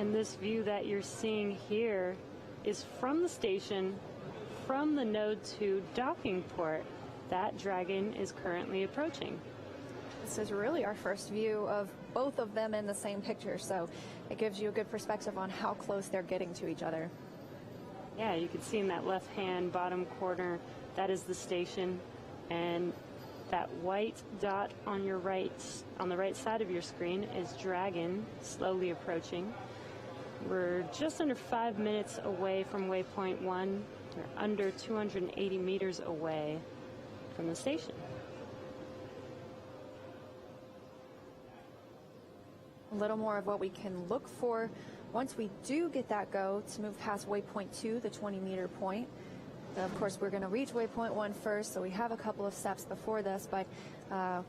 And this view that you're seeing here is from the station, from the Node 2 docking port. That Dragon is currently approaching. This is really our first view of both of them in the same picture, so it gives you a good perspective on how close they're getting to each other. Yeah, you can see in that left-hand bottom corner, that is the station, and that white dot on your right, on the right side of your screen, is Dragon slowly approaching. We're just under 5 minutes away from waypoint 1. We're under 280 meters away from the station. A little more of what we can look for once we do get that go to move past waypoint 2, the 20-meter point. Of course, we're going to reach waypoint 1 first, so we have a couple of steps before this, but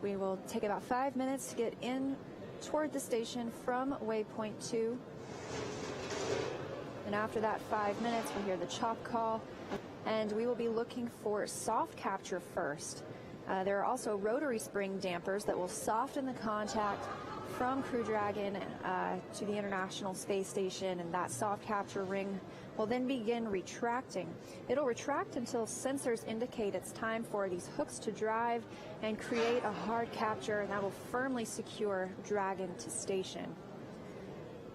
we will take about 5 minutes to get in toward the station from waypoint 2. And after that 5 minutes, we'll hear the chop call, and we will be looking for soft capture first. There are also rotary spring dampers that will soften the contact from Crew Dragon to the International Space Station, and that soft capture ring will then begin retracting. It'll retract until sensors indicate it's time for these hooks to drive and create a hard capture, and that will firmly secure Dragon to station.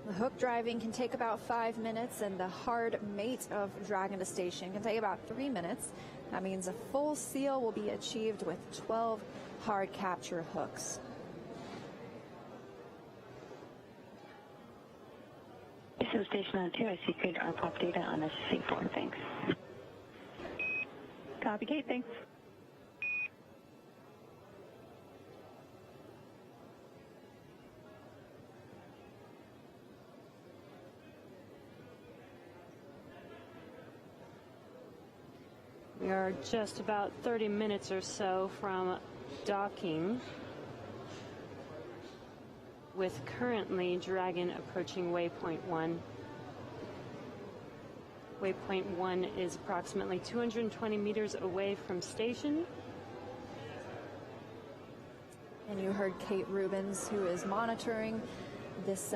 The hook driving can take about 5 minutes, and the hard mate of Dragon to station can take about 3 minutes. That means a full seal will be achieved with 12 hard capture hooks. This is Station 2. I see good RPOP data on SC4. Thanks. Copy, Kate. Thanks. We are just about 30 minutes or so from docking, with currently Dragon approaching waypoint 1. Waypoint 1 is approximately 220 meters away from station. And you heard Kate Rubens, who is monitoring this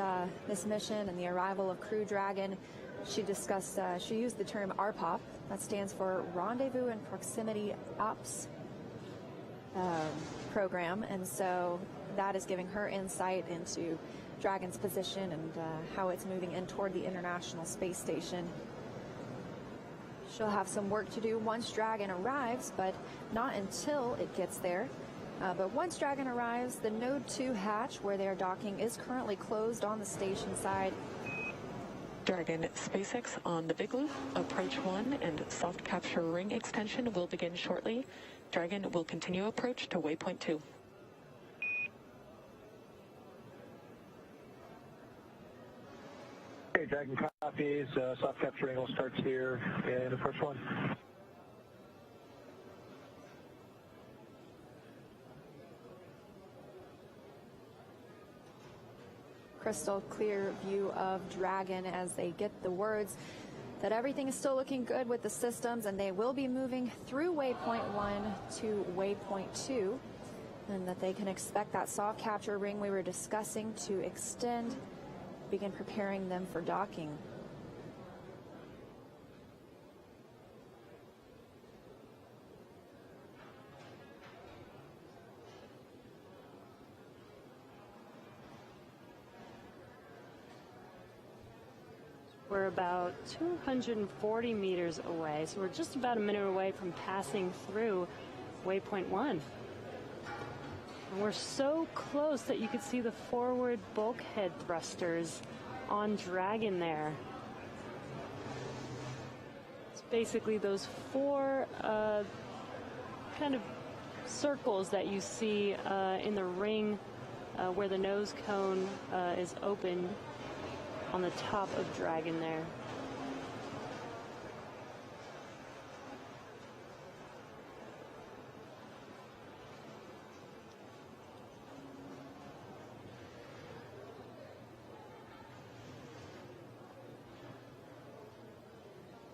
mission and the arrival of Crew Dragon. She discussed, she used the term RPOP. That stands for Rendezvous and Proximity Ops Program. And so that is giving her insight into Dragon's position and how it's moving in toward the International Space Station. She'll have some work to do once Dragon arrives, but not until it gets there. But once Dragon arrives, the Node 2 hatch where they're docking is currently closed on the station side. Dragon SpaceX on the Big Loop, approach 1 and soft capture ring extension will begin shortly. Dragon will continue approach to waypoint 2. Okay, Dragon copies. Soft capture ring will start here in approach 1. Crystal clear view of Dragon as they get the words that everything is still looking good with the systems, and they will be moving through waypoint 1 to waypoint 2, and that they can expect that soft capture ring we were discussing to extend, begin preparing them for docking. We're about 240 meters away, so we're just about a minute away from passing through waypoint 1. And we're so close that you could see the forward bulkhead thrusters on Dragon there. It's basically those four kind of circles that you see in the ring where the nose cone is open on the top of Dragon there.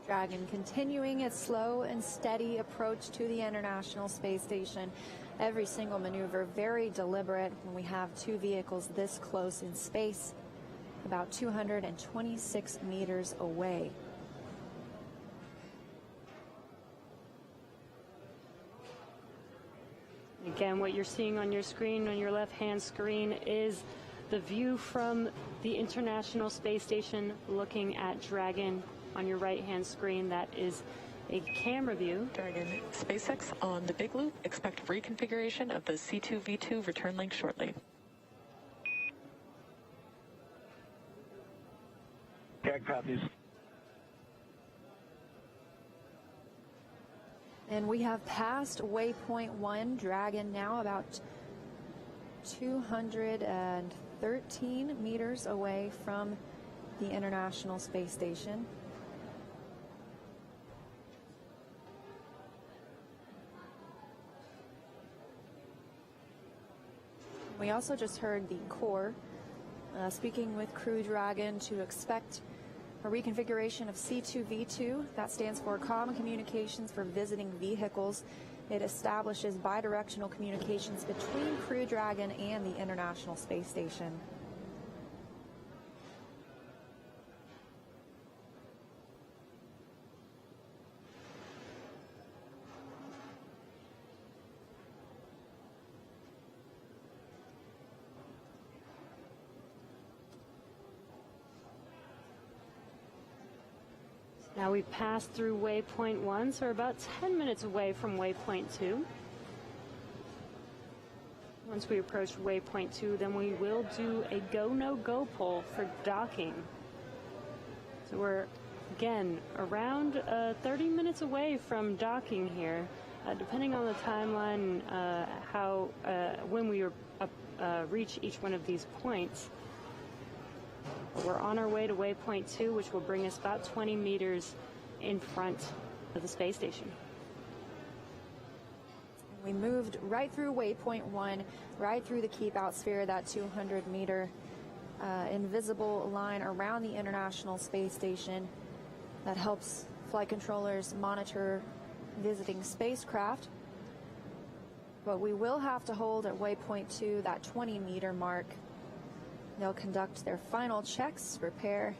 Dragon continuing its slow and steady approach to the International Space Station. Every single maneuver very deliberate when we have two vehicles this close in space. about 226 meters away. Again, what you're seeing on your screen, on your left-hand screen, is the view from the International Space Station looking at Dragon. On your right-hand screen, that is a camera view. Dragon, SpaceX on the Big Loop. Expect reconfiguration of the C2V2 return link shortly. Yeah, copies. And we have passed waypoint 1, Dragon, now about 213 meters away from the International Space Station. We also just heard the Corps speaking with Crew Dragon to expect a reconfiguration of C2V2. That stands for Common Communications for Visiting Vehicles. It establishes bidirectional communications between Crew Dragon and the International Space Station. Now we've passed through waypoint 1, so we're about 10 minutes away from waypoint 2. Once we approach waypoint 2, then we will do a go, no go poll for docking. So we're, again, around 30 minutes away from docking here, depending on the timeline, when we reach each one of these points. We're on our way to waypoint 2, which will bring us about 20 meters in front of the space station. We moved right through waypoint 1, right through the keep out sphere, that 200-meter invisible line around the International Space Station that helps flight controllers monitor visiting spacecraft. But we will have to hold at waypoint 2, that 20-meter mark. They'll conduct their final checks, prepare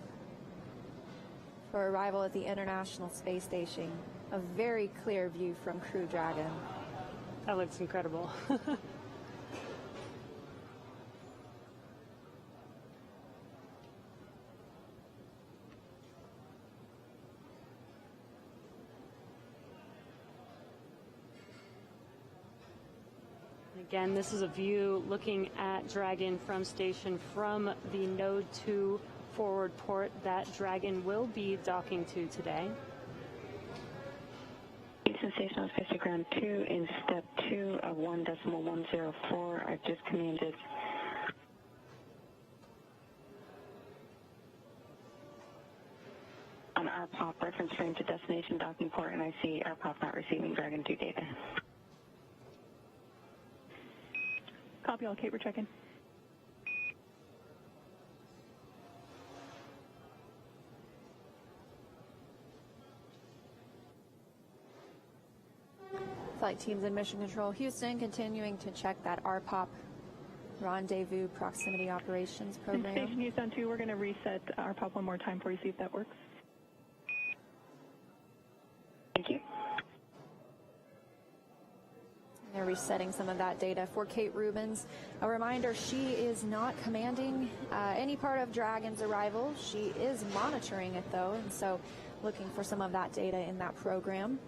for arrival at the International Space Station. A very clear view from Crew Dragon. That looks incredible. Again, this is a view looking at Dragon from station from the Node 2 forward port that Dragon will be docking to today. Houston Station on Space Ground 2 in step 2 of 1.104. I've just commanded on RPOP reference frame to destination docking port, and I see RPOP not receiving Dragon 2 data. Copy all, Kate, we're checking. Flight teams in Mission Control Houston continuing to check that RPOP Rendezvous Proximity Operations program. Station Houston 2, we're going to reset RPOP one more time for you, see if that works. Thank you. They're resetting some of that data for Kate Rubens. A reminder, she is not commanding any part of Dragon's arrival. She is monitoring it, though, and so looking for some of that data in that program.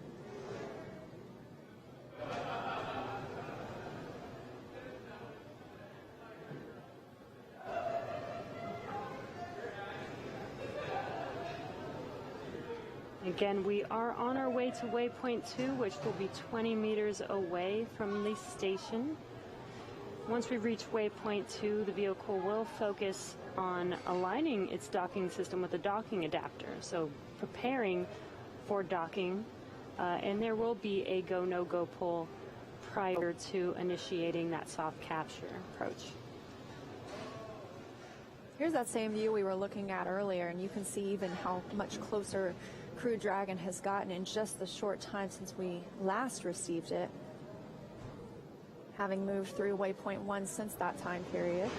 Again, we are on our way to waypoint 2, which will be 20 meters away from the station. Once we reach waypoint 2, the vehicle will focus on aligning its docking system with the docking adapter, so preparing for docking, and there will be a go, no go poll prior to initiating that soft capture approach. Here's that same view we were looking at earlier, and you can see even how much closer Crew Dragon has gotten in just the short time since we last received it, having moved through waypoint 1 since that time period.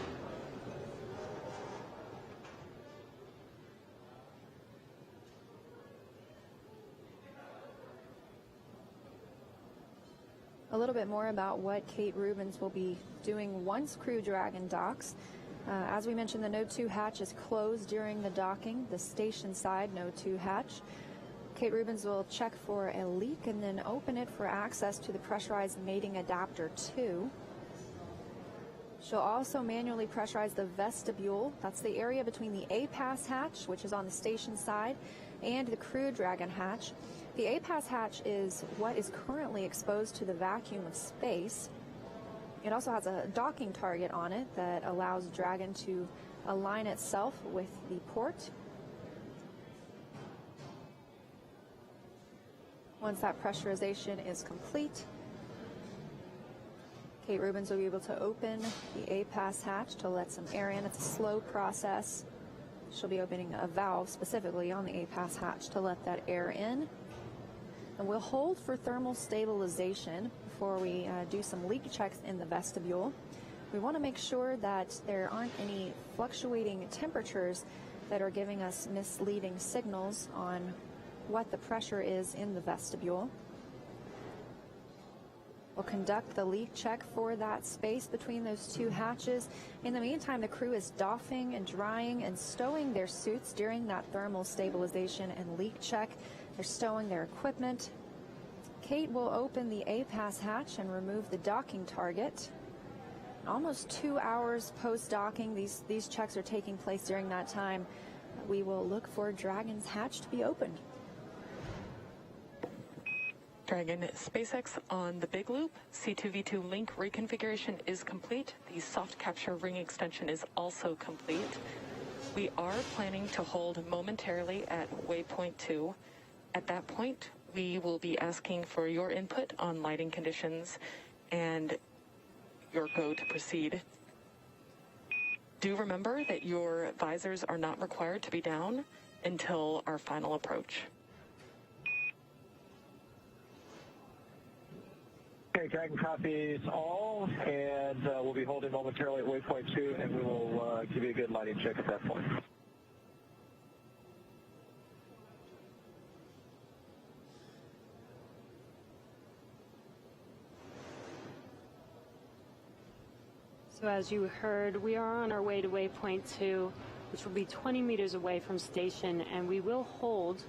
A little bit more about what Kate Rubins will be doing once Crew Dragon docks. As we mentioned, the Node 2 hatch is closed during the docking, the station side Node 2 hatch. Kate Rubins will check for a leak and then open it for access to the pressurized mating adapter 2. She'll also manually pressurize the vestibule. That's the area between the A-Pass hatch, which is on the station side, and the Crew Dragon hatch. The A-Pass hatch is what is currently exposed to the vacuum of space. It also has a docking target on it that allows Dragon to align itself with the port. Once that pressurization is complete, Kate Rubins will be able to open the A-Pass hatch to let some air in. It's a slow process. She'll be opening a valve specifically on the A-Pass hatch to let that air in. And we'll hold for thermal stabilization before we do some leak checks in the vestibule. We want to make sure that there aren't any fluctuating temperatures that are giving us misleading signals on what the pressure is in the vestibule. We'll conduct the leak check for that space between those two hatches. In the meantime, the crew is doffing and drying and stowing their suits during that thermal stabilization and leak check. They're stowing their equipment. Kate will open the A-Pass hatch and remove the docking target. Almost 2 hours post-docking, these checks are taking place during that time. We will look for Dragon's hatch to be opened. Dragon, SpaceX on the big loop. C2V2 link reconfiguration is complete. The soft capture ring extension is also complete. We are planning to hold momentarily at waypoint 2. At that point, we will be asking for your input on lighting conditions and your go to proceed. Do remember that your visors are not required to be down until our final approach. Okay, Dragon copies all, and we'll be holding momentarily at waypoint 2, and we will give you a good lighting check at that point. So as you heard, we are on our way to waypoint 2, which will be 20 meters away from station, and we will hold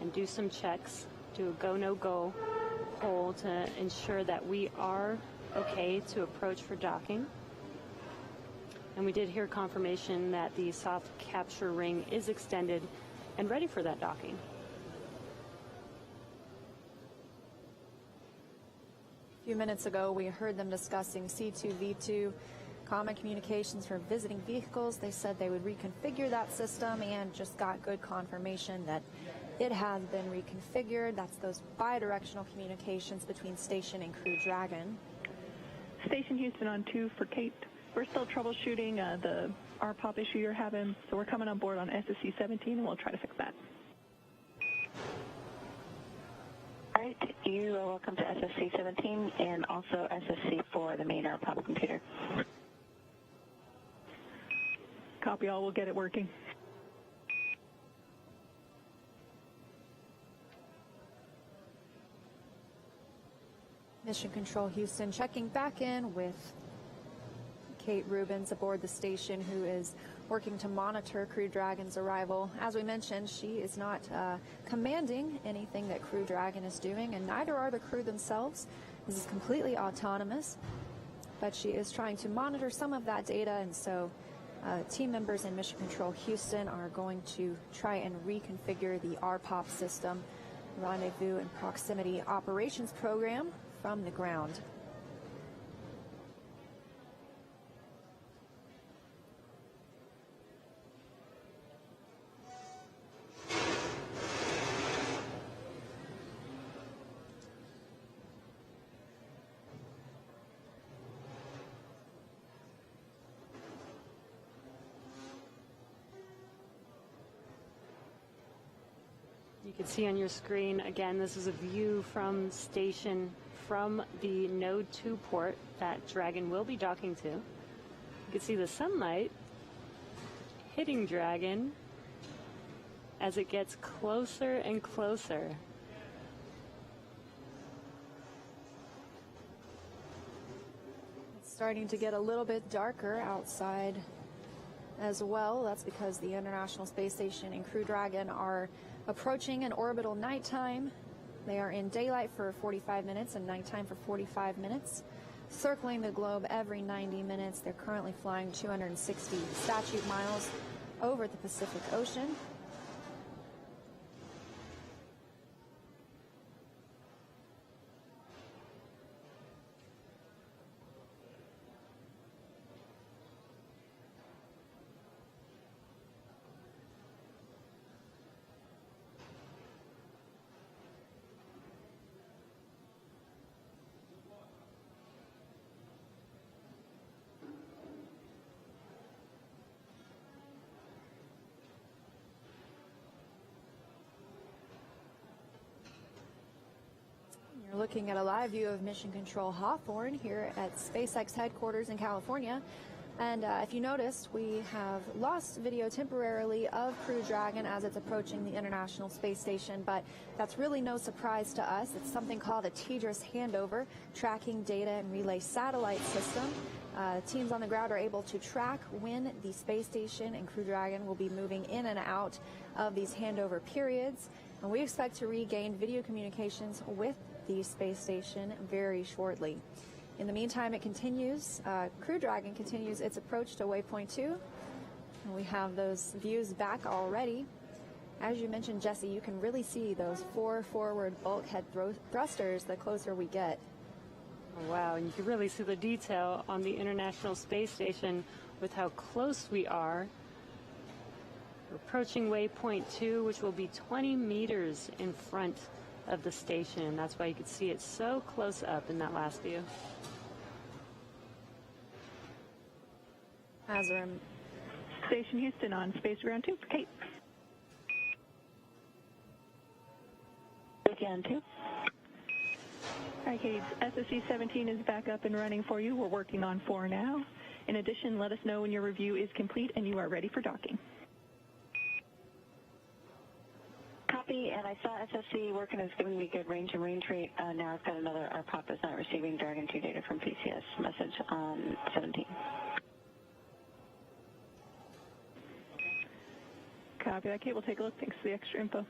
and do some checks, do a go, no go poll to ensure that we are okay to approach for docking. And we did hear confirmation that the soft capture ring is extended and ready for that docking. A few minutes ago, we heard them discussing C2V2 common communications for visiting vehicles. They said they would reconfigure that system and just got good confirmation that it has been reconfigured. That's those bi-directional communications between Station and Crew Dragon. Station Houston on 2 for Kate. We're still troubleshooting the RPOP issue you're having, so we're coming on board on SSC 17, and we'll try to fix that. All right, you are welcome to SSC 17 and also SSC for the main RPOP computer. Copy all, we'll get it working. Mission Control Houston checking back in with Kate Rubins aboard the station, who is working to monitor Crew Dragon's arrival. As we mentioned, she is not commanding anything that Crew Dragon is doing, and neither are the crew themselves. This is completely autonomous, but she is trying to monitor some of that data, and so team members in Mission Control Houston are going to try and reconfigure the RPOP system, Rendezvous and Proximity Operations Program, from the ground. You can see on your screen, again, this is a view from station from the Node 2 port that Dragon will be docking to. You can see the sunlight hitting Dragon as it gets closer and closer. starting to get a little bit darker outside as well. That's because the International Space Station and Crew Dragon are approaching an orbital nighttime. They are in daylight for 45 minutes and nighttime for 45 minutes, circling the globe every 90 minutes. They're currently flying 260 statute miles over the Pacific Ocean. You're looking at a live view of Mission Control Hawthorne here at SpaceX headquarters in California. And if you noticed, we have lost video temporarily of Crew Dragon as it's approaching the International Space Station, but that's really no surprise to us. It's something called a TDRS handover, tracking data and relay satellite system. Teams on the ground are able to track when the space station and Crew Dragon will be moving in and out of these handover periods. And we expect to regain video communications with the space station very shortly. In the meantime, it continues. Crew Dragon continues its approach to waypoint 2. And we have those views back already. As you mentioned, Jesse, you can really see those 4 forward bulkhead thrusters the closer we get. Oh, wow, and you can really see the detail on the International Space Station with how close we are. We're approaching waypoint 2, which will be 20 meters in front of the station. That's why you could see it so close up in that last view. Hazard. Station Houston on Space Ground 2 for Kate. Again, 2. All right, Kate, SSC-17 is back up and running for you. We're working on 4 now. In addition, let us know when your review is complete and you are ready for docking. Copy, and I saw SSC working. It's giving me good range and range rate. Now I've got another RPOP is not receiving Dragon 2 data from PCS message on 17. Copy that, Kate. We'll take a look. Thanks for the extra info.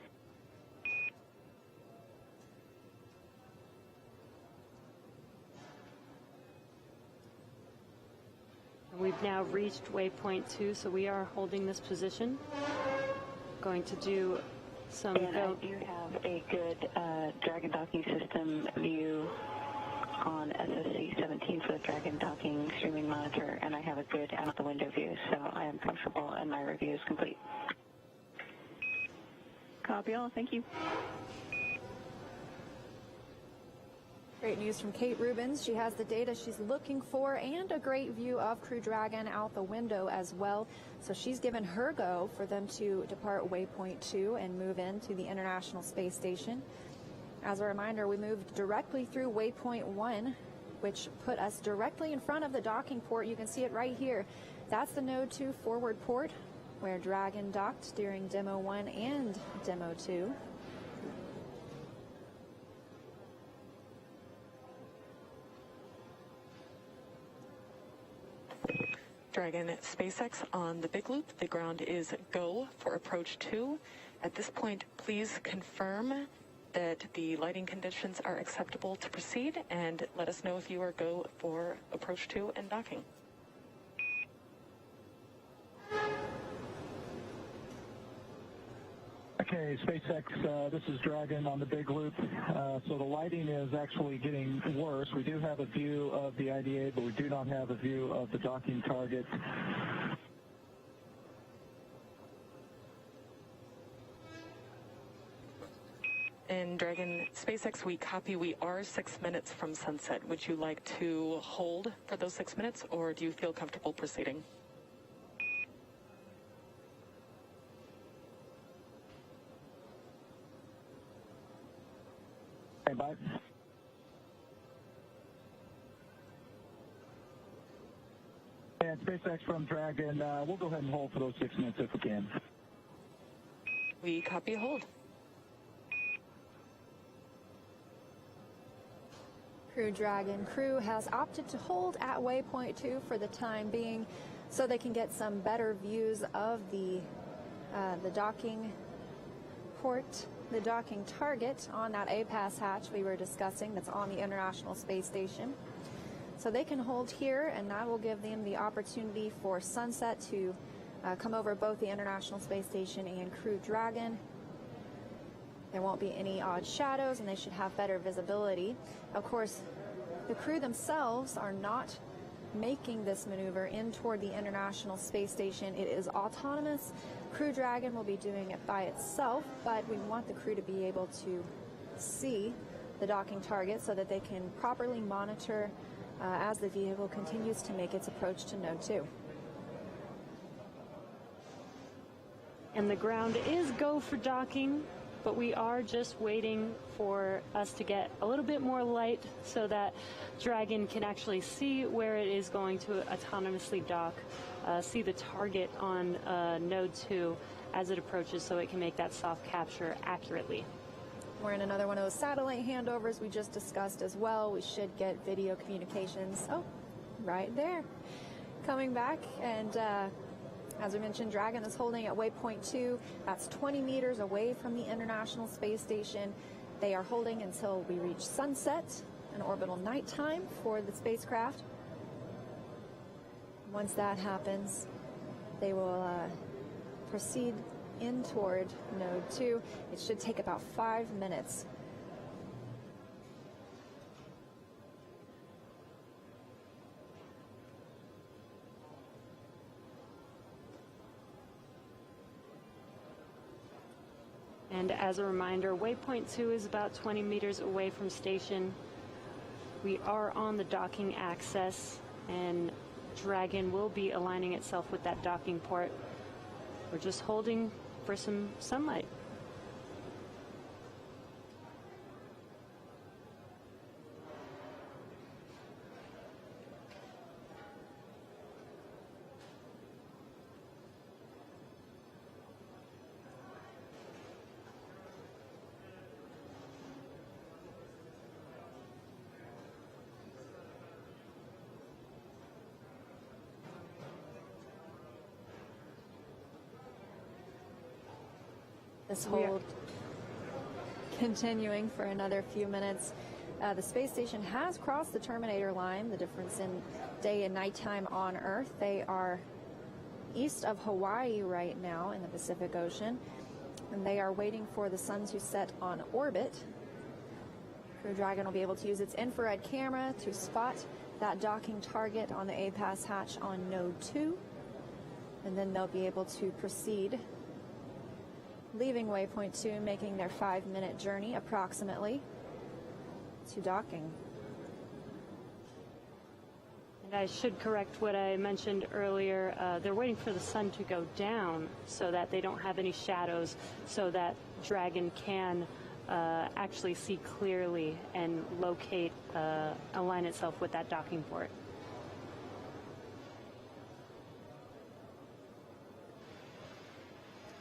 We've now reached waypoint 2, so we are holding this position. Going to do some... And I do have a good Dragon docking system view on SSC-17 for the Dragon docking streaming monitor, and I have a good out the window view, so I am comfortable and my review is complete. Copy all. Thank you. Great news from Kate Rubens. She has the data she's looking for and a great view of Crew Dragon out the window as well. So she's given her go for them to depart waypoint 2 and move into the International Space Station. As a reminder, we moved directly through waypoint 1, which put us directly in front of the docking port. You can see it right here. That's the Node 2 forward port where Dragon docked during Demo 1 and Demo 2. Dragon SpaceX on the big loop. The ground is go for approach 2. At this point, please confirm that the lighting conditions are acceptable to proceed, and let us know if you are go for approach 2 and docking. Okay, SpaceX, this is Dragon on the big loop. So the lighting is actually getting worse. We do have a view of the IDA, but we do not have a view of the docking target. In Dragon SpaceX, we copy. We are 6 minutes from sunset. Would you like to hold for those 6 minutes, or do you feel comfortable proceeding? Bye. And SpaceX from Dragon, we'll go ahead and hold for those 6 minutes if we can. We copy hold. Crew Dragon crew has opted to hold at waypoint 2 for the time being so they can get some better views of the docking port, the docking target on that A-Pass hatch we were discussing that's on the International Space Station. So they can hold here, and that will give them the opportunity for sunset to come over both the International Space Station and Crew Dragon. There won't be any odd shadows, and they should have better visibility. Of course, the crew themselves are not making this maneuver in toward the International Space Station. It is autonomous. Crew Dragon will be doing it by itself, but we want the crew to be able to see the docking target so that they can properly monitor as the vehicle continues to make its approach to Node 2. And the ground is go for docking, but we are just waiting for us to get a little bit more light so that Dragon can actually see where it is going to autonomously dock, see the target on Node 2 as it approaches so it can make that soft capture accurately. We're in another one of those satellite handovers we just discussed as well. We should get video communications. Oh, right there. Coming back, and as we mentioned, Dragon is holding at waypoint 2. That's 20 meters away from the International Space Station. They are holding until we reach sunset and orbital nighttime for the spacecraft. Once that happens, they will proceed in toward Node 2. It should take about 5 minutes. And as a reminder, waypoint 2 is about 20 meters away from station. We are on the docking axis, and Dragon will be aligning itself with that docking port. We're just holding for some sunlight. This hold continuing for another few minutes. The space station has crossed the terminator line, the difference in day and nighttime on Earth. They are east of Hawaii right now in the Pacific Ocean, and they are waiting for the sun to set on orbit. Crew Dragon will be able to use its infrared camera to spot that docking target on the A-Pass hatch on Node 2, and then they'll be able to proceed, leaving waypoint 2, making their 5-minute journey approximately to docking. And I should correct what I mentioned earlier. They're waiting for the sun to go down so that they don't have any shadows, so that Dragon can actually see clearly and locate, align itself with that docking port.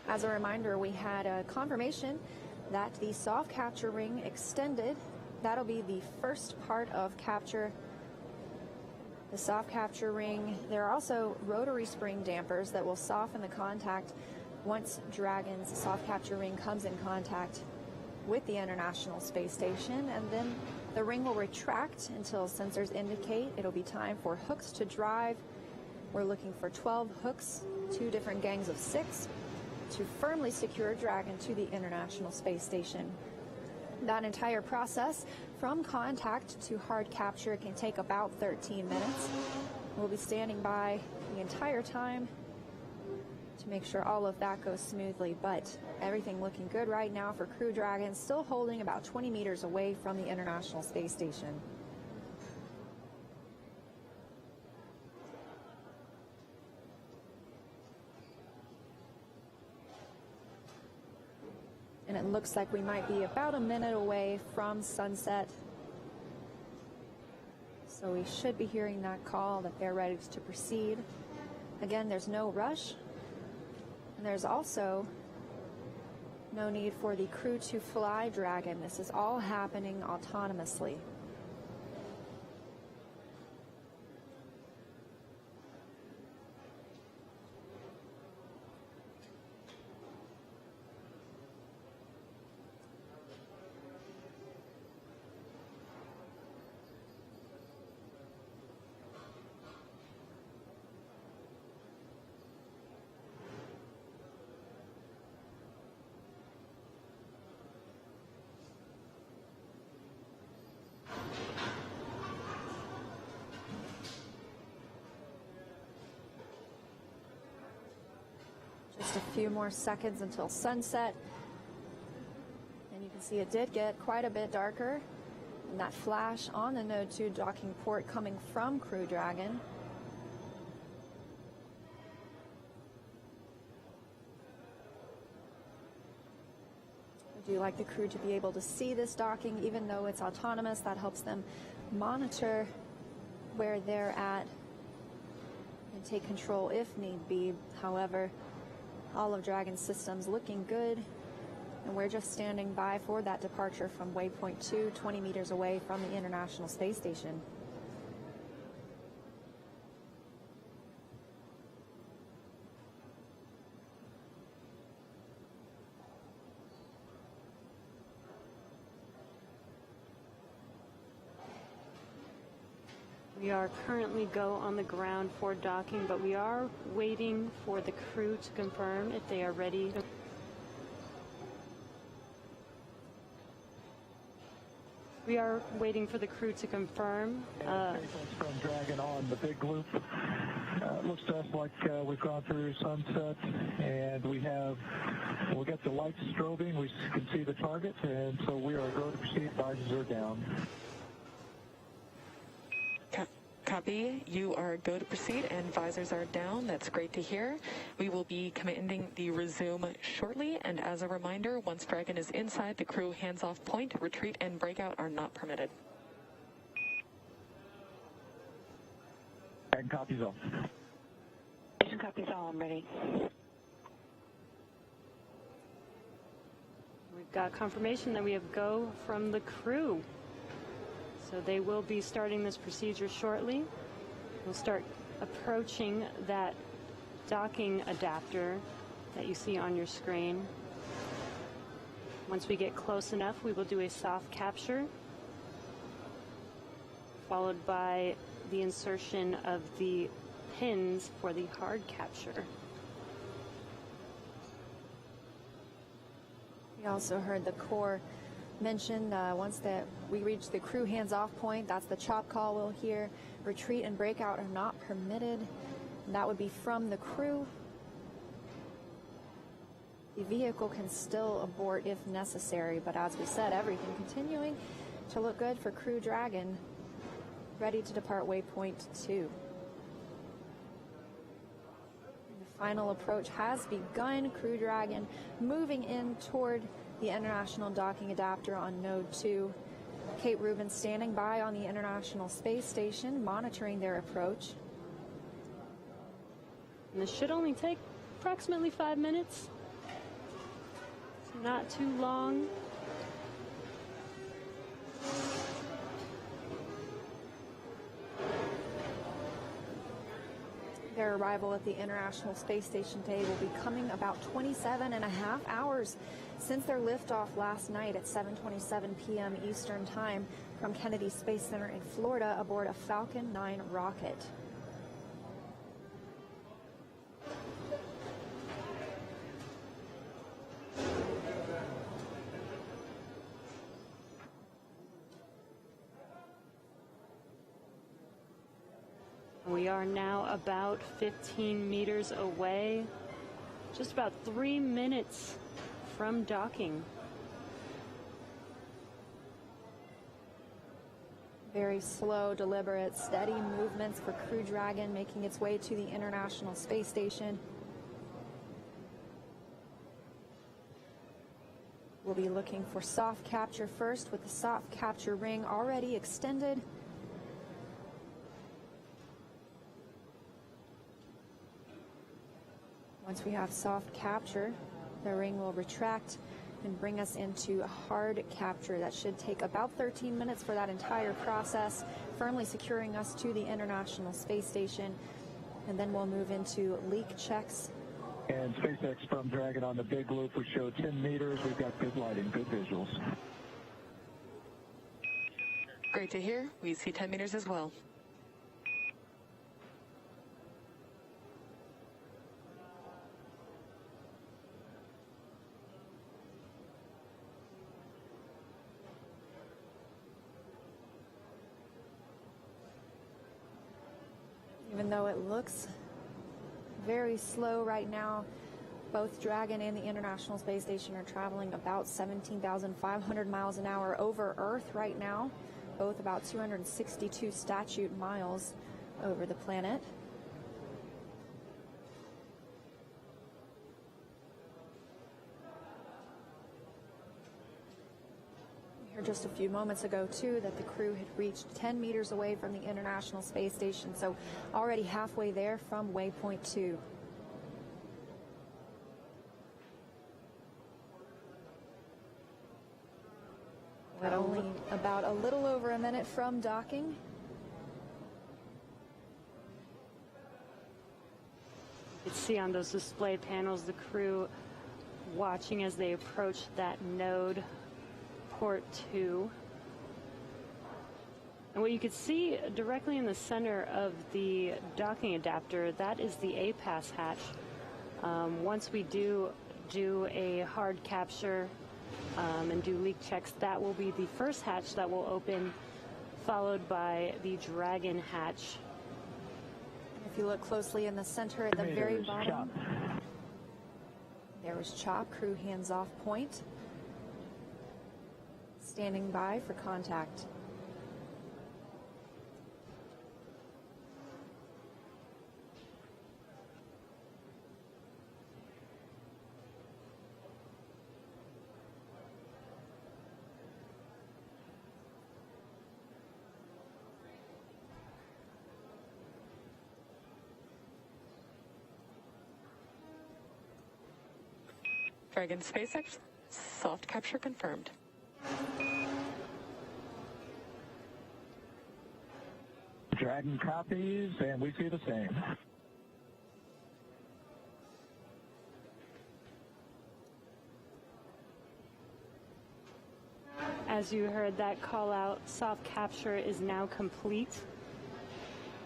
As a reminder, we had a confirmation that the soft capture ring extended. That'll be the first part of capture. The soft capture ring. There are also rotary spring dampers that will soften the contact once Dragon's soft capture ring comes in contact with the International Space Station, and then the ring will retract until sensors indicate it'll be time for hooks to drive. We're looking for 12 hooks, 2 different gangs of 6, to firmly secure Dragon to the International Space Station. That entire process from contact to hard capture can take about 13 minutes. We'll be standing by the entire time to make sure all of that goes smoothly, but everything looking good right now for Crew Dragon, still holding about 20 meters away from the International Space Station. And it looks like we might be about a minute away from sunset. So we should be hearing that call that they're ready to proceed. Again, there's no rush. And there's also no need for the crew to fly Dragon. This is all happening autonomously. Just a few more seconds until sunset. And you can see it did get quite a bit darker. And that flash on the Node 2 docking port coming from Crew Dragon. I do like the crew to be able to see this docking, even though it's autonomous. That helps them monitor where they're at and take control if need be. However, all of Dragon's systems looking good, and we're just standing by for that departure from waypoint 2, 20 meters away from the International Space Station. We are currently go on the ground for docking, but we are waiting for the crew to confirm if they are ready. We are waiting for the crew to confirm. From Dragon on the big loop. Looks to us like we've gone through sunset, and we got the lights strobing. We can see the target, and so we are going to proceed. Visors are down. Copy. You are go to proceed and visors are down. That's great to hear. We will be commanding the resume shortly. And as a reminder, once Dragon is inside the crew hands-off point, retreat and breakout are not permitted. And copies all. Copies all. I'm ready. We've got confirmation that we have go from the crew. So they will be starting this procedure shortly. We'll start approaching that docking adapter that you see on your screen. Once we get close enough, we will do a soft capture, followed by the insertion of the pins for the hard capture. We also heard the core mention once that we reach the crew hands-off point, that's the chop call we'll hear. Retreat and breakout are not permitted. And that would be from the crew. The vehicle can still abort if necessary, but as we said, everything continuing to look good for Crew Dragon, ready to depart waypoint 2. The final approach has begun. Crew Dragon moving in toward the International Docking Adapter on Node 2. Kate Rubin standing by on the International Space Station, monitoring their approach. And this should only take approximately 5 minutes. So not too long. Their arrival at the International Space Station today will be coming about 27.5 hours since their liftoff last night at 7:27 p.m. Eastern Time from Kennedy Space Center in Florida aboard a Falcon 9 rocket. We are now about 15 meters away, just about 3 minutes from docking. Very slow, deliberate, steady movements for Crew Dragon making its way to the International Space Station. We'll be looking for soft capture first, with the soft capture ring already extended. Once we have soft capture, the ring will retract and bring us into a hard capture. That should take about 13 minutes for that entire process, firmly securing us to the International Space Station. And then we'll move into leak checks. And SpaceX from Dragon on the big loop, we show 10 meters. We've got good lighting, good visuals. Great to hear. We see 10 meters as well. Even though it looks very slow right now, Both Dragon and the International Space Station are traveling about 17,500 miles an hour over Earth right now, both about 262 statute miles over the planet. We heard just a few moments ago, too, that the crew had reached 10 meters away from the International Space Station, so already halfway there from waypoint 2. But only about a little over a minute from docking. You can see on those display panels the crew watching as they approach that node, port 2. And what you can see directly in the center of the docking adapter, that is the A-pass hatch. Once we do a hard capture and do leak checks, that will be the first hatch that will open, followed by the Dragon hatch. If you look closely in the center at the very bottom, there was Chop, crew hands-off point, standing by for contact. Dragon SpaceX, soft capture confirmed. Dragon copies, and we see the same. As you heard that call out, soft capture is now complete.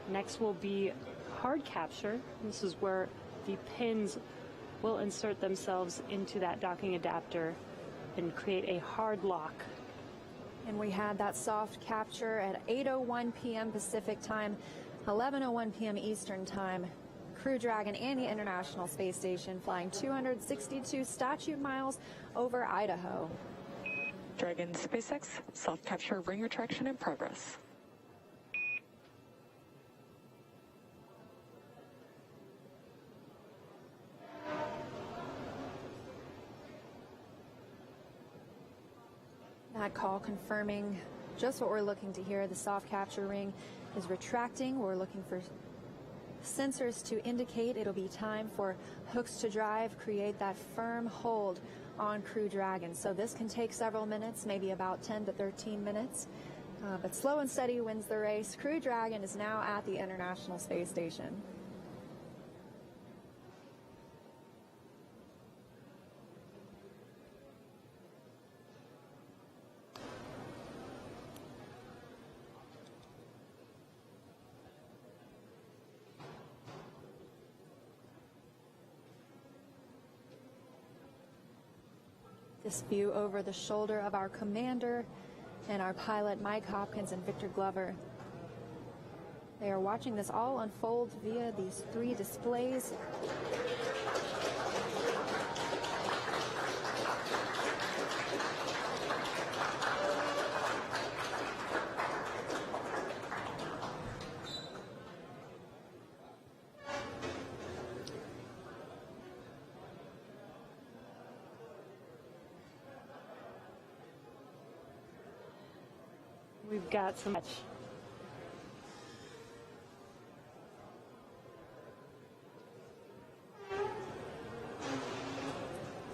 Next will be hard capture. This is where the pins will insert themselves into that docking adapter and create a hard lock. And we had that soft capture at 8:01 p.m. Pacific time, 11:01 p.m. Eastern time. Crew Dragon and the International Space Station flying 262 statute miles over Idaho. Dragon SpaceX, soft capture ring retraction in progress. That call confirming just what we're looking to hear. The soft capture ring is retracting. We're looking for sensors to indicate it'll be time for hooks to drive, create that firm hold on Crew Dragon. So this can take several minutes, maybe about 10 to 13 minutes. But slow and steady wins the race. Crew Dragon is now at the International Space Station. This view over the shoulder of our commander and our pilot, Mike Hopkins and Victor Glover. They are watching this all unfold via these 3 displays. We've got some.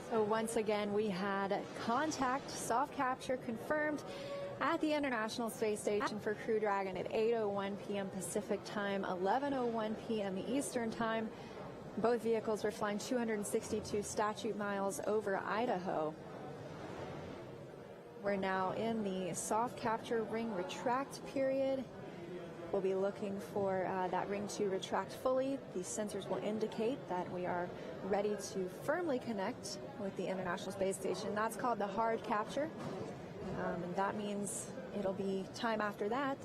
So once again, we had contact, soft capture confirmed at the International Space Station for Crew Dragon at 8:01 p.m. Pacific time, 11:01 p.m. Eastern time. Both vehicles were flying 262 statute miles over Idaho. We're now in the soft capture ring retract period. We'll be looking for that ring to retract fully. These sensors will indicate that we are ready to firmly connect with the International Space Station. That's called the hard capture. And that means it'll be time after that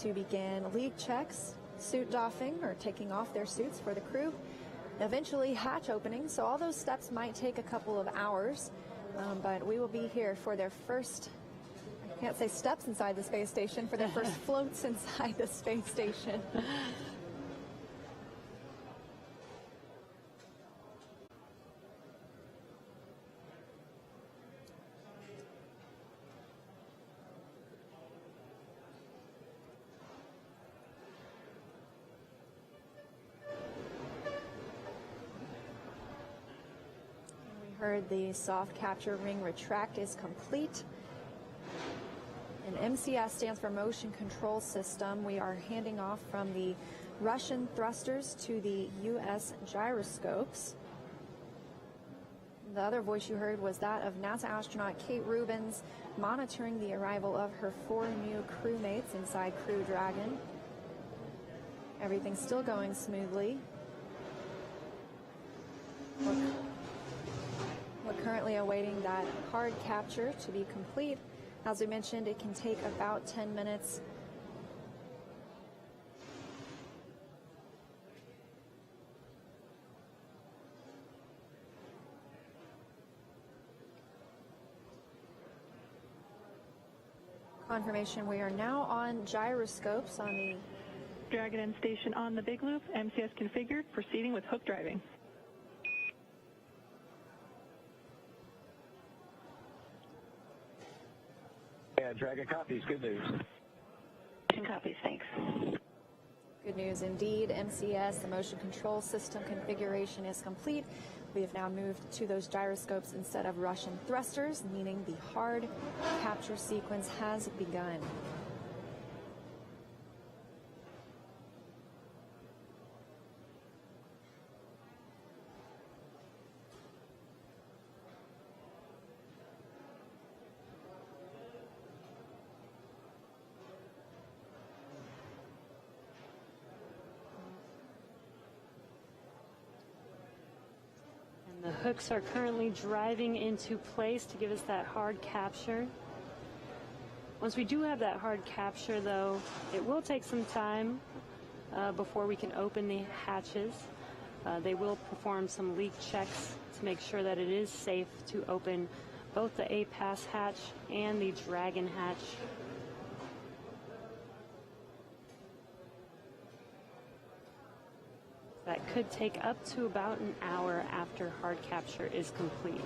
to begin leak checks, suit doffing or taking off their suits for the crew, eventually hatch opening. So all those steps might take a couple of hours, but we will be here for their first, I can't say steps inside the space station, for their first floats inside the space station. Heard the soft capture ring retract is complete. And MCS stands for Motion Control System. We are handing off from the Russian thrusters to the U.S. gyroscopes. The other voice you heard was that of NASA astronaut Kate Rubins monitoring the arrival of her 4 new crewmates inside Crew Dragon. Everything's still going smoothly. We're currently awaiting that hard capture to be complete. As we mentioned, it can take about 10 minutes. Confirmation, we are now on gyroscopes on the Dragon End station on the big loop, MCS configured, proceeding with hook driving. Yeah, Dragon copies. Good news. Copies, thanks. Good news indeed. MCS, the motion control system configuration is complete. We have now moved to those gyroscopes instead of Russian thrusters, meaning the hard capture sequence has begun. The hooks are currently driving into place to give us that hard capture. Once we do have that hard capture, though, it will take some time before we can open the hatches. They will perform some leak checks to make sure that it is safe to open both the A-Pass hatch and the Dragon hatch. That could take up to about an hour after hard capture is complete.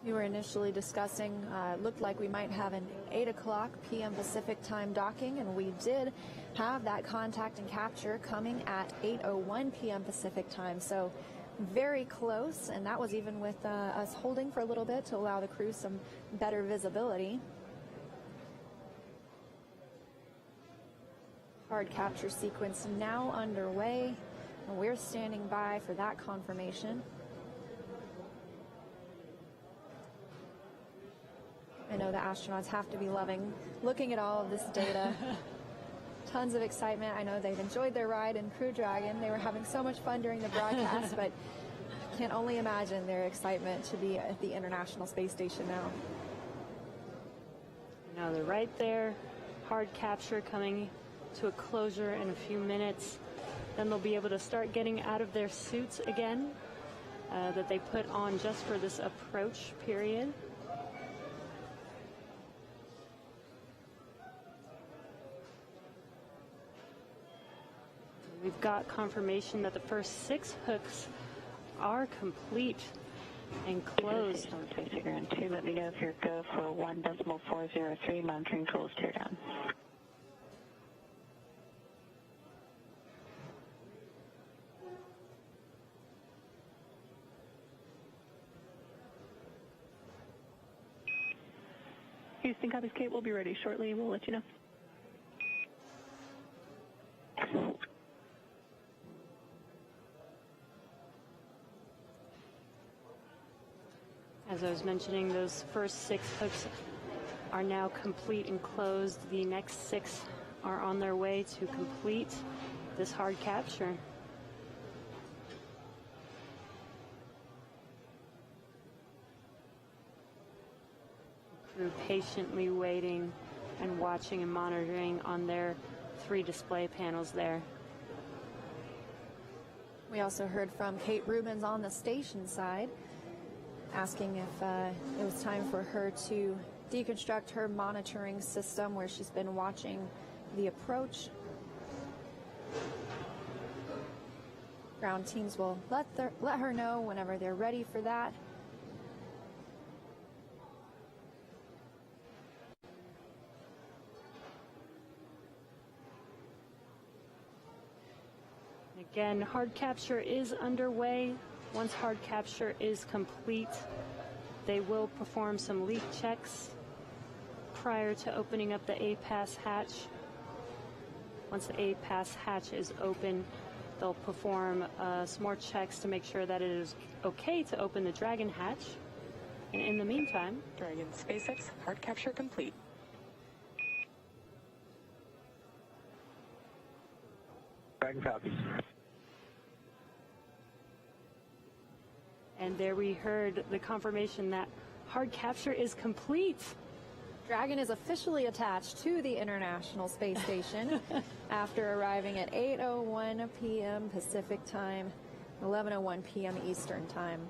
We were initially discussing, looked like we might have an 8 o'clock p.m. Pacific time docking, and we did have that contact and capture coming at 8:01 p.m. Pacific time. So very close, and that was even with us holding for a little bit to allow the crew some better visibility. Hard capture sequence now underway, and we're standing by for that confirmation. I know the astronauts have to be loving looking at all of this data. Tons of excitement. I know they've enjoyed their ride in Crew Dragon. They were having so much fun during the broadcast, but I can only imagine their excitement to be at the International Space Station now. Now they're right there. Hard capture coming to a closure in a few minutes. Then they'll be able to start getting out of their suits again that they put on just for this approach period. We've got confirmation that the first 6 hooks are complete and closed. Ground 2, let me know if you're go for 1.403, monitoring tools tear down. Houston copies, Kate. We'll be ready shortly. We'll let you know. As I was mentioning, those first 6 hooks are now complete and closed. The next 6 are on their way to complete this hard capture. Crew patiently waiting and watching and monitoring on their 3 display panels there. We also heard from Kate Rubens on the station side, asking if it was time for her to deconstruct her monitoring system where she's been watching the approach. Ground teams will let her know whenever they're ready for that. Again, hard capture is underway. Once hard capture is complete, they will perform some leak checks prior to opening up the A-pass hatch. Once the A-pass hatch is open, they'll perform some more checks to make sure that it is okay to open the Dragon hatch. And in the meantime, Dragon SpaceX hard capture complete. Dragon copies. and there we heard the confirmation that hard capture is complete. Dragon is officially attached to the International Space Station after arriving at 8:01 p.m. Pacific Time, 11:01 p.m. Eastern Time.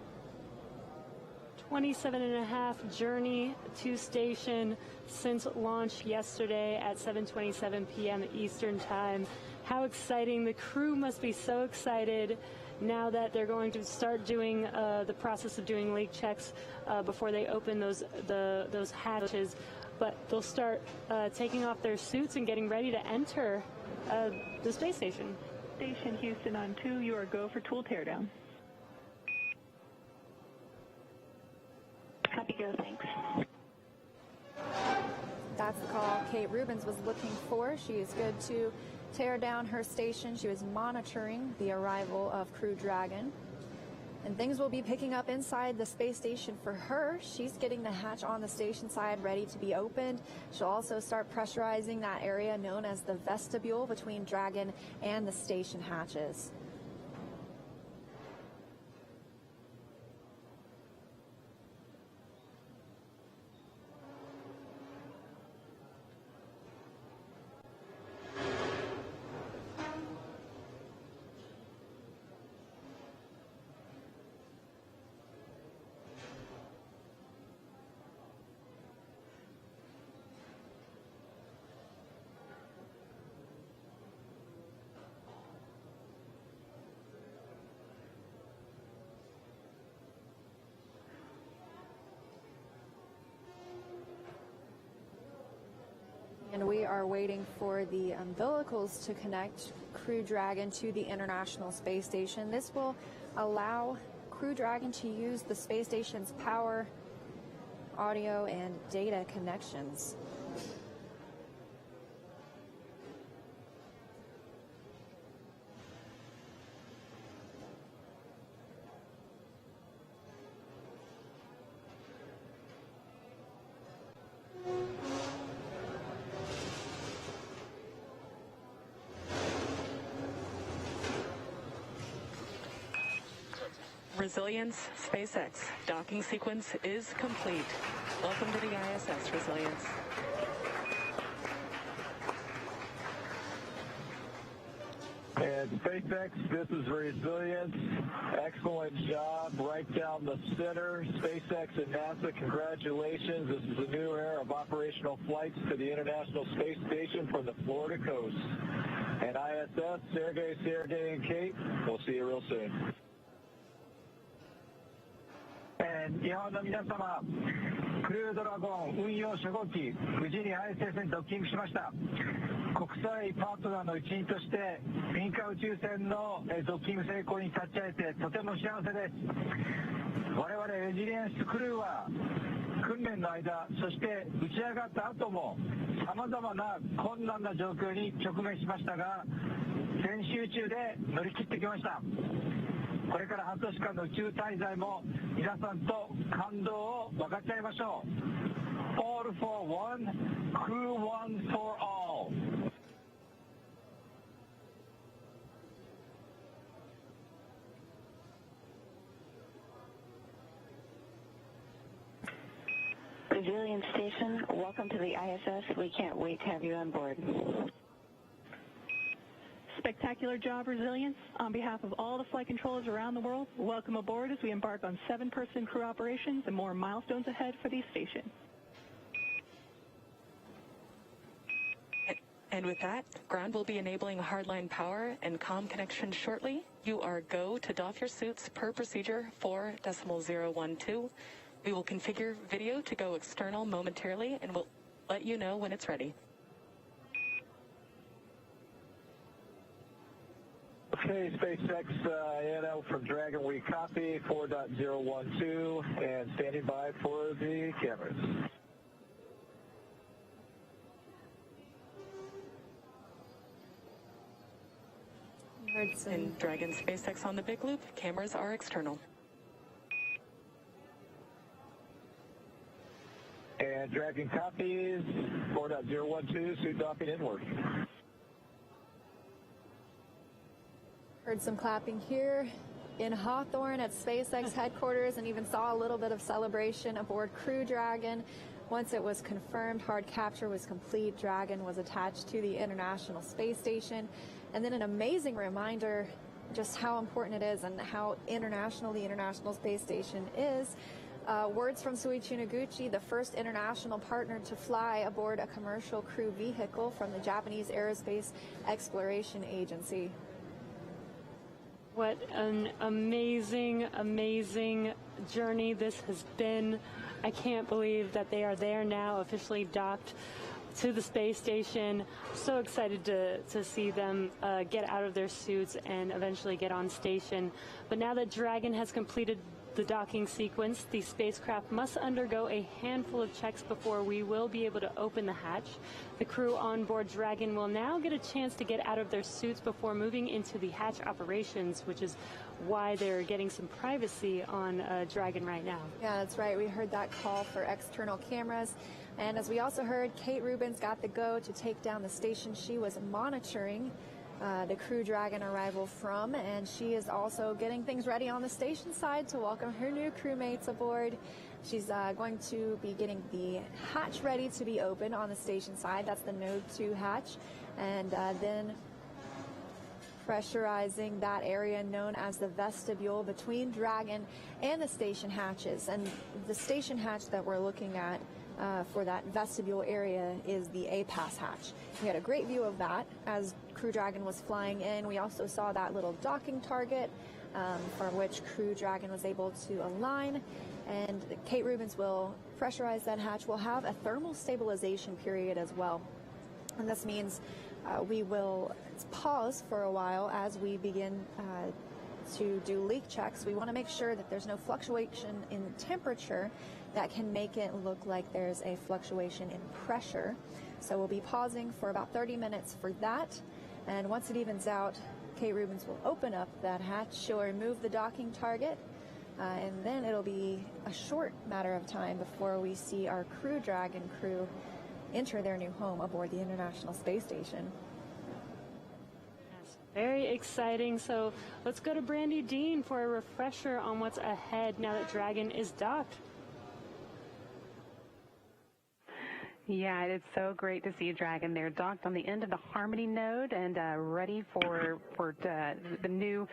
27.5 journey to station since launch yesterday at 7:27 p.m. Eastern Time. How exciting. The crew must be so excited now that they're going to start doing the process of doing leak checks before they open those hatches. But they'll start taking off their suits and getting ready to enter the space station. Station Houston on 2, you are go for tool teardown. Copy, go, thanks. That's the call Kate Rubens was looking for. She is good to tear down her station. She was monitoring the arrival of Crew Dragon. And things will be picking up inside the space station for her. She's getting the hatch on the station side ready to be opened. She'll also start pressurizing that area known as the vestibule between Dragon and the station hatches. And we are waiting for the umbilicals to connect Crew Dragon to the International Space Station. This will allow Crew Dragon to use the space station's power, audio, and data connections. Resilience, SpaceX. Docking sequence is complete. Welcome to the ISS, Resilience. And SpaceX, this is Resilience. Excellent job right down the center. SpaceX and NASA, congratulations. This is a new era of operational flights to the International Space Station from the Florida coast. And ISS, Sergey, and Kate, we'll see you real soon. 日本の皆様、クルードラゴン運用初号機、無事に ISS にドッキングしました。国際パートナーの一員として、民間宇宙船のドッキング成功に立ち会えてとても幸せです。我々レジリエンスクルーは、訓練の間、そして打ち上がった後も、様々な困難な状況に直面しましたが、全集中で乗り切ってきました。これから半年間の宇宙滞在も皆さんと感動を分かち合いましょう。All for one, Crew-1 for all. Brazilian Station, welcome to the ISS. We can't wait to have you on board. Spectacular job, Resilience. On behalf of all the flight controllers around the world, welcome aboard as we embark on 7-person crew operations and more milestones ahead for the station. And with that, ground will be enabling hardline power and comm connection shortly. You are go to doff your suits per procedure 4.012. We will configure video to go external momentarily, and we'll let you know when it's ready. Okay, SpaceX ANL from Dragon, we copy 4.012 and standing by for the cameras. In Dragon SpaceX on the big loop, cameras are external. And Dragon copies 4.012, suit docking inward. Heard some clapping here in Hawthorne at SpaceX headquarters, and even saw a little bit of celebration aboard Crew Dragon. Once it was confirmed hard capture was complete, Dragon was attached to the International Space Station. And then an amazing reminder just how important it is and how international the International Space Station is. Words from Soichi Noguchi, the first international partner to fly aboard a commercial crew vehicle from the Japanese Aerospace Exploration Agency. What an amazing, amazing journey this has been. I can't believe that they are there now, officially docked to the space station. So excited to see them get out of their suits and eventually get on station. But now that Dragon has completed the docking sequence, the spacecraft must undergo a handful of checks before we will be able to open the hatch. The crew on board Dragon will now get a chance to get out of their suits before moving into the hatch operations, which is why they're getting some privacy on Dragon right now. Yeah, that's right. We heard that call for external cameras. And as we also heard, Kate Rubins got the go to take down the station she was monitoring the Crew Dragon arrival from, and she is also getting things ready on the station side to welcome her new crewmates aboard. She's going to be getting the hatch ready to be opened on the station side. That's the Node 2 hatch. And then pressurizing that area known as the vestibule between Dragon and the station hatches. And the station hatch that we're looking at for that vestibule area is the A-Pass hatch. We had a great view of that as Crew Dragon was flying in. We also saw that little docking target for which Crew Dragon was able to align. And Kate Rubins will pressurize that hatch. We'll have a thermal stabilization period as well. And this means we will pause for a while as we begin to do leak checks. We want to make sure that there's no fluctuation in temperature that can make it look like there's a fluctuation in pressure. So we'll be pausing for about 30 minutes for that. And once it evens out, Kate Rubins will open up that hatch. She'll remove the docking target. And then it'll be a short matter of time before we see our Crew Dragon crew enter their new home aboard the International Space Station. Yes, very exciting. So let's go to Brandy Dean for a refresher on what's ahead now that Dragon is docked. Yeah, it's so great to see Dragon there docked on the end of the Harmony node and ready for the new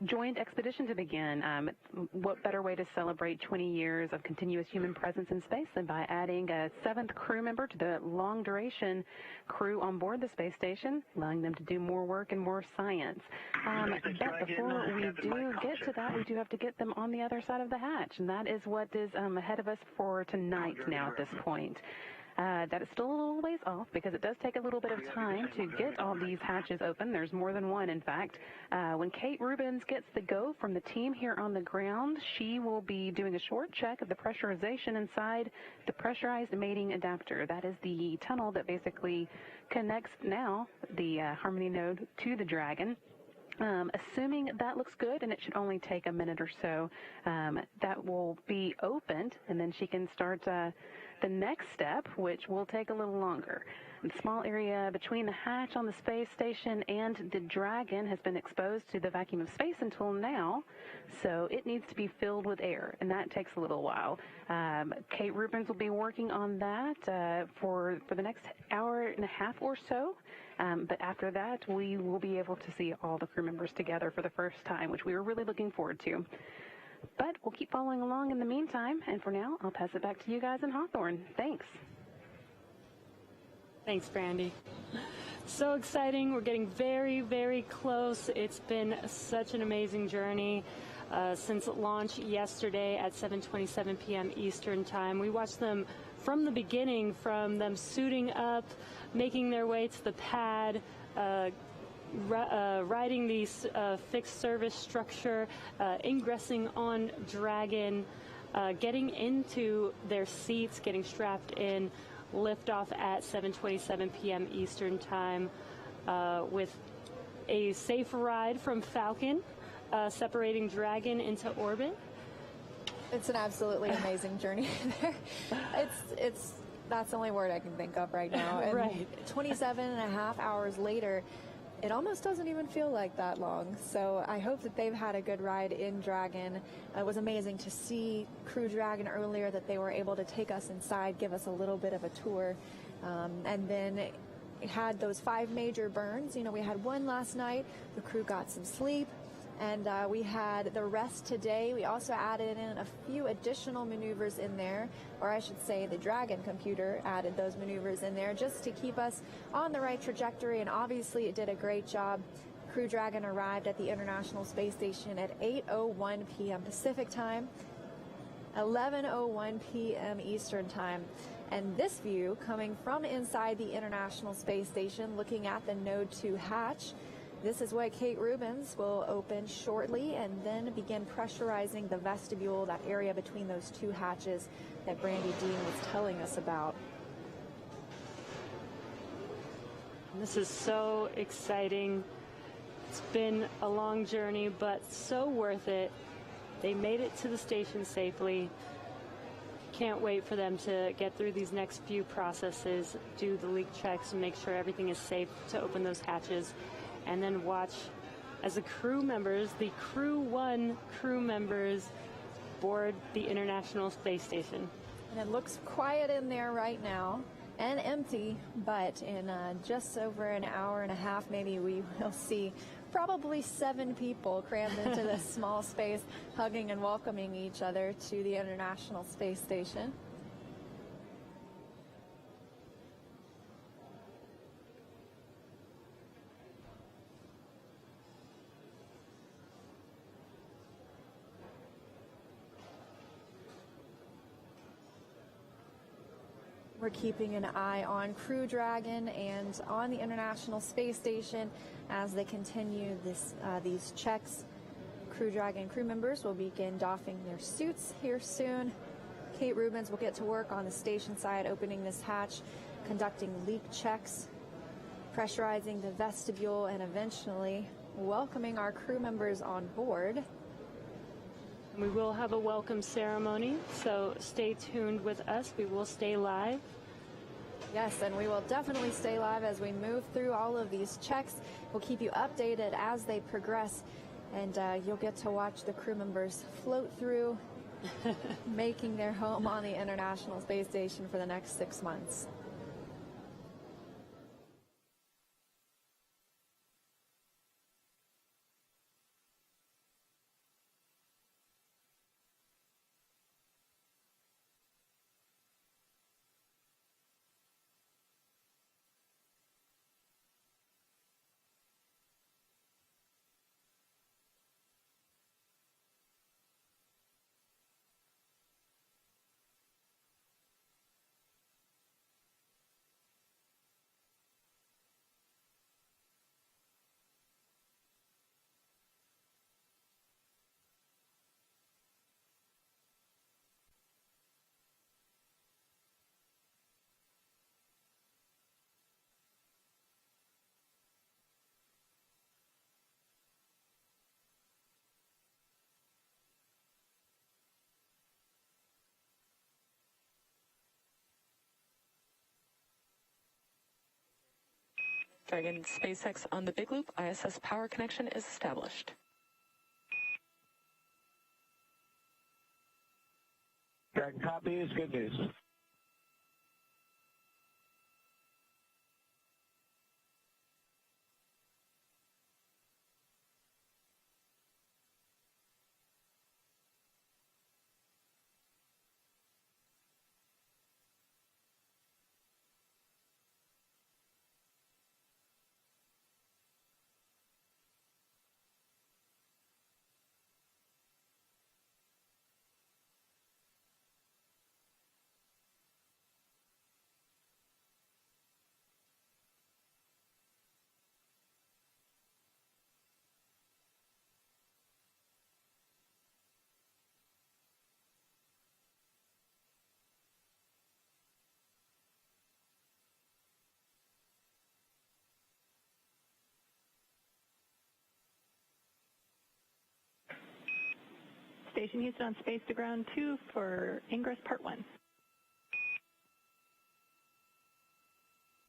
joint expedition to begin. What better way to celebrate 20 years of continuous human presence in space than by adding a 7th crew member to the long-duration crew on board the space station, allowing them to do more work and more science. But before we do get to that, we do have to get them on the other side of the hatch, and that is what is ahead of us for tonight now at this point. That is still a little ways off because it does take a little bit of time to get all these hatches open. There's more than one, in fact. When Kate Rubins gets the go from the team here on the ground, she will be doing a short check of the pressurization inside the pressurized mating adapter. That is the tunnel that basically connects now the Harmony node to the Dragon. Assuming that looks good, and it should only take a minute or so, that will be opened, and then she can start the next step, which will take a little longer. The small area between the hatch on the space station and the Dragon has been exposed to the vacuum of space until now, so it needs to be filled with air, and that takes a little while. Kate Rubins will be working on that for the next hour and a half or so, but after that, we will be able to see all the crew members together for the first time, which we were really looking forward to. But we'll keep following along in the meantime, and for now, I'll pass it back to you guys in Hawthorne. Thanks. Thanks, Brandy. So exciting. We're getting very, very close. It's been such an amazing journey since launch yesterday at 7:27 p.m. Eastern Time. We watched them from the beginning, from them suiting up, making their way to the pad, riding the fixed service structure, ingressing on Dragon, getting into their seats, getting strapped in, liftoff at 7:27 p.m. Eastern Time with a safe ride from Falcon, separating Dragon into orbit. It's an absolutely amazing journey there. That's the only word I can think of right now. And right. 27 and a half hours later, it almost doesn't even feel like that long. So I hope that they've had a good ride in Dragon. It was amazing to see Crew Dragon earlier, that they were able to take us inside, give us a little bit of a tour. And then it had those 5 major burns. You know, we had one last night. The crew got some sleep. And we had the rest today. We also added in a few additional maneuvers in there, or I should say the Dragon computer added those maneuvers in there just to keep us on the right trajectory, and obviously it did a great job. Crew Dragon arrived at the International Space Station at 8:01 p.m. Pacific Time, 11:01 p.m. Eastern Time. And this view coming from inside the International Space Station, looking at the Node 2 hatch. This is what Kate Rubins will open shortly, and then begin pressurizing the vestibule, that area between those 2 hatches that Brandy Dean was telling us about. This is so exciting. It's been a long journey, but so worth it. They made it to the station safely. Can't wait for them to get through these next few processes, do the leak checks, and make sure everything is safe to open those hatches. And then watch as the crew members, the Crew-1 crew members, board the International Space Station. And it looks quiet in there right now and empty, but in just over an hour and a half, maybe we will see probably 7 people crammed into this small space, hugging and welcoming each other to the International Space Station. We're keeping an eye on Crew Dragon and on the International Space Station as they continue these checks. Crew Dragon crew members will begin doffing their suits here soon. Kate Rubins will get to work on the station side, opening this hatch, conducting leak checks, pressurizing the vestibule, and eventually welcoming our crew members on board. We will have a welcome ceremony, so stay tuned with us. We will stay live. Yes, and we will definitely stay live as we move through all of these checks. We'll keep you updated as they progress, and you'll get to watch the crew members float through, making their home on the International Space Station for the next 6 months. Dragon SpaceX on the Big Loop. ISS power connection is established. Dragon copies. Good news. Station Houston on space to ground 2 for ingress part 1.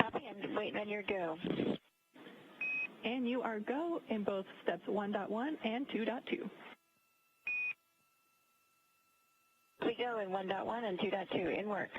Copy, I'm just waiting on your go. And you are go in both steps 1.1 and 2.2. We go in 1.1 and 2.2 in work.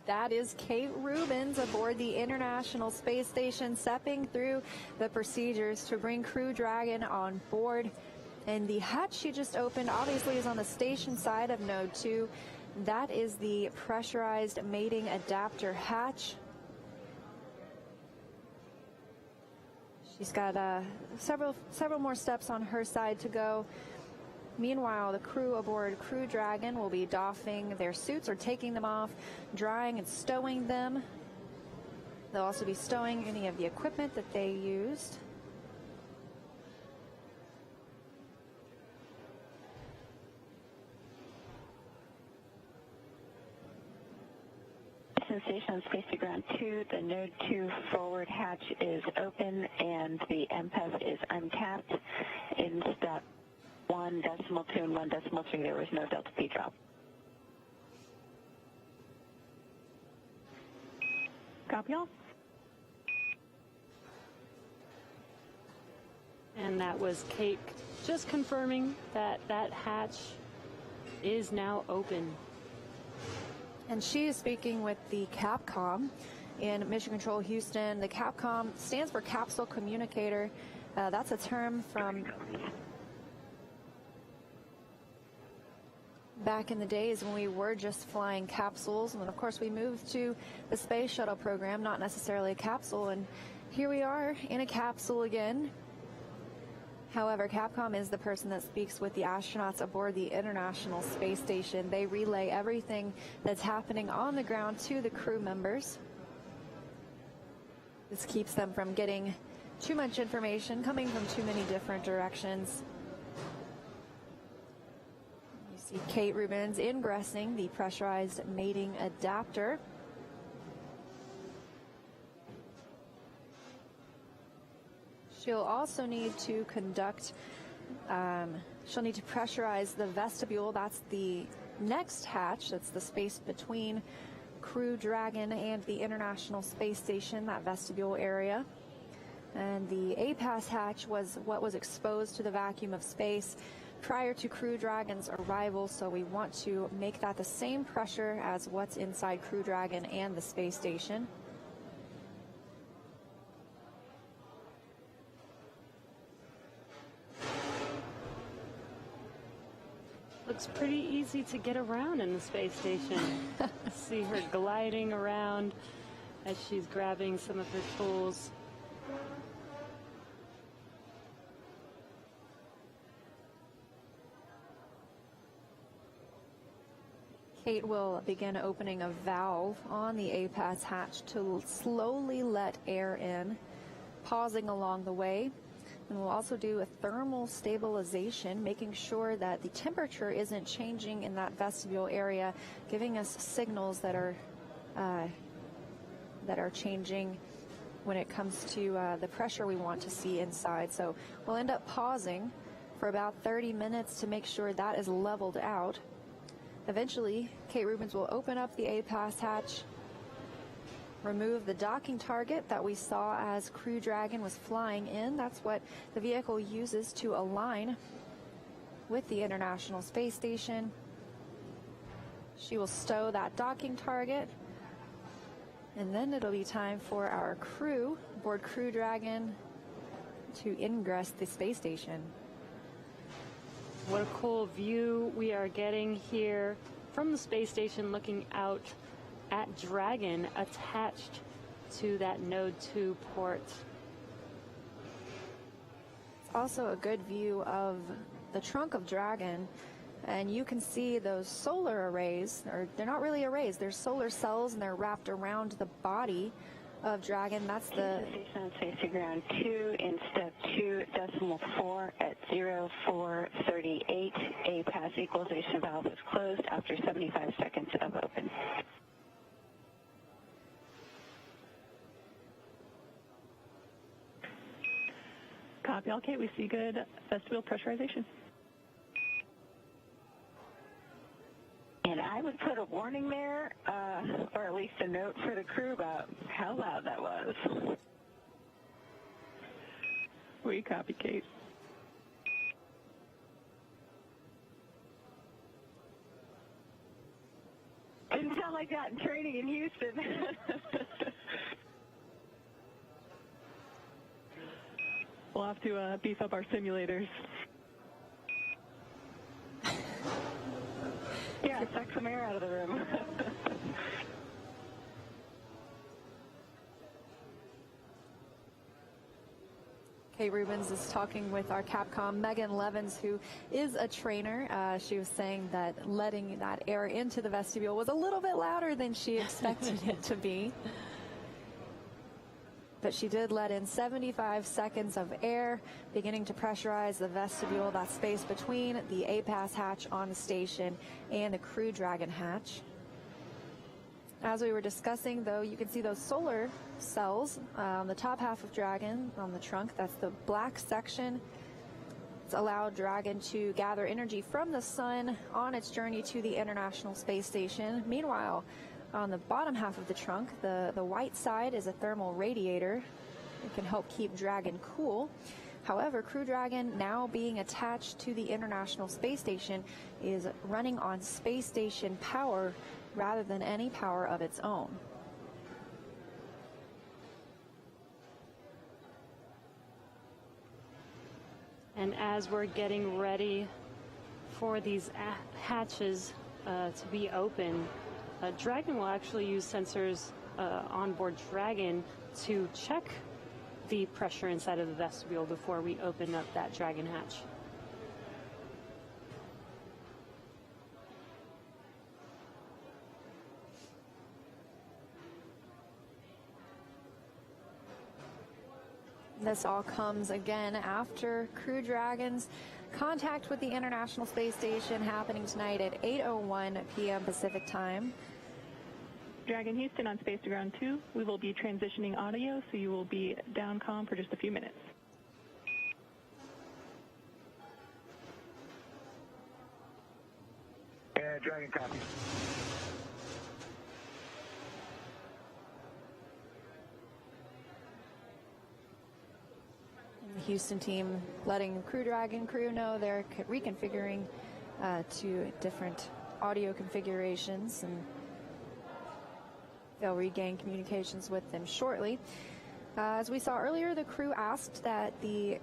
That is Kate Rubins aboard the International Space Station, stepping through the procedures to bring Crew Dragon on board. And the hatch she just opened obviously is on the station side of Node 2. That is the pressurized mating adapter hatch. She's got several more steps on her side to go. Meanwhile, the crew aboard Crew Dragon will be doffing their suits or taking them off, drying and stowing them. They'll also be stowing any of the equipment that they used. Station on Space to Ground 2, the Node 2 forward hatch is open and the MPEF is uncapped. In step 1.2 and 1.3, there was no Delta P drop. Copy all. And that was Kate just confirming that that hatch is now open. And she is speaking with the Capcom in Mission Control Houston. The Capcom stands for Capsule Communicator. That's a term from back in the days when we were just flying capsules. And then, of course, we moved to the Space Shuttle program, not necessarily a capsule. And here we are in a capsule again. However, Capcom is the person that speaks with the astronauts aboard the International Space Station. They relay everything that's happening on the ground to the crew members. This keeps them from getting too much information coming from too many different directions. You see Kate Rubins ingressing the pressurized mating adapter. She'll also need to conduct, she'll need to pressurize the vestibule. That's the next hatch. That's the space between Crew Dragon and the International Space Station, that vestibule area. And the APAS hatch was what was exposed to the vacuum of space prior to Crew Dragon's arrival, so we want to make that the same pressure as what's inside Crew Dragon and the space station. Looks pretty easy to get around in the space station. See her gliding around as she's grabbing some of her tools. Kate will begin opening a valve on the APAS hatch to slowly let air in, pausing along the way. And we'll also do a thermal stabilization, making sure that the temperature isn't changing in that vestibule area, giving us signals that are changing when it comes to the pressure we want to see inside. So we'll end up pausing for about 30 minutes to make sure that is leveled out. Eventually, Kate Rubins will open up the APAS hatch, remove the docking target that we saw as Crew Dragon was flying in. That's what the vehicle uses to align with the International Space Station. She will stow that docking target, and then it'll be time for our crew aboard Crew Dragon to ingress the space station. What a cool view we are getting here from the space station, looking out at Dragon attached to that Node 2 port. It's also a good view of the trunk of Dragon, and you can see those solar arrays, or they're not really arrays, they're solar cells, and they're wrapped around the body of Dragon. That's the station on Space to Ground 2 in step 2.4 at 0438. APAS equalization valve is closed after 75 seconds of open. Copy all, Kate. We see good vestibule pressurization. And I would put a warning there, or at least a note for the crew about how loud that was. We copy, Kate. Didn't sound like like that in training in Houston. We'll have to beef up our simulators. Yeah, suck some air out of the room. Kate Rubens is talking with our Capcom Megan Levins, who is a trainer. She was saying that letting that air into the vestibule was a little bit louder than she expected it to be. But she did let in 75 seconds of air, beginning to pressurize the vestibule, that space between the A-Pass hatch on the station and the Crew Dragon hatch. As we were discussing, though, you can see those solar cells on the top half of Dragon, on the trunk. That's the black section. It's allowed Dragon to gather energy from the sun on its journey to the International Space Station. Meanwhile, on the bottom half of the trunk, the white side is a thermal radiator. It can help keep Dragon cool. However, Crew Dragon, now being attached to the International Space Station, is running on space station power rather than any power of its own. And as we're getting ready for these hatches to be open, Dragon will actually use sensors on board Dragon to check the pressure inside of the vestibule before we open up that Dragon hatch. This all comes again after Crew Dragon's contact with the International Space Station happening tonight at 8:01 p.m. Pacific time. Dragon Houston on Space to Ground 2. We will be transitioning audio, so you will be down comm for just a few minutes. Dragon copy. The Houston team letting Crew Dragon crew know they're reconfiguring to different audio configurations, and they'll regain communications with them shortly. As we saw earlier, the crew asked that the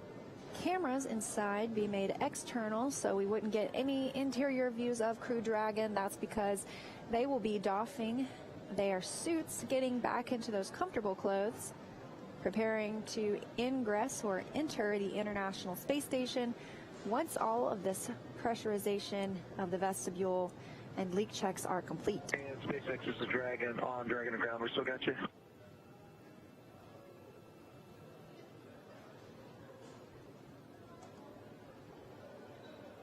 cameras inside be made external so we wouldn't get any interior views of Crew Dragon. That's because they will be doffing their suits, getting back into those comfortable clothes, preparing to ingress or enter the International Space Station once all of this pressurization of the vestibule and leak checks are complete. And SpaceX is the Dragon on Dragon and ground. We still got you.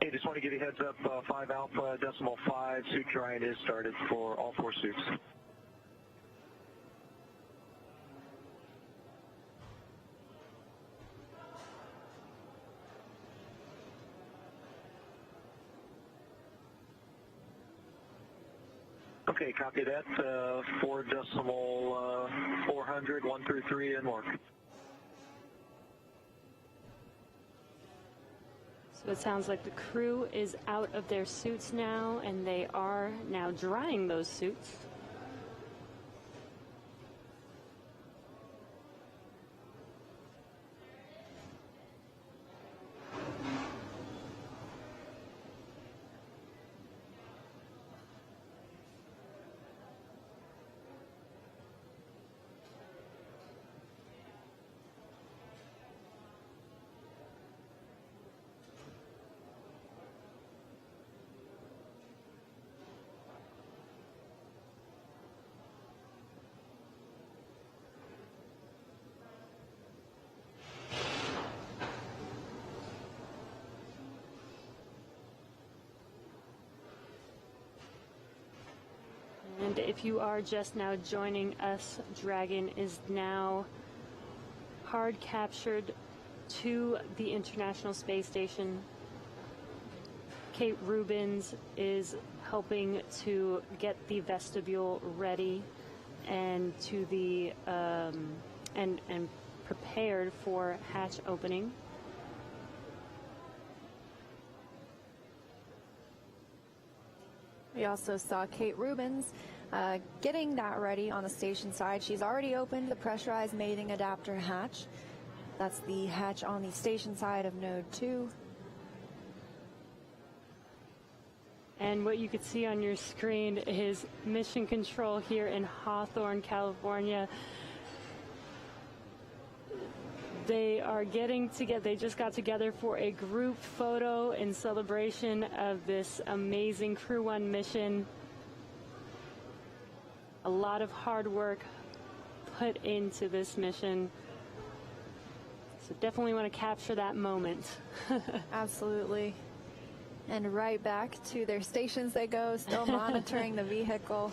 Hey, just want to give you a heads up, 5 Alpha decimal 5, suit drying is started for all 4 suits. Okay, copy that. 4 decimal 400, 1 through 3, and more. So it sounds like the crew is out of their suits now, and they are now drying those suits. And if you are just now joining us, Dragon is now hard captured to the International Space Station. Kate Rubens is helping to get the vestibule ready and to the and prepared for hatch opening. We also saw Kate Rubens Getting that ready on the station side, she's already opened the pressurized mating adapter hatch. That's the hatch on the station side of Node 2. And what you could see on your screen is mission control here in Hawthorne, California. They are getting together. They just got together for a group photo in celebration of this amazing Crew-1 mission. A lot of hard work put into this mission. So definitely want to capture that moment. Absolutely. And right back to their stations they go, still monitoring the vehicle.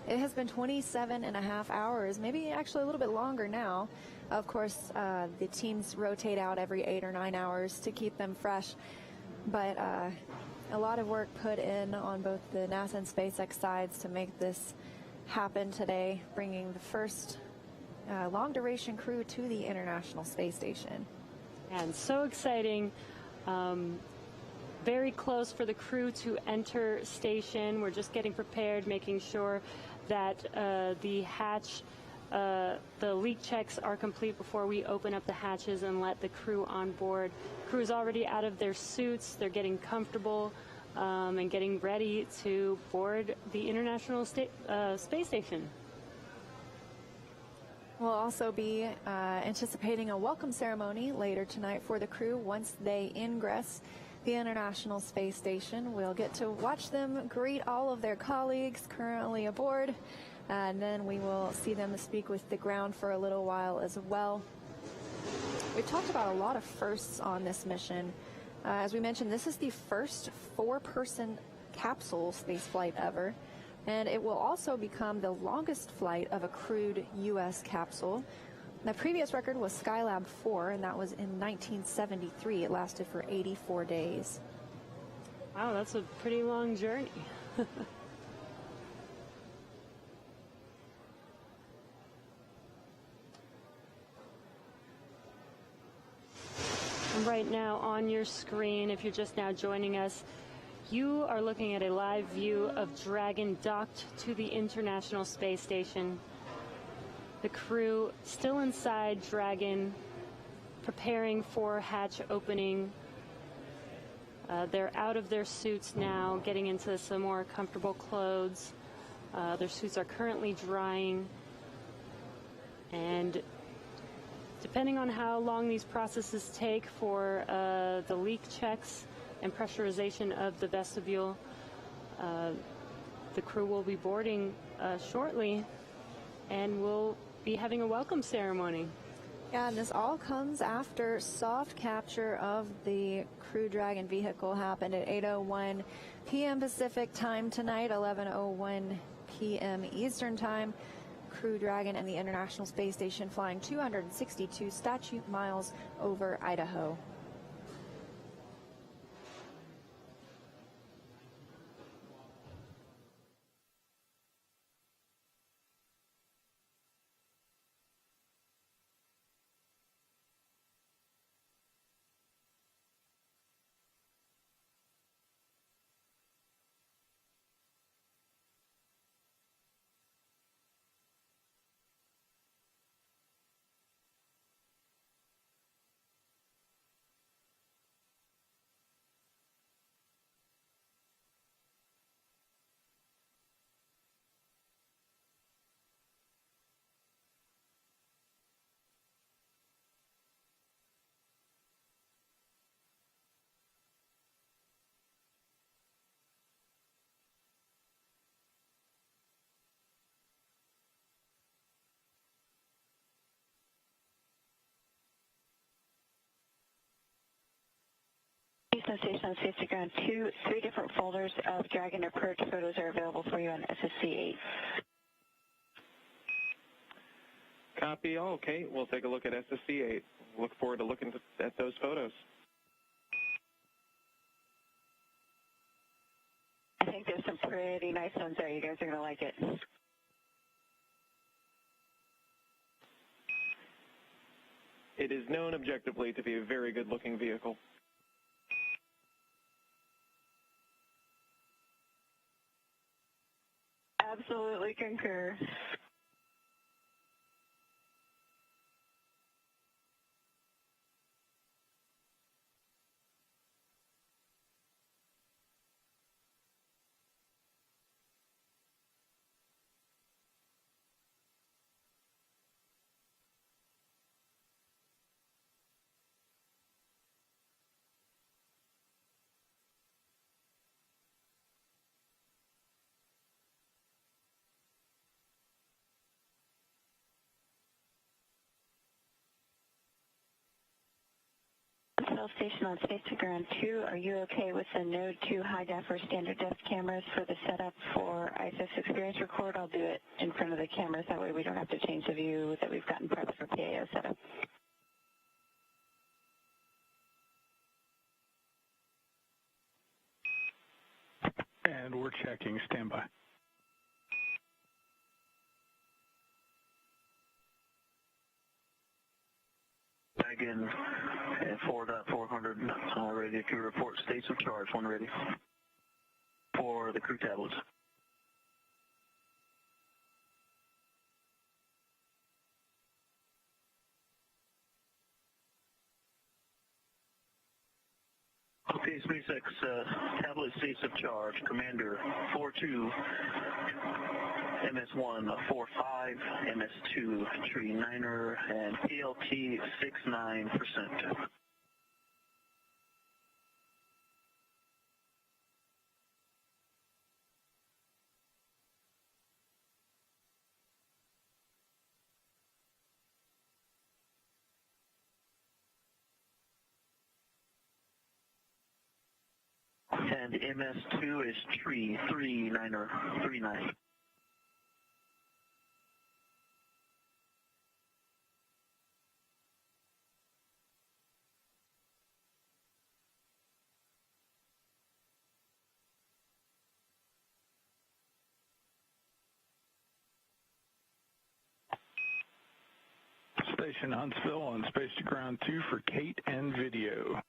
It has been 27.5 hours, maybe actually a little bit longer now. Of course, the teams rotate out every 8 or 9 hours to keep them fresh. But a lot of work put in on both the NASA and SpaceX sides to make this happen today, bringing the first long-duration crew to the International Space Station. And so exciting. Very close for the crew to enter station. We're just getting prepared, making sure that the hatch, the leak checks are complete before we open up the hatches and let the crew on board. Crew's already out of their suits. They're getting comfortable and getting ready to board the International Space Station. We'll also be anticipating a welcome ceremony later tonight for the crew once they ingress the International Space Station. We'll get to watch them greet all of their colleagues currently aboard, and then we will see them speak with the ground for a little while as well. We've talked about a lot of firsts on this mission. As we mentioned, this is the first 4-person capsule spaceflight ever, and it will also become the longest flight of a crewed U.S. capsule. The previous record was Skylab 4, and that was in 1973. It lasted for 84 days. Wow, that's a pretty long journey. And right now on your screen, if you're just now joining us, you are looking at a live view of Dragon docked to the International Space Station. The crew still inside Dragon, preparing for hatch opening. They're out of their suits now, getting into some more comfortable clothes. Their suits are currently drying. And depending on how long these processes take for the leak checks and pressurization of the vestibule, the crew will be boarding shortly, and we'll be having a welcome ceremony. Yeah, and this all comes after soft capture of the Crew Dragon vehicle happened at 8:01 p.m. Pacific time tonight, 11:01 p.m. Eastern time. Crew Dragon and the International Space Station flying 262 statute miles over Idaho. Houston Station on safety ground 2, 3 different folders of Dragon approach photos are available for you on SSC 8. Copy. Okay, we'll take a look at SSC 8. Look forward to looking at those photos. I think there's some pretty nice ones there. You guys are going to like it. It is known objectively to be a very good-looking vehicle. Absolutely We concur. Cell station on Spacecraft 2, are you okay with the Node 2 high def or standard def cameras for the setup for ISS Experience Record? I'll do it in front of the cameras. That way we don't have to change the view that we've gotten prepped for PAO setup. And we're checking. Standby. Again, at 4.400, ready to report states of charge when ready for the crew tablets. Okay, SpaceX tablet states of charge. Commander 42, MS1 45, MS2 tree 9er, and PLT 69%. And MS2 is tree 39er, 39. Station Huntsville on Space to Ground 2 for Kate and video.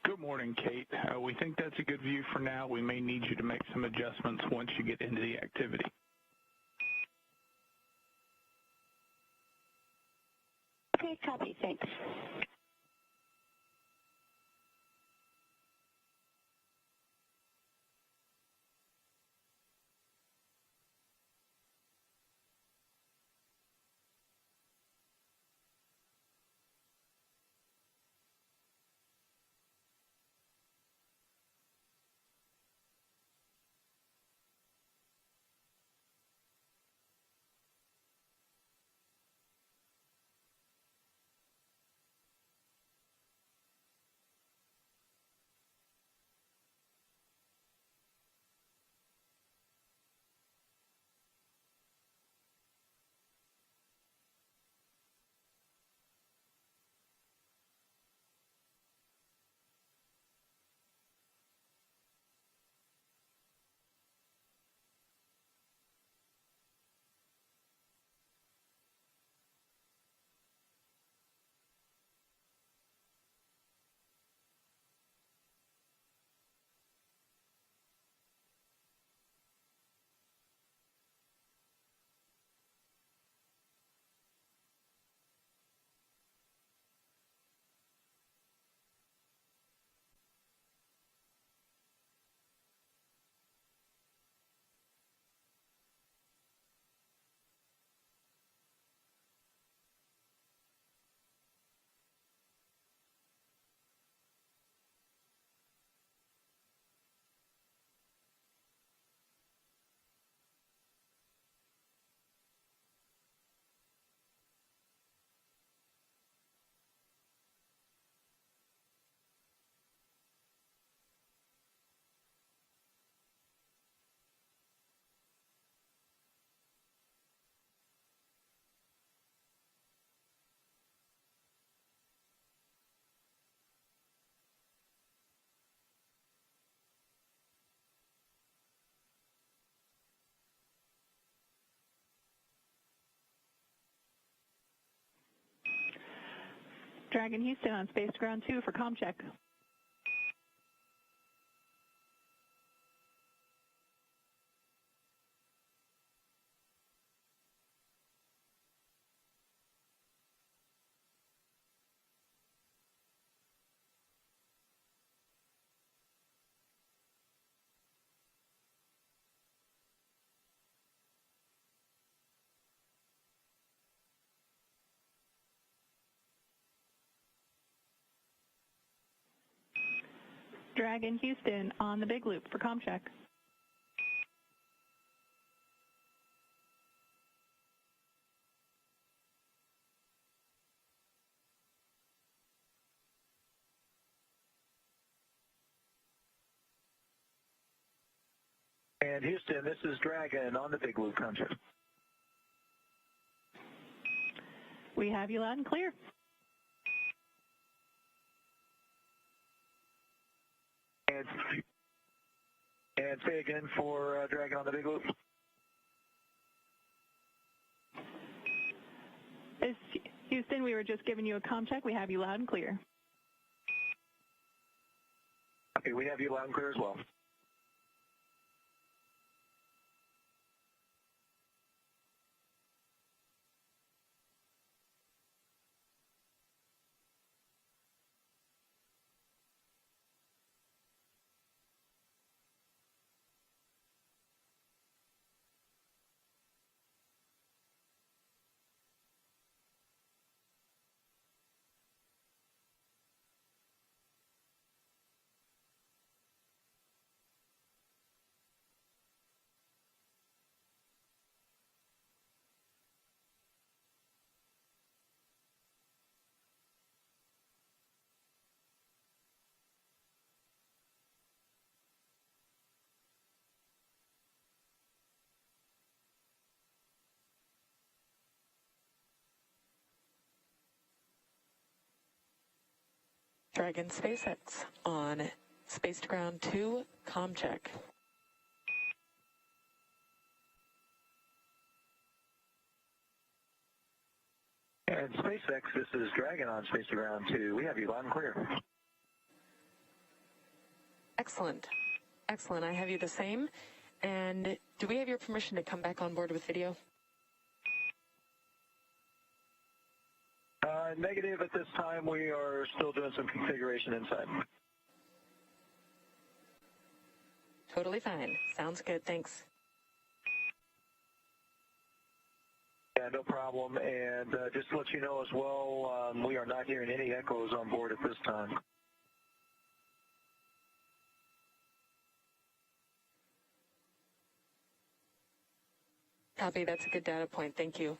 Good morning, Kate. We think that's a good view for now. We may need you to make some adjustments once you get into the activity. Okay, copy. Thanks. Dragon Houston on Space Ground 2 for comm check. Dragon Houston on the big loop for comm check. And Houston, this is Dragon on the big loop comm check. We have you loud and clear. And say again for Dragon on the big loop. Houston, we were just giving you a comm check. We have you loud and clear. Okay, we have you loud and clear as well. Dragon SpaceX on Space Ground 2, comm check. And SpaceX, this is Dragon on Space Ground 2. We have you loud and clear. Excellent. Excellent. I have you the same. And do we have your permission to come back on board with video? Negative at this time. We are still doing some configuration inside. Totally fine. Sounds good. Thanks. Yeah, no problem. And just to let you know as well, we are not hearing any echoes on board at this time. Copy. That's a good data point. Thank you.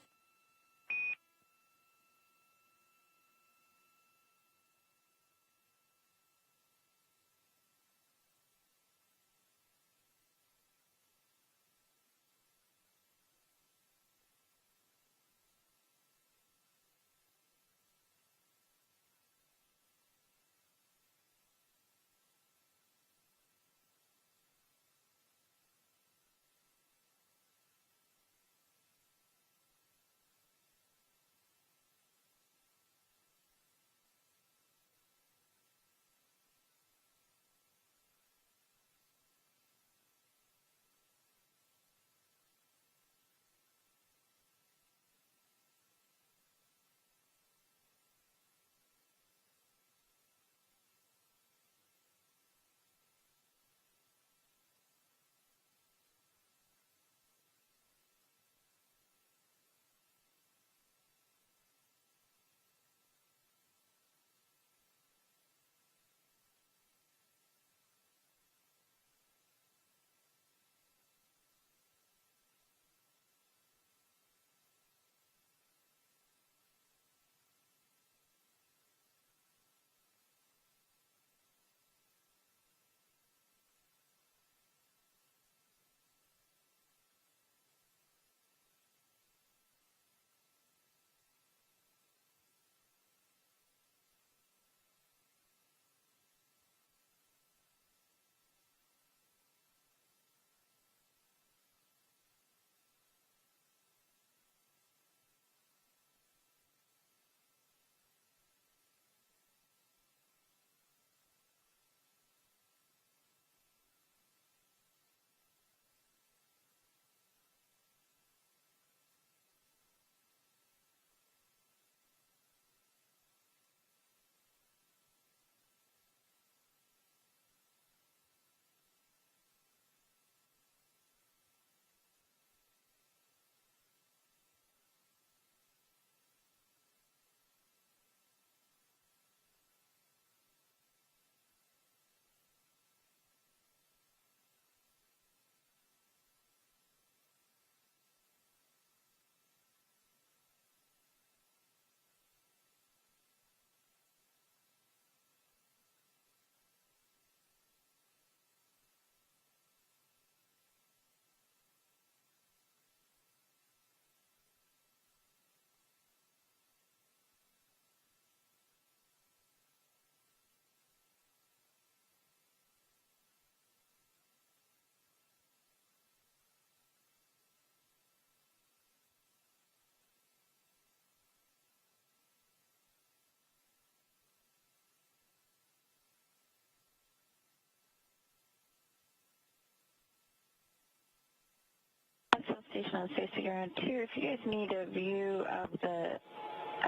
station on Station Ground 2. If you guys need a view of the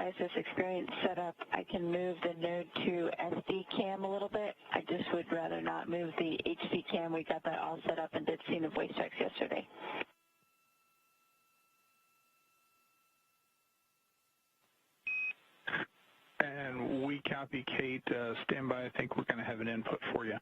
ISS experience setup, I can move the node to SD cam a little bit. I just would rather not move the HD cam. We got that all set up and did scene of waste checks yesterday. And we copy, Kate. Stand by. I think we're going to have an input for you.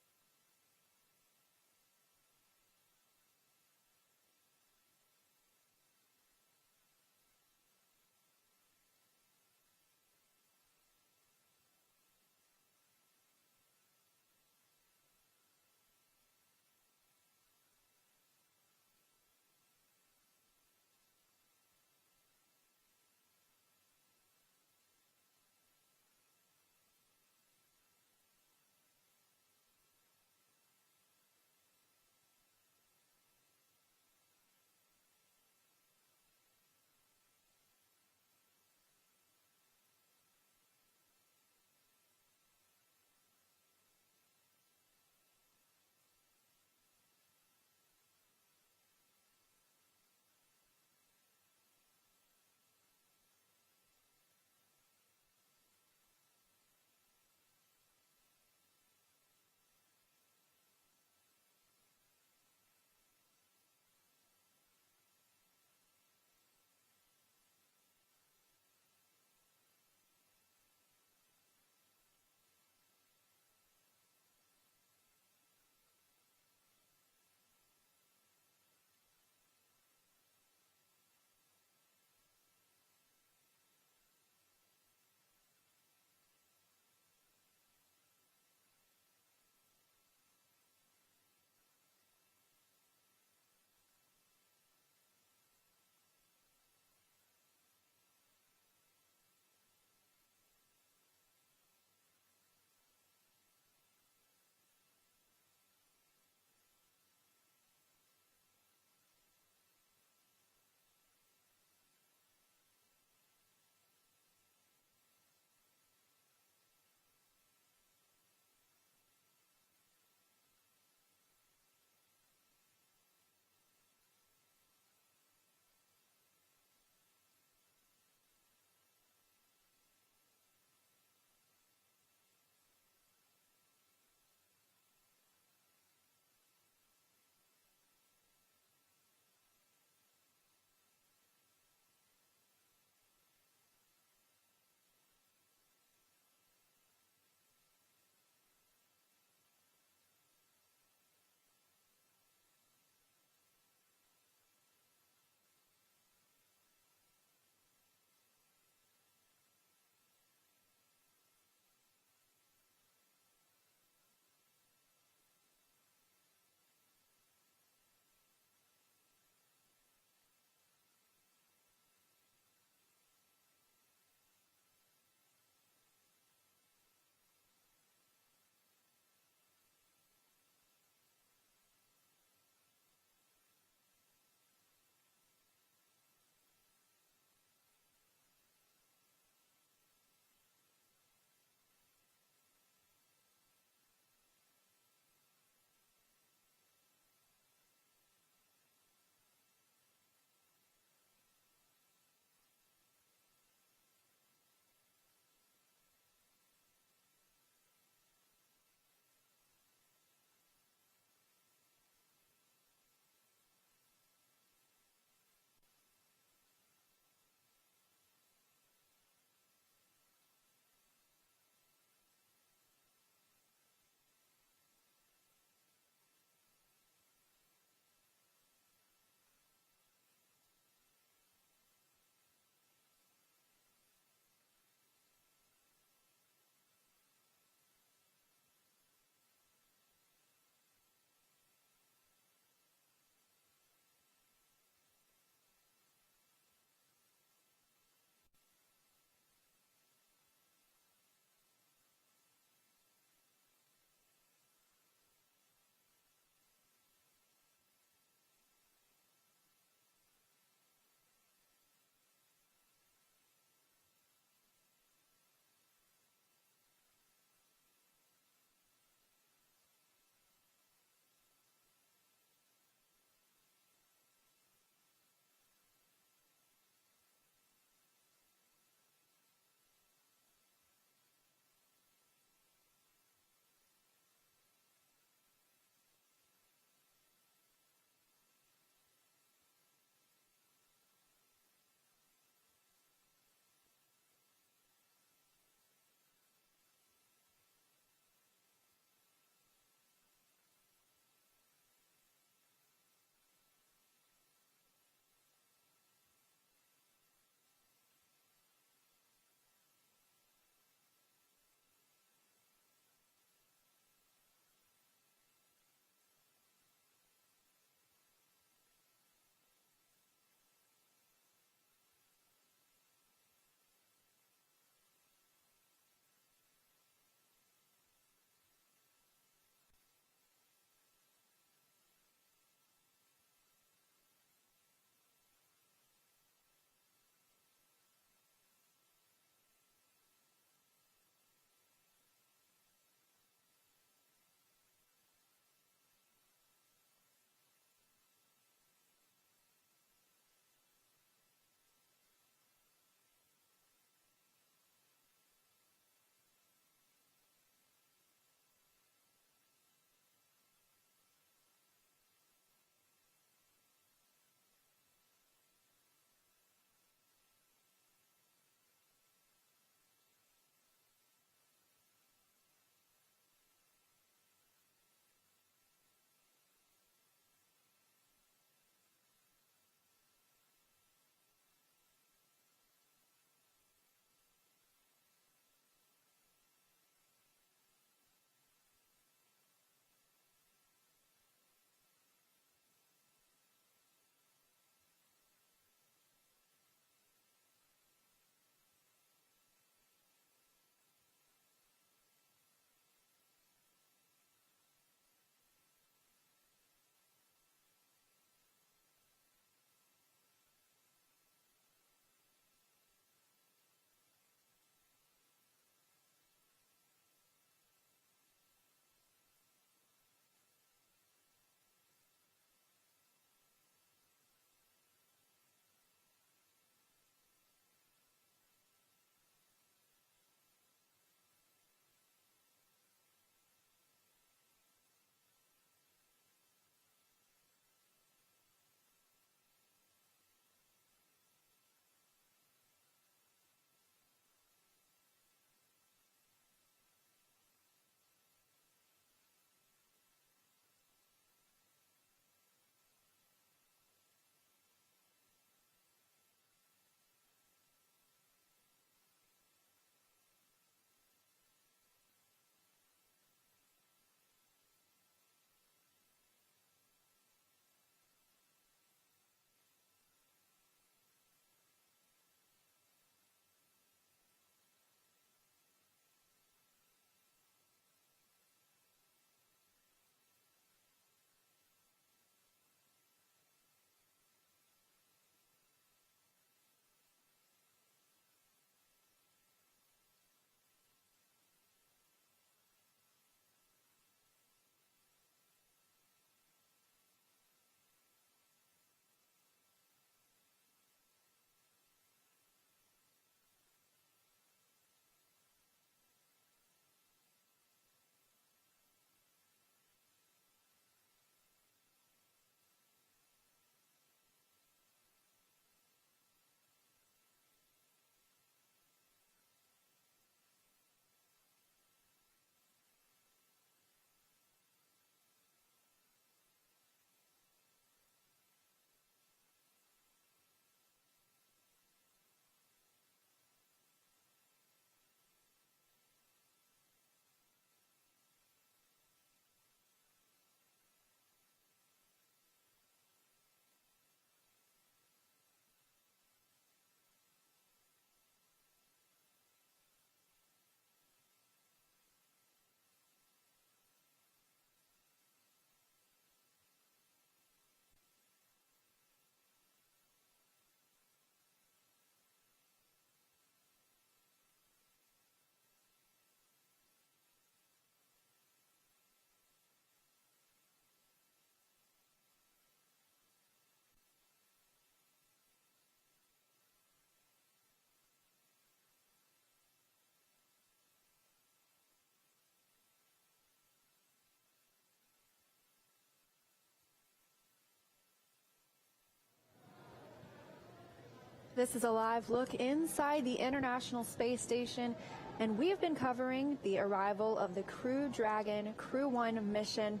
This is a live look inside the International Space Station, and we have been covering the arrival of the Crew Dragon Crew-1 mission.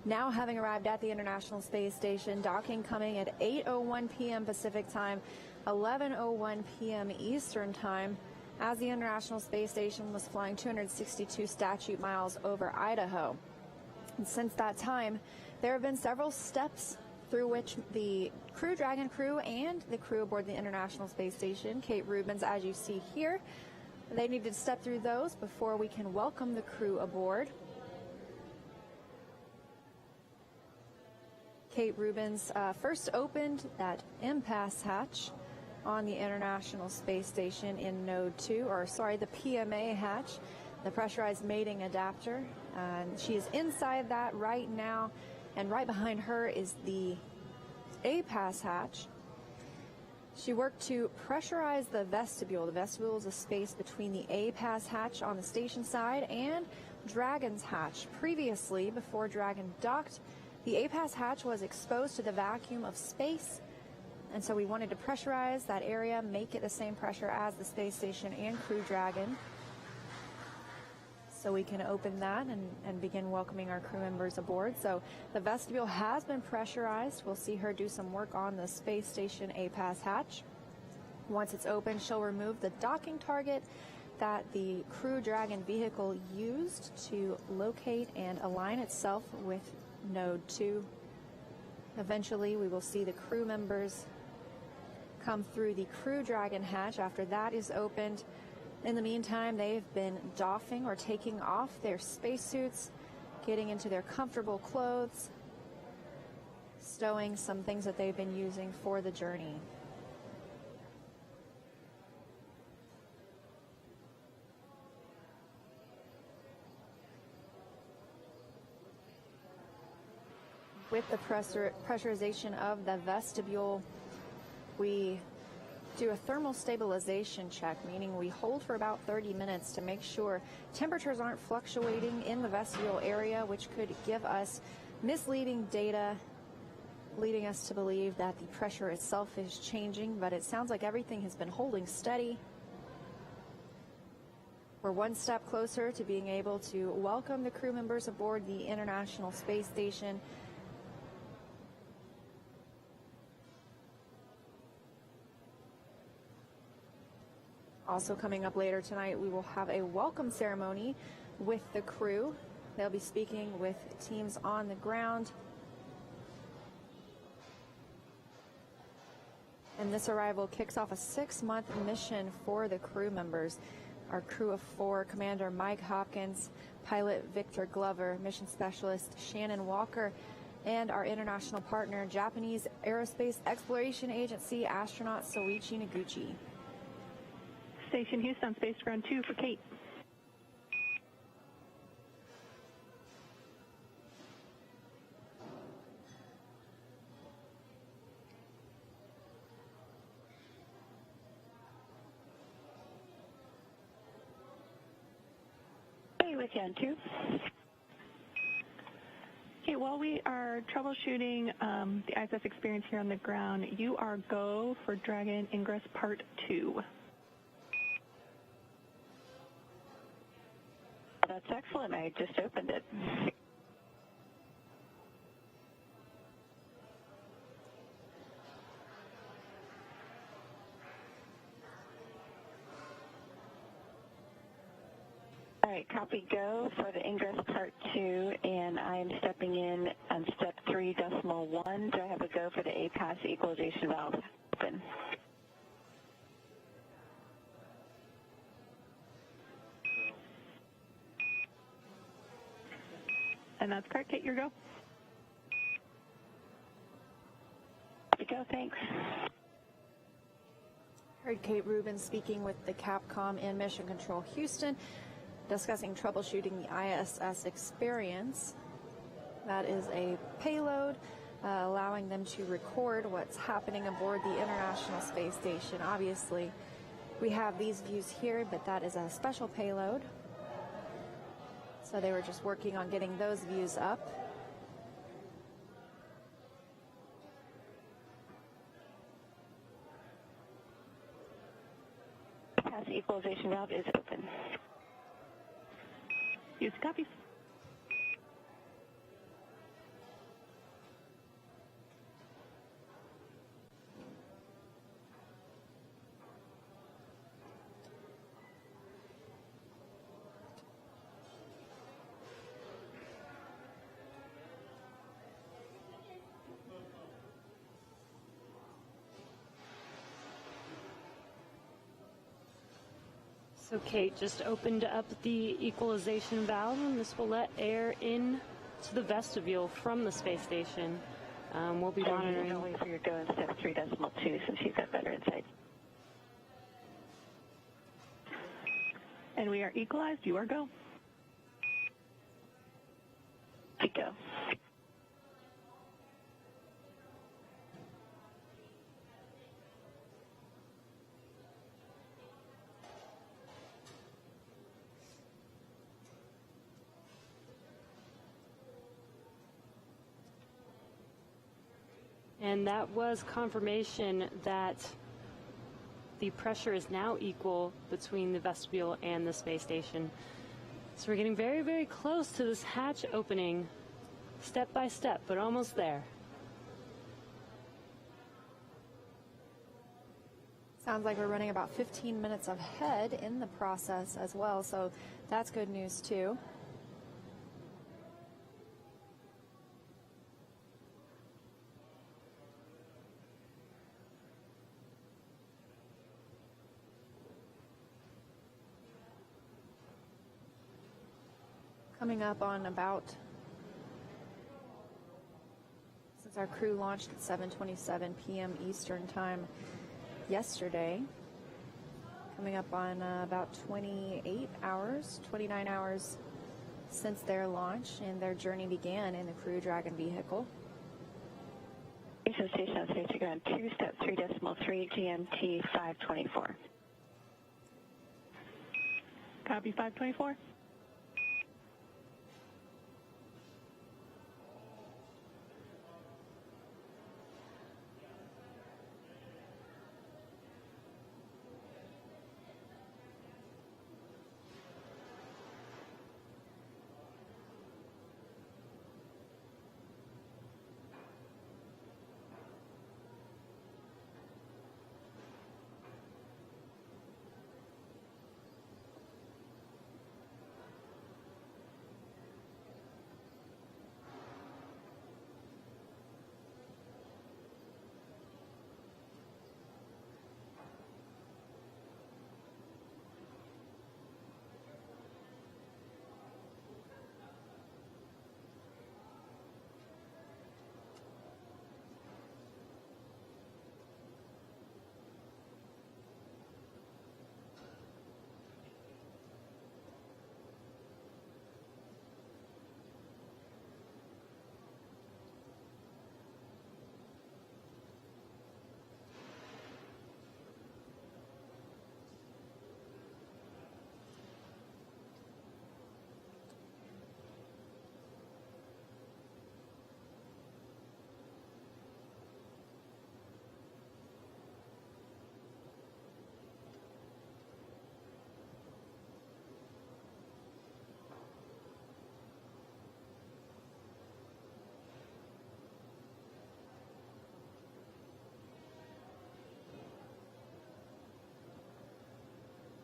Now having arrived at the International Space Station, docking coming at 8:01 p.m. Pacific Time, 11:01 p.m. Eastern Time, as the International Space Station was flying 262 statute miles over Idaho. And since that time, there have been several steps through which the Crew Dragon crew and the crew aboard the International Space Station, Kate Rubins, as you see here, they needed to step through those before we can welcome the crew aboard. Kate Rubins first opened that impasse hatch on the International Space Station in Node 2, or sorry, the PMA hatch, the pressurized mating adapter. She is inside that right now, and right behind her is the APAS hatch. She worked to pressurize the vestibule. The vestibule is a space between the APAS hatch on the station side and Dragon's hatch. Previously, before Dragon docked, the APAS hatch was exposed to the vacuum of space, and so we wanted to pressurize that area, make it the same pressure as the space station and Crew Dragon. So we can open that and begin welcoming our crew members aboard. So the vestibule has been pressurized. We'll see her do some work on the space station APAS hatch. Once it's open, she'll remove the docking target that the Crew Dragon vehicle used to locate and align itself with Node 2. Eventually, we will see the crew members come through the Crew Dragon hatch after that is opened. In the meantime, they've been doffing or taking off their spacesuits, getting into their comfortable clothes, stowing some things that they've been using for the journey. With the pressurization of the vestibule, we do a thermal stabilization check, meaning we hold for about 30 minutes to make sure temperatures aren't fluctuating in the vestibule area, which could give us misleading data, leading us to believe that the pressure itself is changing, but it sounds like everything has been holding steady. We're one step closer to being able to welcome the crew members aboard the International Space Station. Also coming up later tonight, we will have a welcome ceremony with the crew. They'll be speaking with teams on the ground. And this arrival kicks off a 6-month mission for the crew members. Our crew of 4, Commander Mike Hopkins, pilot Victor Glover, mission specialist Shannon Walker, and our international partner, Japanese Aerospace Exploration Agency astronaut Soichi Noguchi. Station Houston, Space Ground 2 for Kate. Hey, with you on 2. Okay, while we are troubleshooting the ISS experience here on the ground, you are go for Dragon Ingress Part 2. That's excellent. I just opened it. All right, copy go for the Ingress Part 2, and I'm stepping in on step 3.1. Do I have a go for the APAS equalization valve open? And that's correct, Kate, your go. Go, thanks. Heard Kate Rubins speaking with the Capcom and Mission Control Houston, discussing troubleshooting the ISS experience. That is a payload allowing them to record what's happening aboard the International Space Station. Obviously, we have these views here, but that is a special payload. So they were just working on getting those views up. gas equalization valve is open. Use copy. So Kate just opened up the equalization valve, and this will let air in to the vestibule from the space station. We'll be monitoring. Don't wait for your go in step 3.2 since you've got better insight. And we are equalized. You are go. Go. And that was confirmation that the pressure is now equal between the vestibule and the space station. So we're getting very, very close to this hatch opening, step by step, but almost there. Sounds like we're running about 15 minutes ahead in the process as well, so that's good news too. Coming up on about, since our crew launched at 7:27 p.m. Eastern Time yesterday, coming up on about 29 hours since their launch, and their journey began in the Crew Dragon vehicle. Station on Soichi ground 2, step 3.3, GMT 524. Copy 524.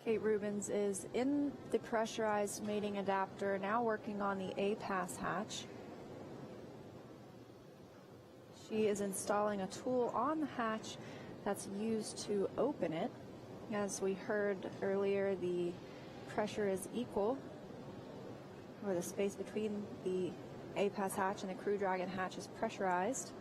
Kate Rubens is in the pressurized mating adapter, now working on the A-pass hatch. She is installing a tool on the hatch that's used to open it. As we heard earlier, the pressure is equal, or the space between the A-pass hatch and the Crew Dragon hatch is pressurized.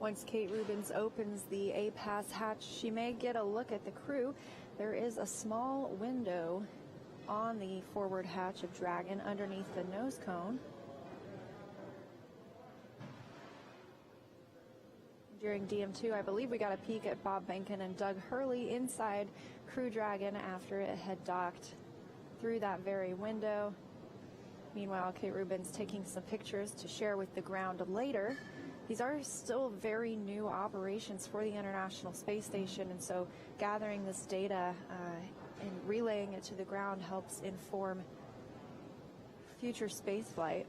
Once Kate Rubins opens the A-Pass hatch, she may get a look at the crew. There is a small window on the forward hatch of Dragon underneath the nose cone. During DM2, I believe we got a peek at Bob Benkin and Doug Hurley inside Crew Dragon after it had docked through that very window. Meanwhile, Kate Rubins taking some pictures to share with the ground later. These are still very new operations for the International Space Station, and so gathering this data and relaying it to the ground helps inform future spaceflight.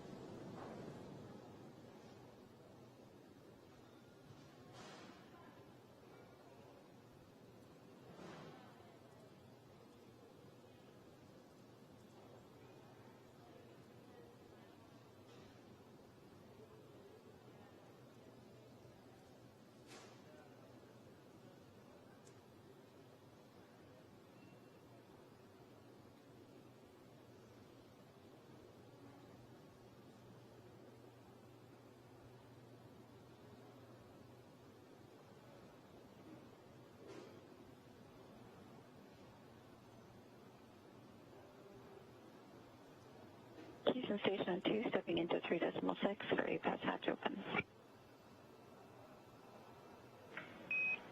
Houston Station 2, stepping into 3.6 for A-Pass hatch open.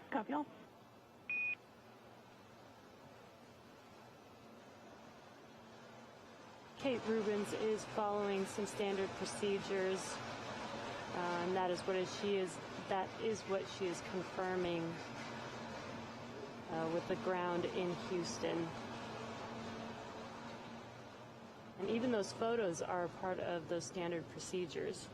Copy all. Kate Rubins is following some standard procedures, and that is what she is confirming with the ground in Houston. And even those photos are a part of those standard procedures.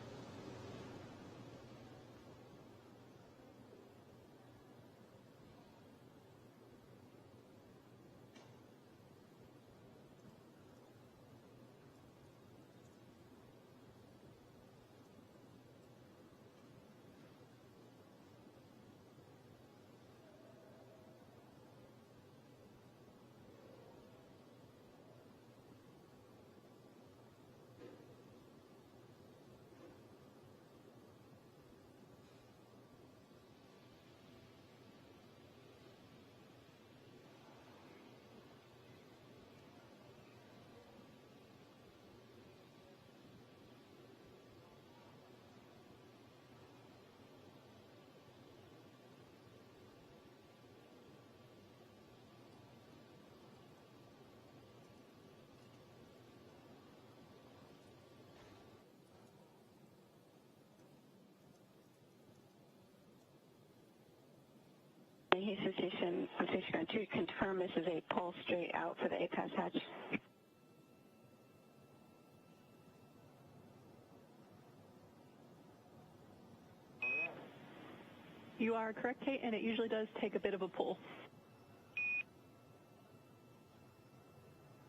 Houston Station 2, confirm this is a pull straight out for the A-Pass hatch. You are correct, Kate, and it usually does take a bit of a pull.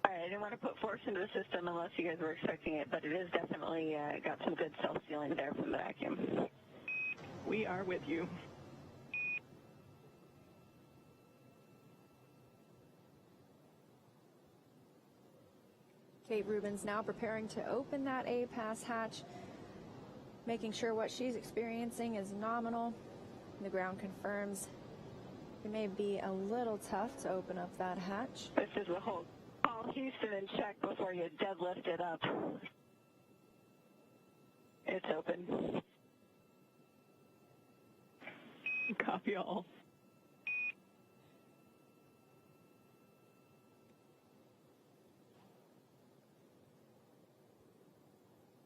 All right, I didn't want to put force into the system unless you guys were expecting it, but it is definitely got some good self-sealing there from the vacuum. We are with you. Kate Rubins now preparing to open that A-Pass hatch, making sure what she's experiencing is nominal. The ground confirms it may be a little tough to open up that hatch. This is the whole call Houston and check before you deadlift it up. It's open. Copy all.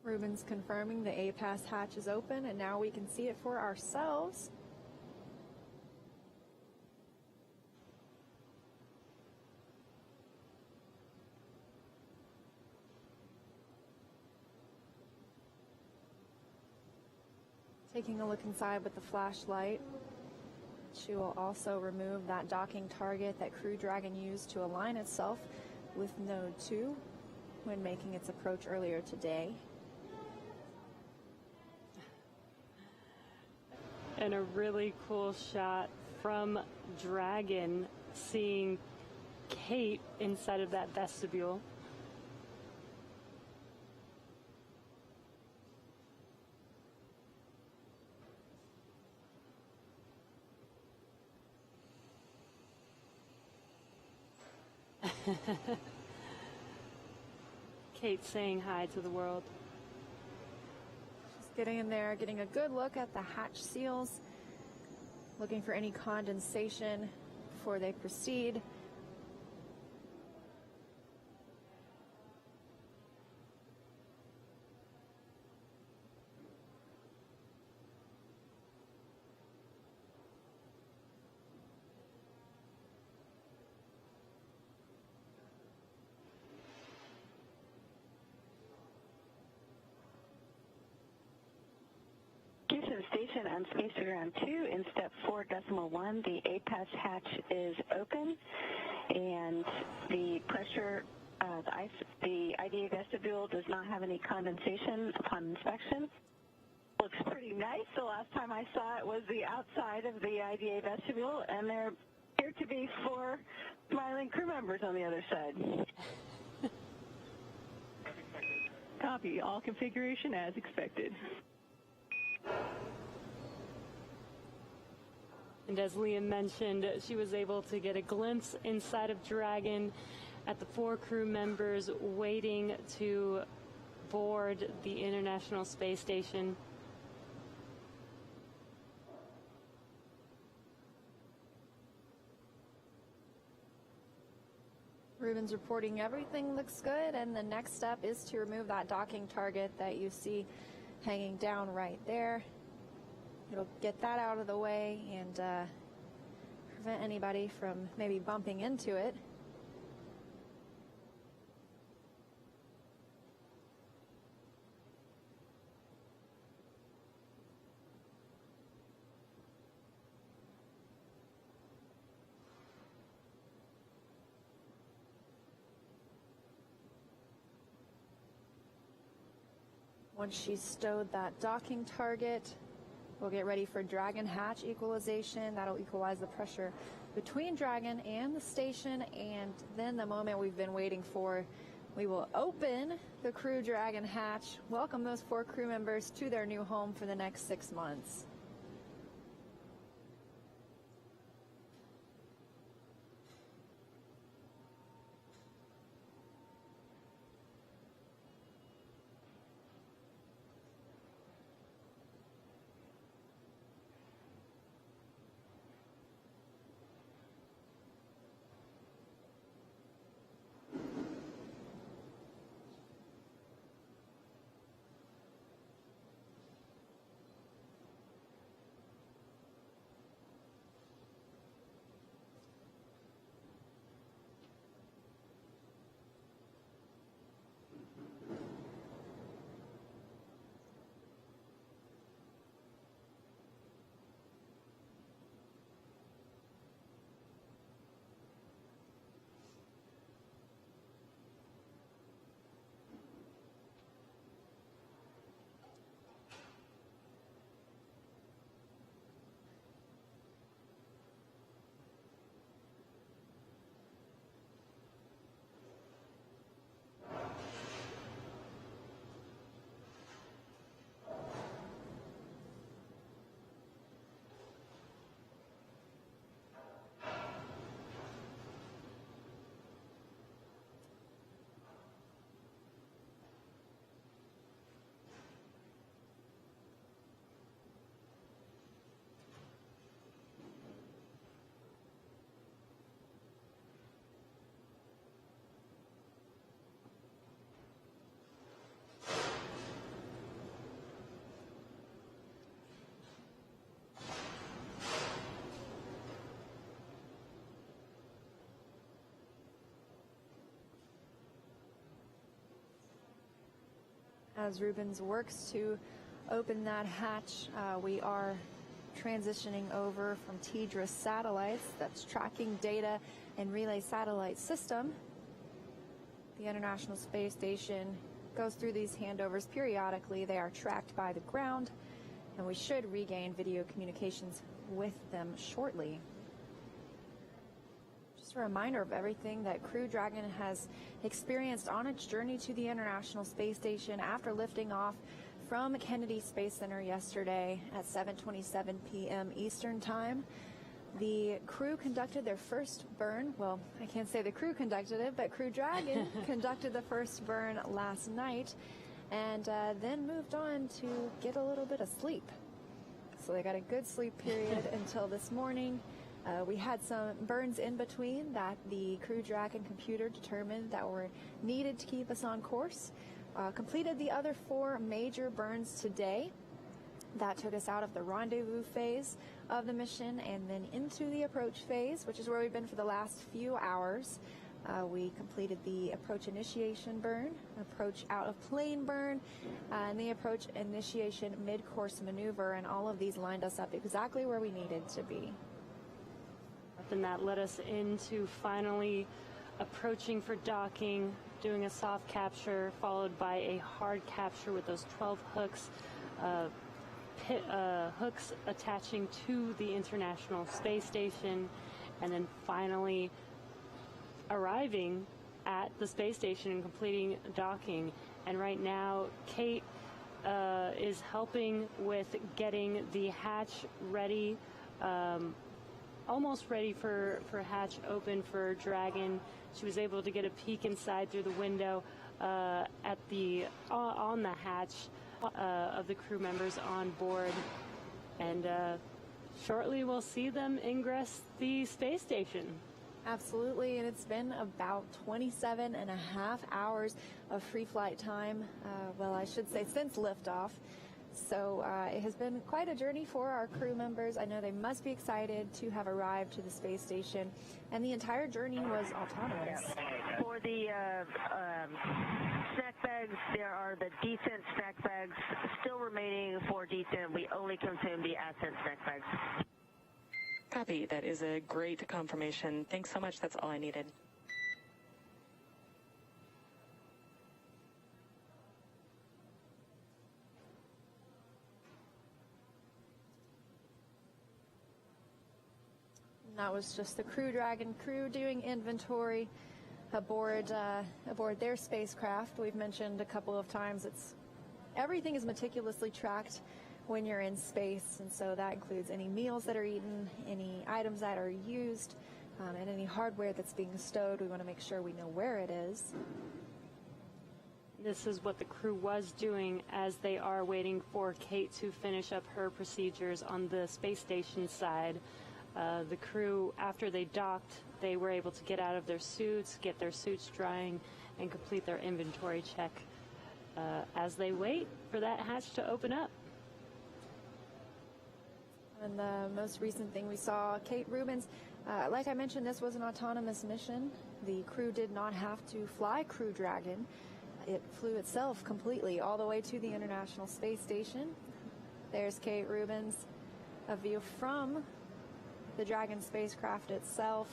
Rubins confirming the A-Pass hatch is open, and now we can see it for ourselves. Taking a look inside with the flashlight. She will also remove that docking target that Crew Dragon used to align itself with Node 2 when making its approach earlier today. And a really cool shot from Dragon, seeing Kate inside of that vestibule. Kate saying hi to the world. She's getting in there, getting a good look at the hatch seals, looking for any condensation before they proceed. Houston Station on Spacecraft 2 in step 4.1, the APAS hatch is open, and the pressure, the IDA vestibule does not have any condensation upon inspection. Looks pretty nice. The last time I saw it was the outside of the IDA vestibule, and there appear to be 4 smiling crew members on the other side. Copy. All configuration as expected. And as Liam mentioned, she was able to get a glimpse inside of Dragon at the 4 crew members waiting to board the International Space Station. Ruben's reporting everything looks good, and the next step is to remove that docking target that you see hanging down right there. It'll get that out of the way and prevent anybody from maybe bumping into it. Once she's stowed that docking target, we'll get ready for Dragon hatch equalization. That'll equalize the pressure between Dragon and the station, and then the moment we've been waiting for, we will open the Crew Dragon hatch, welcome those 4 crew members to their new home for the next 6 months. As Rubens works to open that hatch, we are transitioning over from TDRS satellites, that's tracking data and relay satellite system. The International Space Station goes through these handovers periodically. They are tracked by the ground, and we should regain video communications with them shortly. Just a reminder of everything that Crew Dragon has experienced on its journey to the International Space Station after lifting off from Kennedy Space Center yesterday at 7:27 p.m. Eastern Time. The crew conducted their first burn. Well, I can't say the crew conducted it, but Crew Dragon conducted the first burn last night and then moved on to get a little bit of sleep. So they got a good sleep period until this morning. We had some burns in between that the Crew Dragon computer determined that were needed to keep us on course. Completed the other 4 major burns today. That took us out of the rendezvous phase of the mission and then into the approach phase, which is where we've been for the last few hours. We completed the approach initiation burn, approach out of plane burn, and the approach initiation mid-course maneuver, and all of these lined us up exactly where we needed to be. And that led us into finally approaching for docking, doing a soft capture, followed by a hard capture with those 12 hooks. Hooks attaching to the International Space Station, and then finally arriving at the space station and completing docking. And right now, Kate is helping with getting the hatch ready, almost ready for hatch open for Dragon. She was able to get a peek inside through the window at the on the hatch of the crew members on board, and shortly we'll see them ingress the space station. Absolutely, and it's been about 27 and a half hours of free flight time, well, I should say since liftoff. So it has been quite a journey for our crew members. I know they must be excited to have arrived to the space station, and the entire journey was autonomous. For the snack bags, there are the decent snack bags still remaining for decent. We only consume the ascent snack bags. Copy. That is a great confirmation. Thanks so much. That's all I needed. That was just the Crew Dragon crew doing inventory aboard their spacecraft. We've mentioned a couple of times everything is meticulously tracked when you're in space, and so that includes any meals that are eaten, any items that are used, and any hardware that's being stowed. We want to make sure we know where it is. This is what the crew was doing as they are waiting for Kate to finish up her procedures on the space station side. The crew, after they docked, they were able to get out of their suits, get their suits drying, and complete their inventory check as they wait for that hatch to open up. And the most recent thing we saw, Kate Rubins, like I mentioned, this was an autonomous mission. The crew did not have to fly Crew Dragon. It flew itself completely all the way to the International Space Station. There's Kate Rubins, a view from the Dragon spacecraft itself.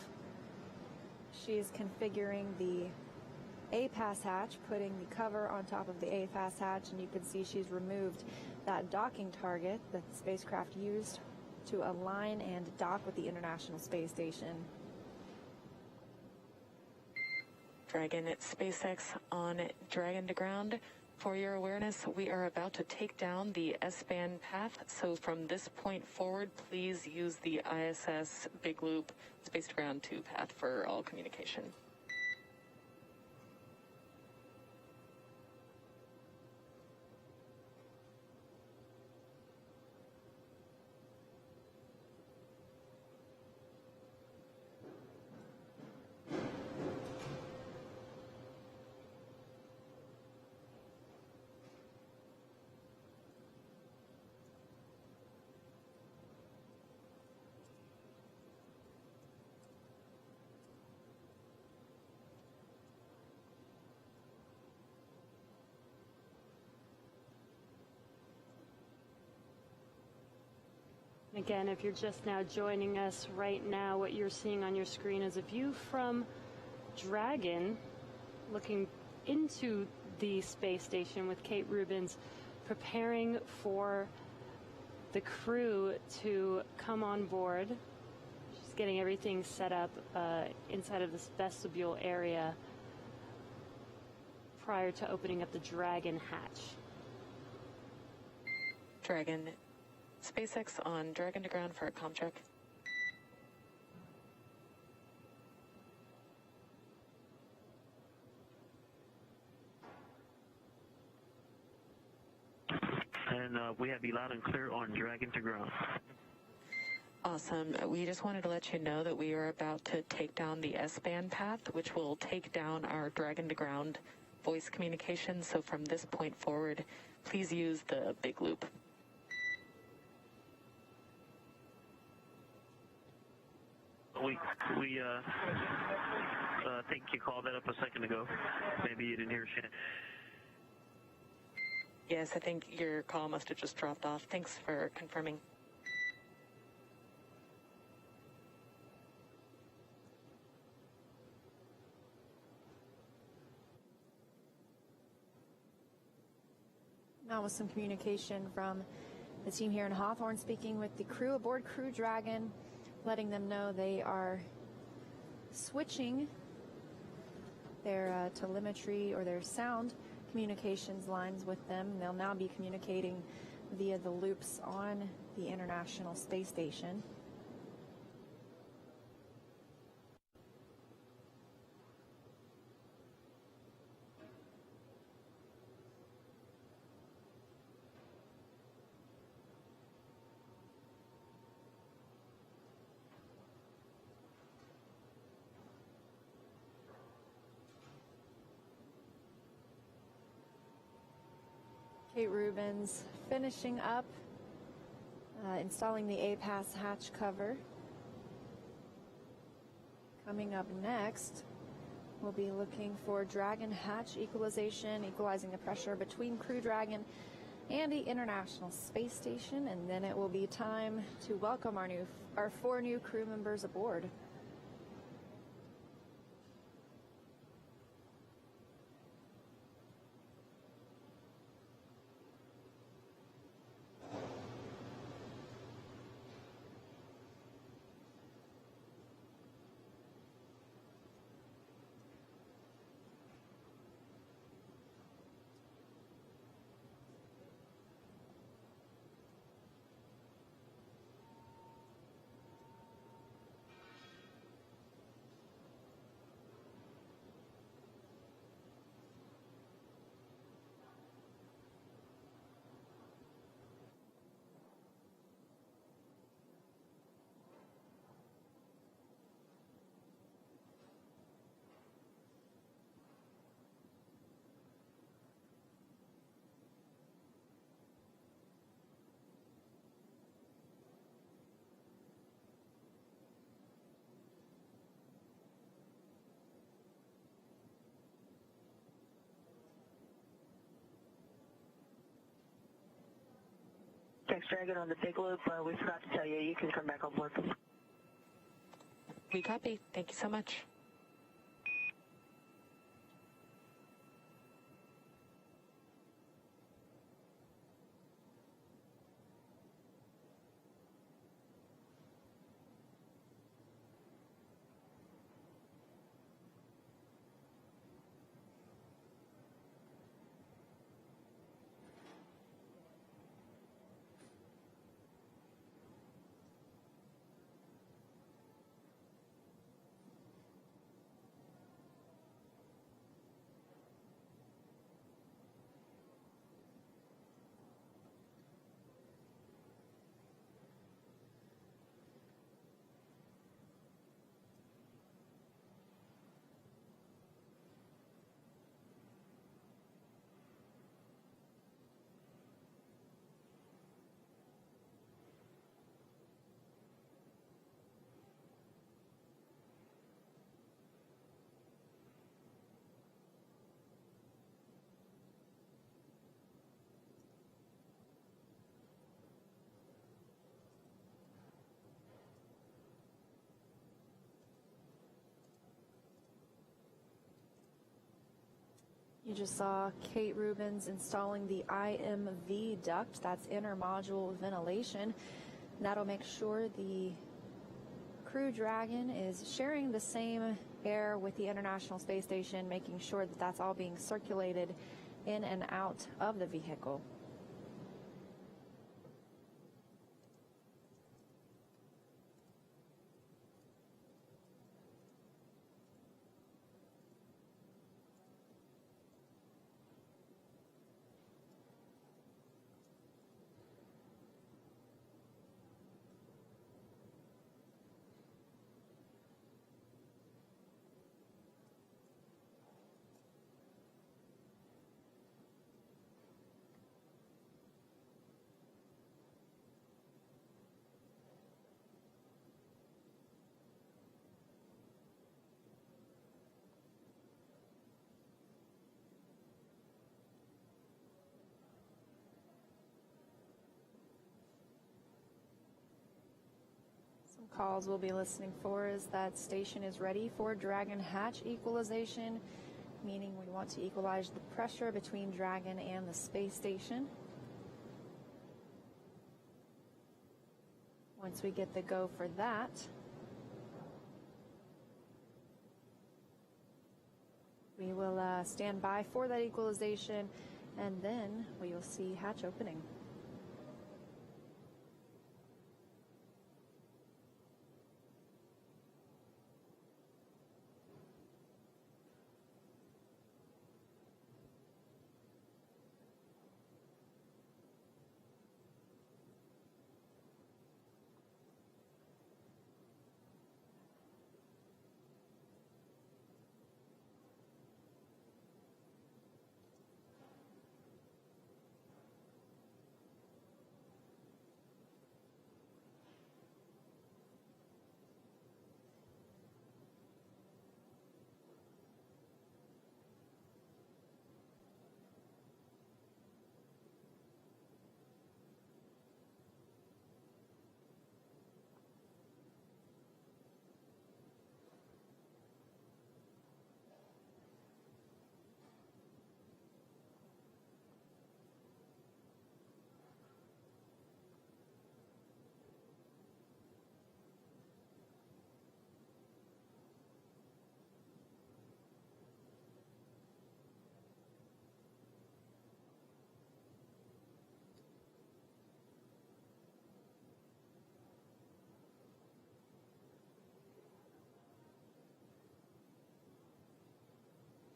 She's configuring the APAS hatch, putting the cover on top of the APAS hatch, and you can see she's removed that docking target that the spacecraft used to align and dock with the International Space Station. Dragon at SpaceX on Dragon to ground. For your awareness, we are about to take down the S-band path, so from this point forward, please use the ISS Big Loop Space to Ground 2 path for all communication. Again, if you're just now joining us right now, what you're seeing on your screen is a view from Dragon looking into the space station with Kate Rubins preparing for the crew to come on board. She's getting everything set up inside of this vestibule area prior to opening up the Dragon hatch. Dragon. SpaceX on Dragon to ground for a comm check. and we have you loud and clear on Dragon to ground. Awesome. We just wanted to let you know that we are about to take down the S-band path, which will take down our Dragon to ground voice communication. So from this point forward, please use the big loop. We think you called that up a second ago. Maybe you didn't hear Shannon. Yes, I think your call must have just dropped off. Thanks for confirming. Now with some communication from the team here in Hawthorne, speaking with the crew aboard Crew Dragon, letting them know they are switching their telemetry or their sound communications lines with them. They'll now be communicating via the loops on the International Space Station. Kate Rubens finishing up installing the A-Pass hatch cover. Coming up next, we'll be looking for Dragon hatch equalization, equalizing the pressure between Crew Dragon and the International Space Station, and then it will be time to welcome our 4 new crew members aboard. Thanks, Dragon, on the big loop. We forgot to tell you, you can come back on board. We copy. Thank you so much. You just saw Kate Rubens installing the IMV duct, that's inter-module ventilation. That'll make sure the Crew Dragon is sharing the same air with the International Space Station, making sure that that's all being circulated in and out of the vehicle. Calls we'll be listening for is that station is ready for Dragon hatch equalization, meaning we want to equalize the pressure between Dragon and the space station. Once we get the go for that, we will stand by for that equalization, and then we will see hatch opening.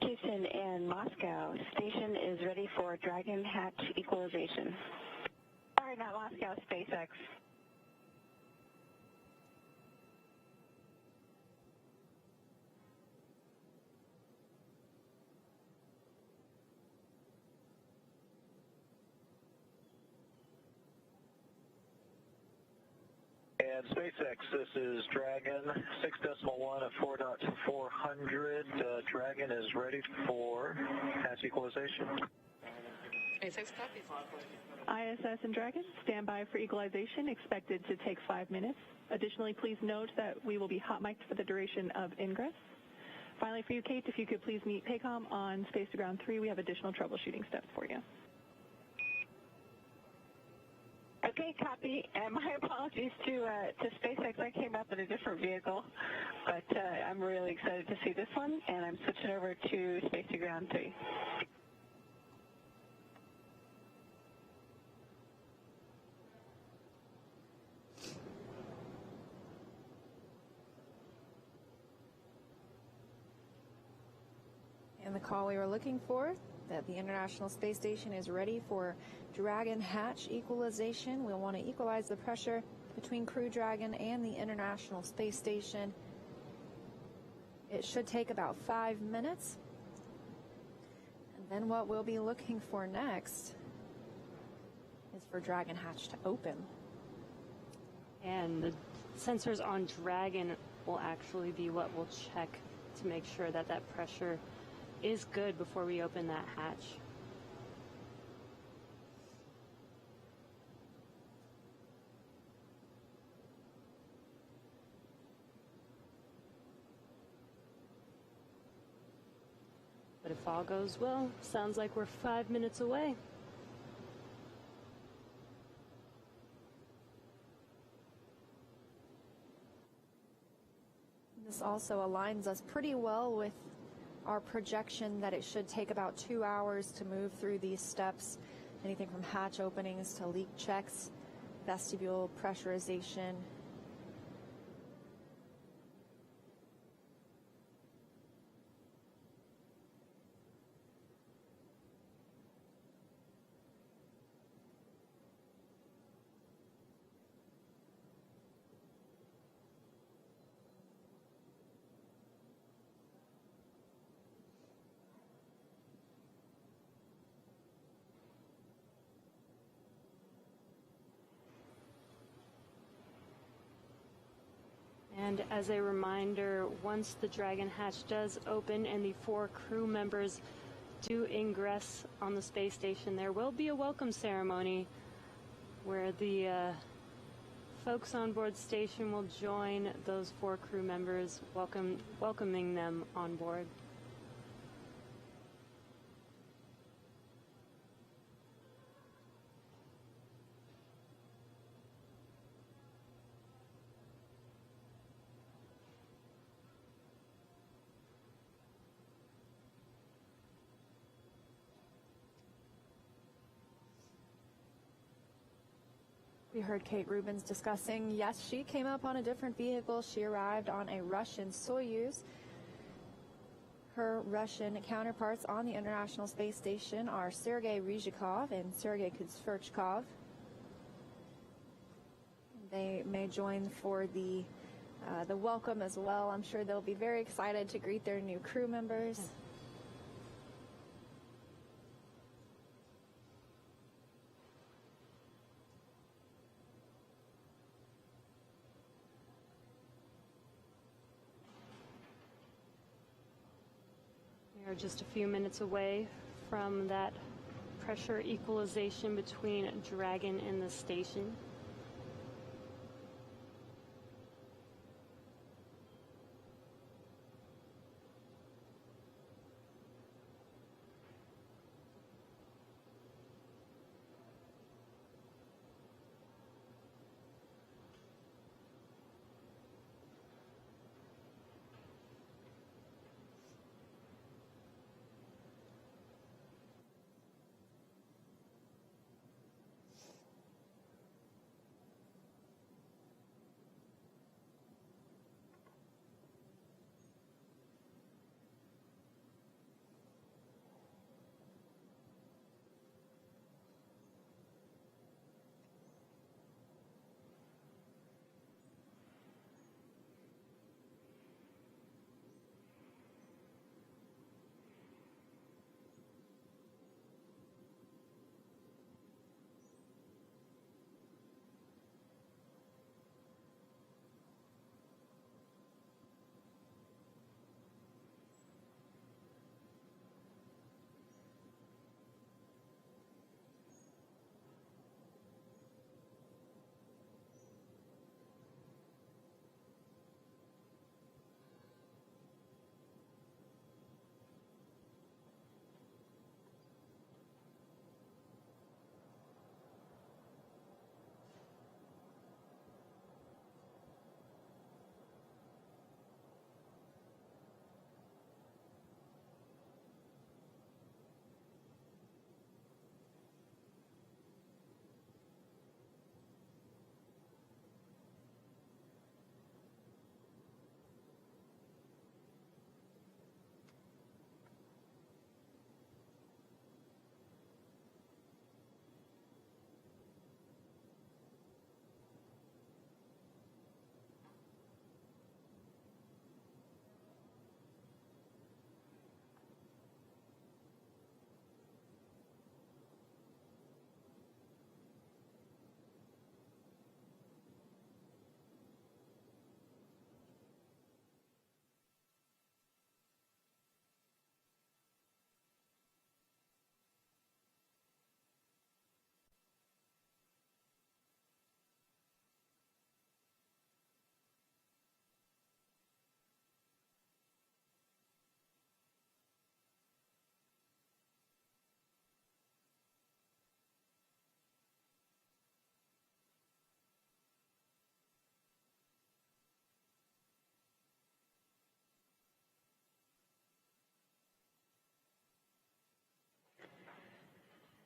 Houston and Moscow, station is ready for Dragon hatch equalization. Sorry, not Moscow, SpaceX. And SpaceX, this is Dragon, 6.1 of 4.400. Dragon is ready for hatch equalization. SpaceX copies. ISS and Dragon, stand by for equalization, expected to take 5 minutes. Additionally, please note that we will be hot mic'd for the duration of ingress. Finally, for you, Kate, if you could please meet PACOM on Space to Ground 3, we have additional troubleshooting steps for you. Okay, copy. And my apologies to SpaceX. I came up in a different vehicle, but I'm really excited to see this one, and I'm switching over to Space to Ground 3. And the call we were looking for, that the International Space Station is ready for Dragon hatch equalization. We'll want to equalize the pressure between Crew Dragon and the International Space Station. It should take about 5 minutes. And then what we'll be looking for next is for Dragon hatch to open. And the sensors on Dragon will actually be what we'll check to make sure that that pressure is good before we open that hatch. But if all goes well, sounds like we're 5 minutes away. This also aligns us pretty well with our projection that it should take about 2 hours to move through these steps. Anything from hatch openings to leak checks, vestibule pressurization. And as a reminder, once the Dragon hatch does open and the 4 crew members do ingress on the space station, there will be a welcome ceremony where the folks on board station will join those 4 crew members, welcoming them on board. We heard Kate Rubins discussing, yes, she came up on a different vehicle. She arrived on a Russian Soyuz. Her Russian counterparts on the International Space Station are Sergei Ryzhikov and Sergei Kutsverchkov. They may join for the welcome as well. I'm sure they'll be very excited to greet their new crew members. We are just a few minutes away from that pressure equalization between Dragon and the station.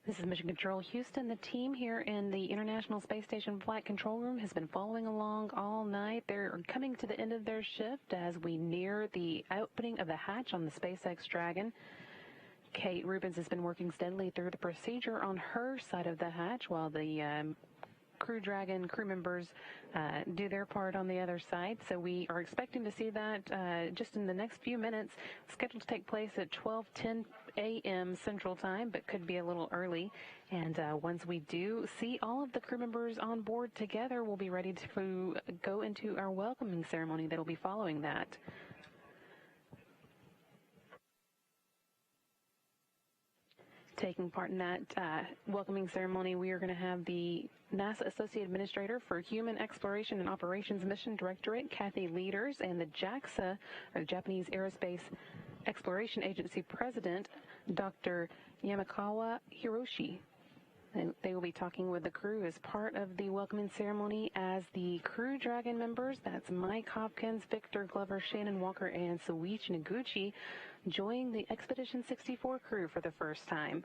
This is Mission Control Houston. The team here in the International Space Station Flight Control Room has been following along all night. They're coming to the end of their shift as we near the opening of the hatch on the SpaceX Dragon. Kate Rubins has been working steadily through the procedure on her side of the hatch while the Crew Dragon crew members do their part on the other side. So we are expecting to see that just in the next few minutes. Scheduled to take place at 12:10 a.m. Central Time, but could be a little early. And once we do see all of the crew members on board together, we'll be ready to go into our welcoming ceremony that will be following that. Taking part in that welcoming ceremony, we are going to have the NASA Associate Administrator for Human Exploration and Operations Mission Directorate, Kathy Leaders, and the JAXA, or Japanese Aerospace Exploration Agency President, Dr. Yamakawa Hiroshi. And they will be talking with the crew as part of the welcoming ceremony as the Crew Dragon members, that's Mike Hopkins, Victor Glover, Shannon Walker, and Soichi Noguchi, join the Expedition 64 crew for the first time.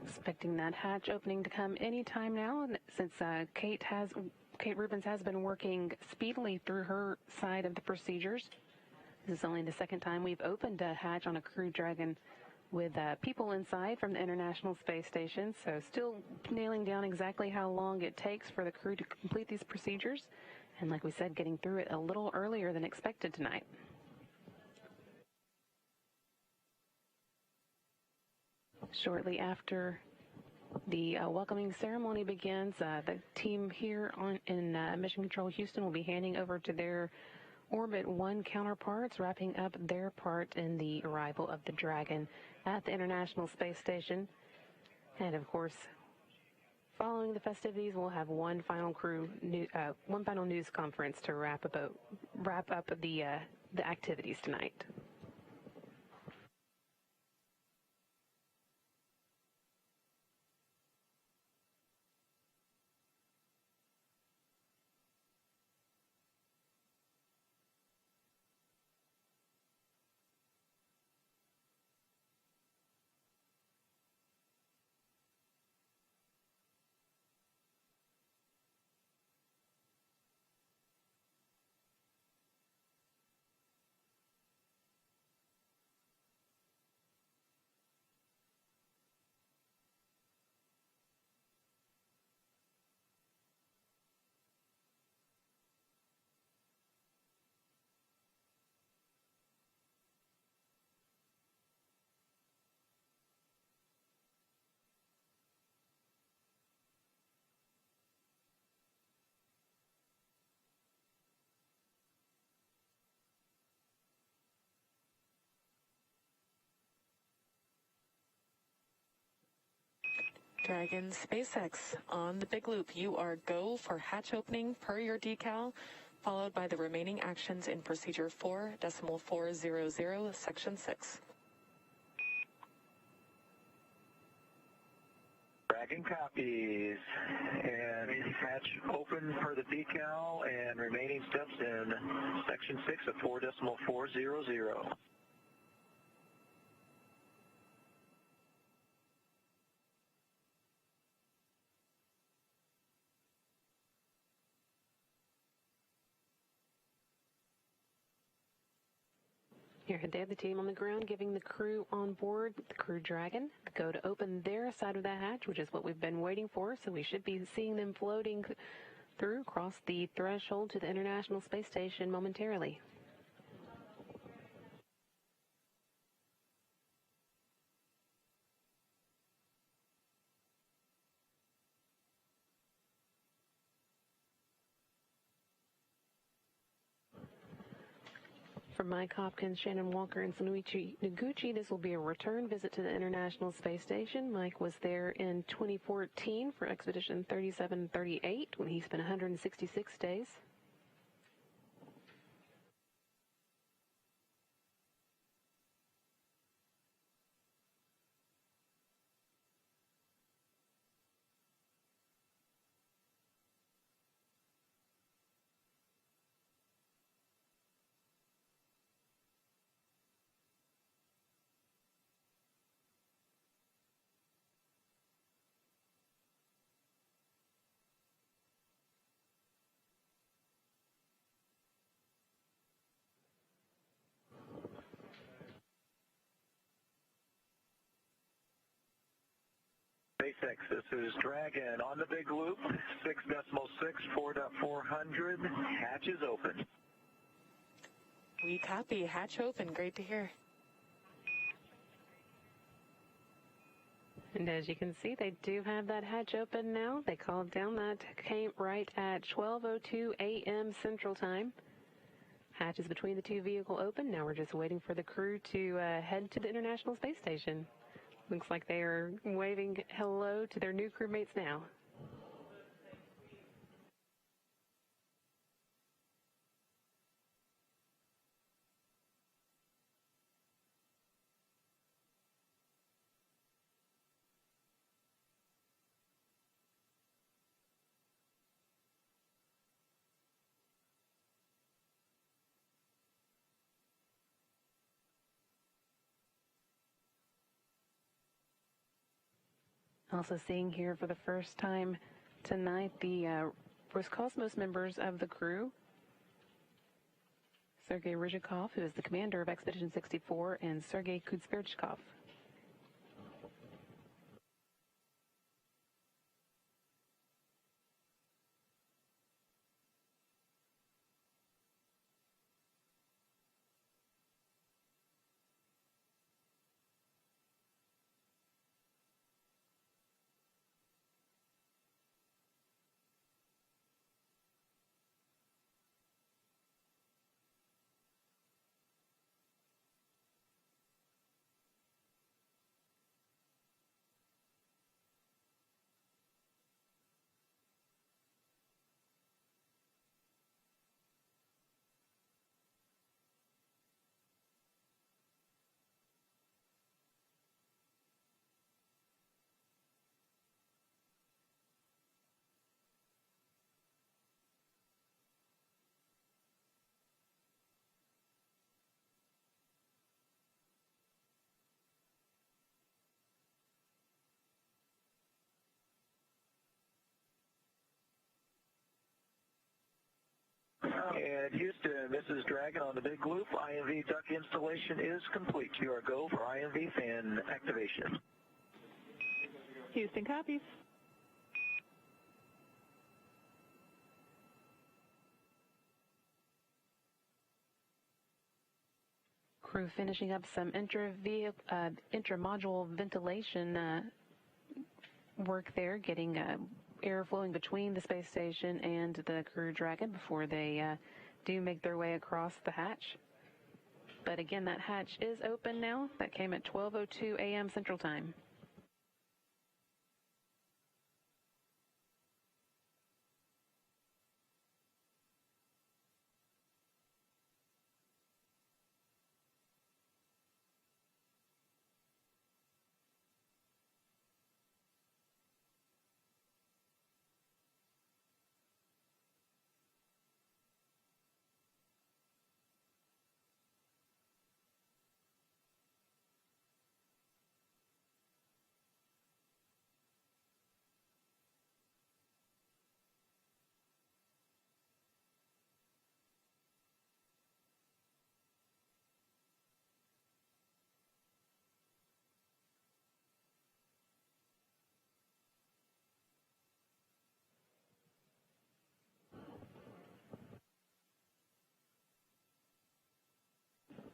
Expecting that hatch opening to come any time now, and since Kate Rubens has been working speedily through her side of the procedures. This is only the second time we've opened a hatch on a Crew Dragon with people inside from the International Space Station, so still nailing down exactly how long it takes for the crew to complete these procedures, and like we said, getting through it a little earlier than expected tonight. Shortly after the welcoming ceremony begins, the team here in Mission Control Houston will be handing over to their Orbit 1 counterparts, wrapping up their part in the arrival of the Dragon at the International Space Station. And of course, following the festivities, we'll have one final news conference to wrap up the activities tonight. Dragon SpaceX on the big loop. You are go for hatch opening per your decal, followed by the remaining actions in procedure 4.400, section 6. Dragon copies. And hatch open per the decal and remaining steps in section 6 of 4.400. Here they have the team on the ground giving the crew on board the Crew Dragon the go to open their side of the hatch, which is what we've been waiting for, so we should be seeing them floating through across the threshold to the International Space Station momentarily. For Mike Hopkins, Shannon Walker, and Soichi Noguchi, this will be a return visit to the International Space Station. Mike was there in 2014 for Expedition 3738 when he spent 166 days. SpaceX, this is Dragon on the big loop, 6.6, 4.400, hatch is open. We copy, hatch open, great to hear. And as you can see, they do have that hatch open now. They called down. That came right at 12:02 a.m. Central Time. Hatches between the two vehicles open. Now we're just waiting for the crew to head to the International Space Station. Looks like they are waving hello to their new crewmates now. Also seeing here for the first time tonight the Roscosmos members of the crew. Sergei Ryzhikov, who is the commander of Expedition 64, and Sergei Kudzberchkov. And Houston, this is Dragon on the Big Loop. INV duck installation is complete. You are go for INV fan activation. Houston copies. Crew finishing up some intra-module ventilation work there, getting air flowing between the space station and the Crew Dragon before they do make their way across the hatch. But again, that hatch is open now. That came at 12:02 a.m. Central Time.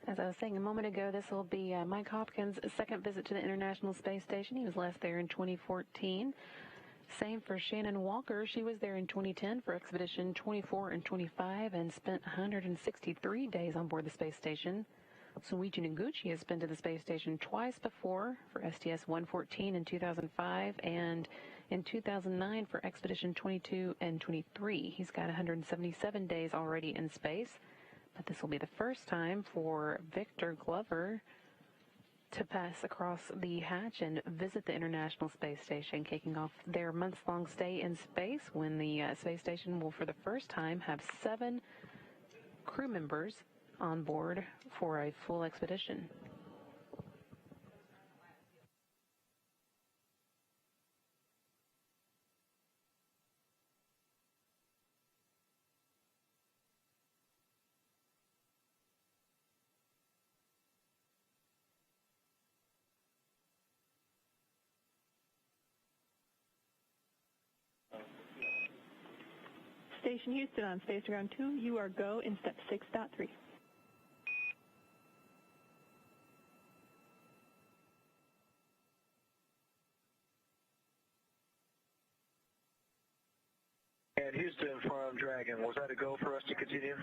As I was saying a moment ago, this will be Mike Hopkins' second visit to the International Space Station. He was last there in 2014. Same for Shannon Walker. She was there in 2010 for Expedition 24 and 25 and spent 163 days on board the space station. Soichi Noguchi has been to the space station twice before for STS-114 in 2005 and in 2009 for Expedition 22 and 23. He's got 177 days already in space. But this will be the first time for Victor Glover to pass across the hatch and visit the International Space Station, kicking off their months-long stay in space when the space station will, for the first time, have 7 crew members on board for a full expedition. Station Houston on Space Ground 2, you are go in step 6.3. Houston from Dragon. Was that a go for us to continue?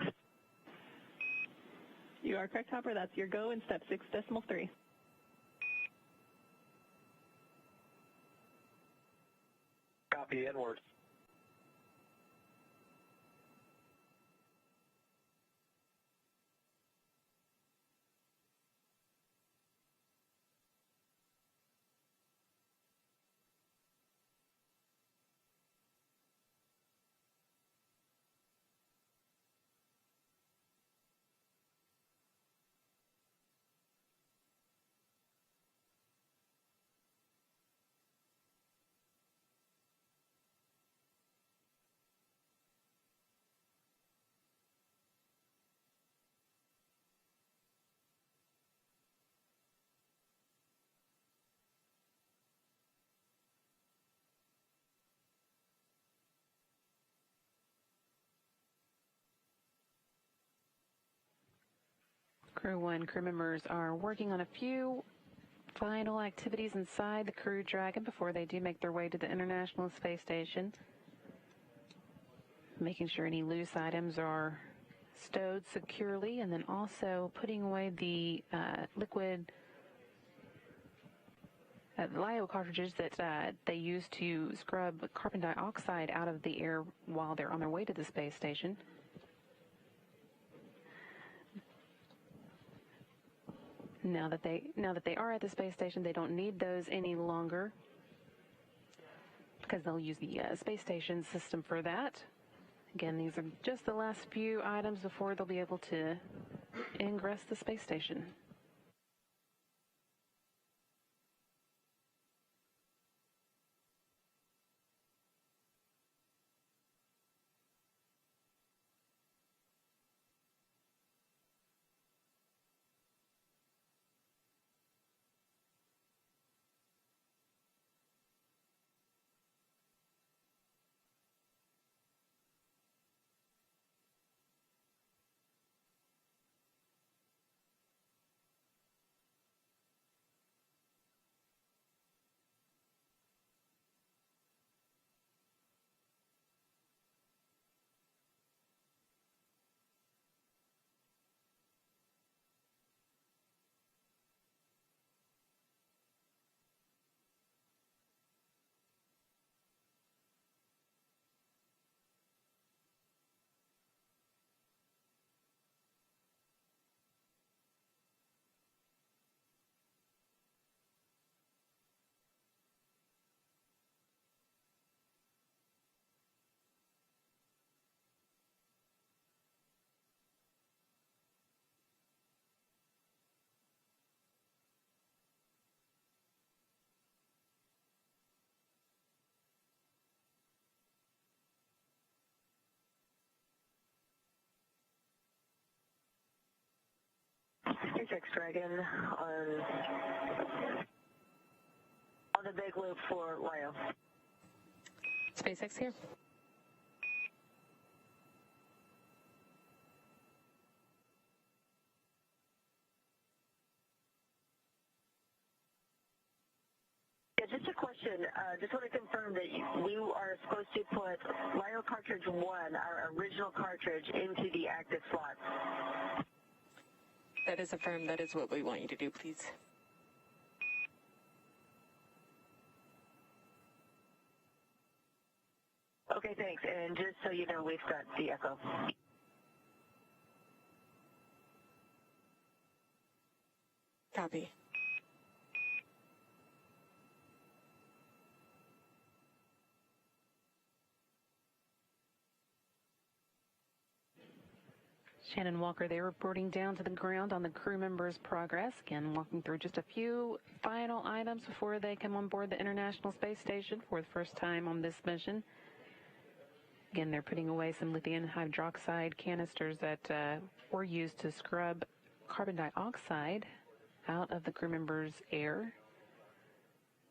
You are correct, Hopper. That's your go in step 6.3. Copy, inward. Crew-1 crew members are working on a few final activities inside the Crew Dragon before they do make their way to the International Space Station. Making sure any loose items are stowed securely, and then also putting away the liquid LiO cartridges that they use to scrub carbon dioxide out of the air while they're on their way to the space station. Now that they are at the space station, they don't need those any longer because they'll use the space station system for that. Again, these are just the last few items before they'll be able to ingress the space station. SpaceX Dragon on the big loop for LiO. SpaceX here. Yeah, just a question. Just want to confirm that you are supposed to put LiO cartridge 1, our original cartridge, into the active slot. That is affirmed. That is what we want you to do, please. Okay, thanks. And just so you know, we've got the echo. Copy. Shannon Walker, they're reporting down to the ground on the crew members' progress. Again, walking through just a few final items before they come on board the International Space Station for the first time on this mission. Again, they're putting away some lithium hydroxide canisters that were used to scrub carbon dioxide out of the crew members' air.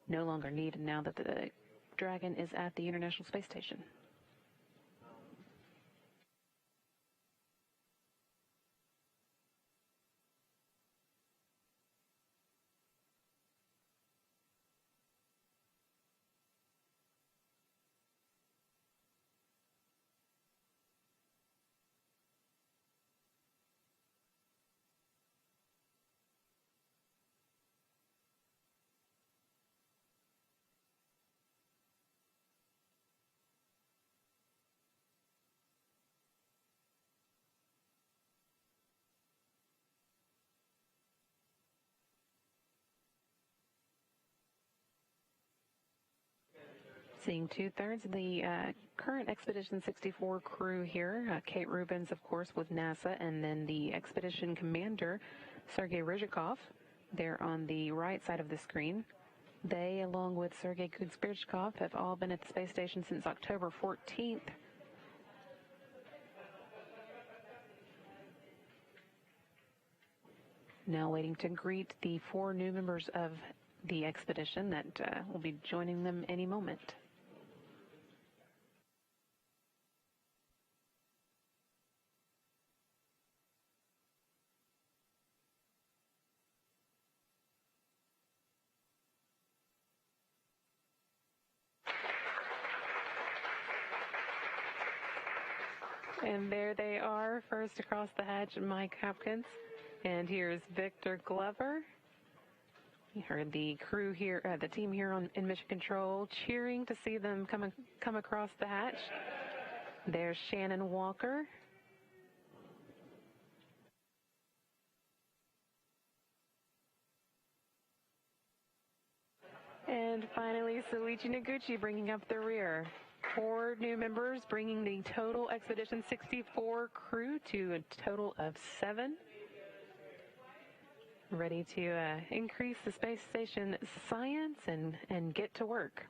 No longer needed now that the Dragon is at the International Space Station. Seeing two-thirds of the current Expedition 64 crew here. Kate Rubins, of course, with NASA, and then the Expedition Commander, Sergei Ryzhikov, there on the right side of the screen. They, along with Sergei Kuzbirchkov, have all been at the space station since October 14th. Now waiting to greet the 4 new members of the expedition that will be joining them any moment. And there they are, first across the hatch, Mike Hopkins. And here's Victor Glover. You heard the crew here, the team here in Mission Control cheering to see them come across the hatch. There's Shannon Walker. And finally, Soichi Noguchi bringing up the rear. 4 new members, bringing the total Expedition 64 crew to a total of 7. Ready to increase the space station science and get to work.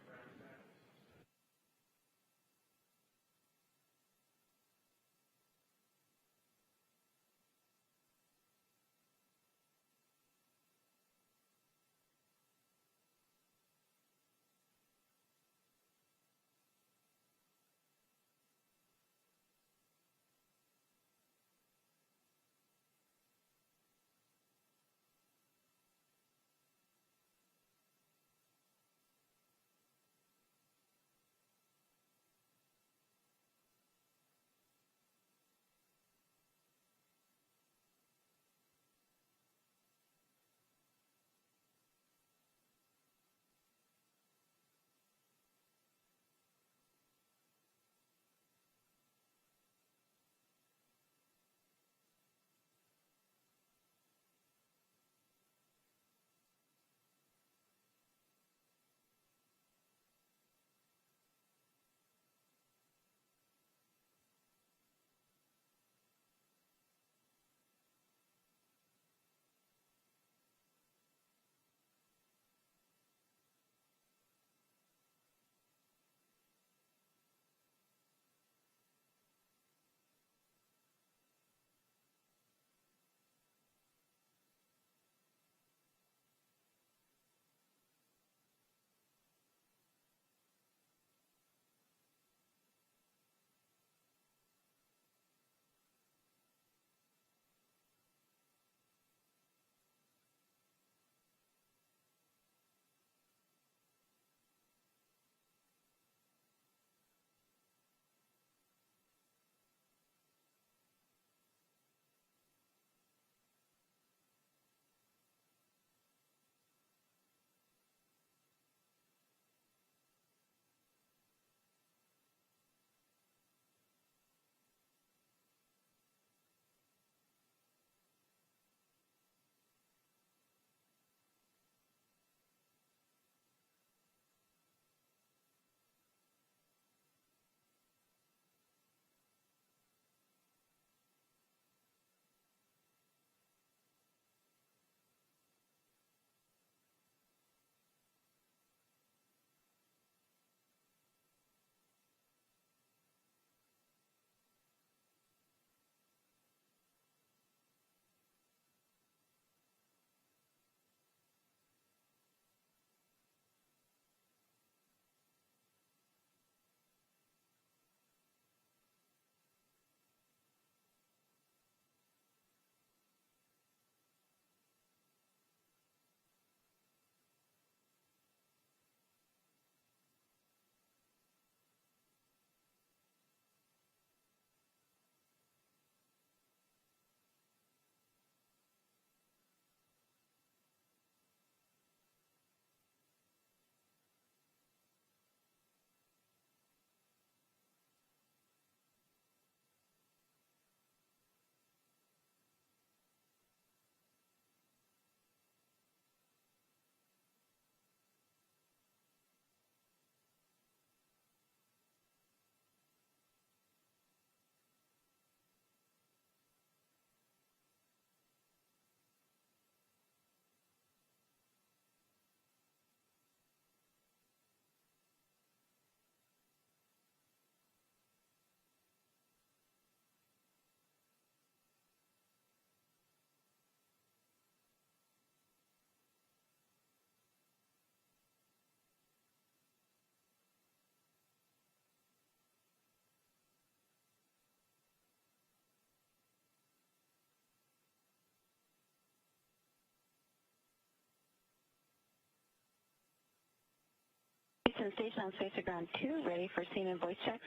to the station on Spacer Ground 2, ready for scene and voice checks.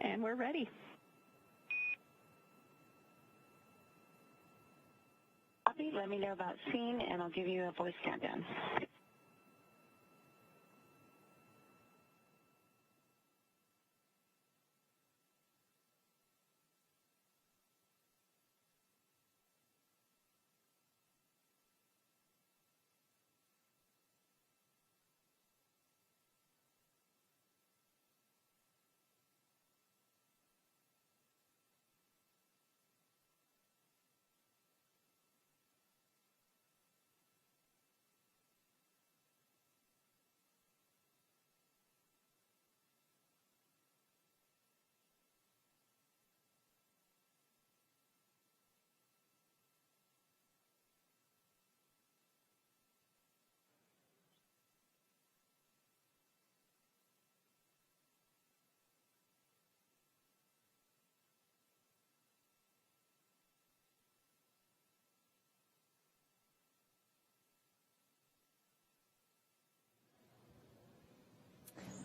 And we're ready. Copy, let me know about scene, and I'll give you a voice countdown.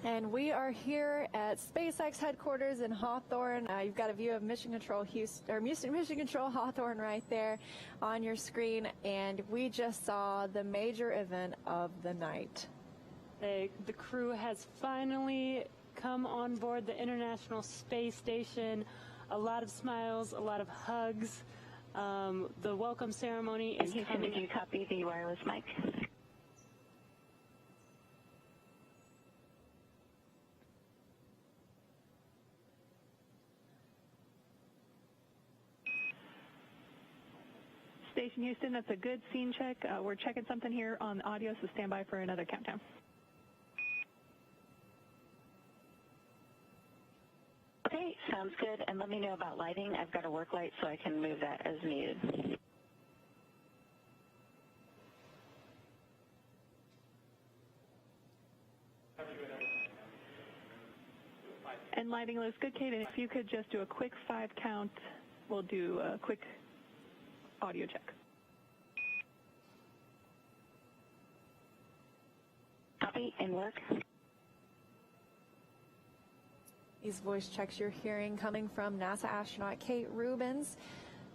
And we are here at SpaceX headquarters in Hawthorne. You've got a view of Mission Control Houston, or Mission Control Hawthorne right there on your screen. And we just saw the major event of the night. The crew has finally come on board the International Space Station. A lot of smiles, a lot of hugs. The welcome ceremony is coming. Did you copy the wireless mic? Station Houston, that's a good scene check. We're checking something here on the audio, so stand by for another countdown. Okay, sounds good. And let me know about lighting. I've got a work light, so I can move that as needed. And lighting looks good, Kate. And if you could just do a quick 5 count, we'll do a quick audio check. Copy and work. These voice checks you're hearing coming from NASA astronaut Kate Rubins,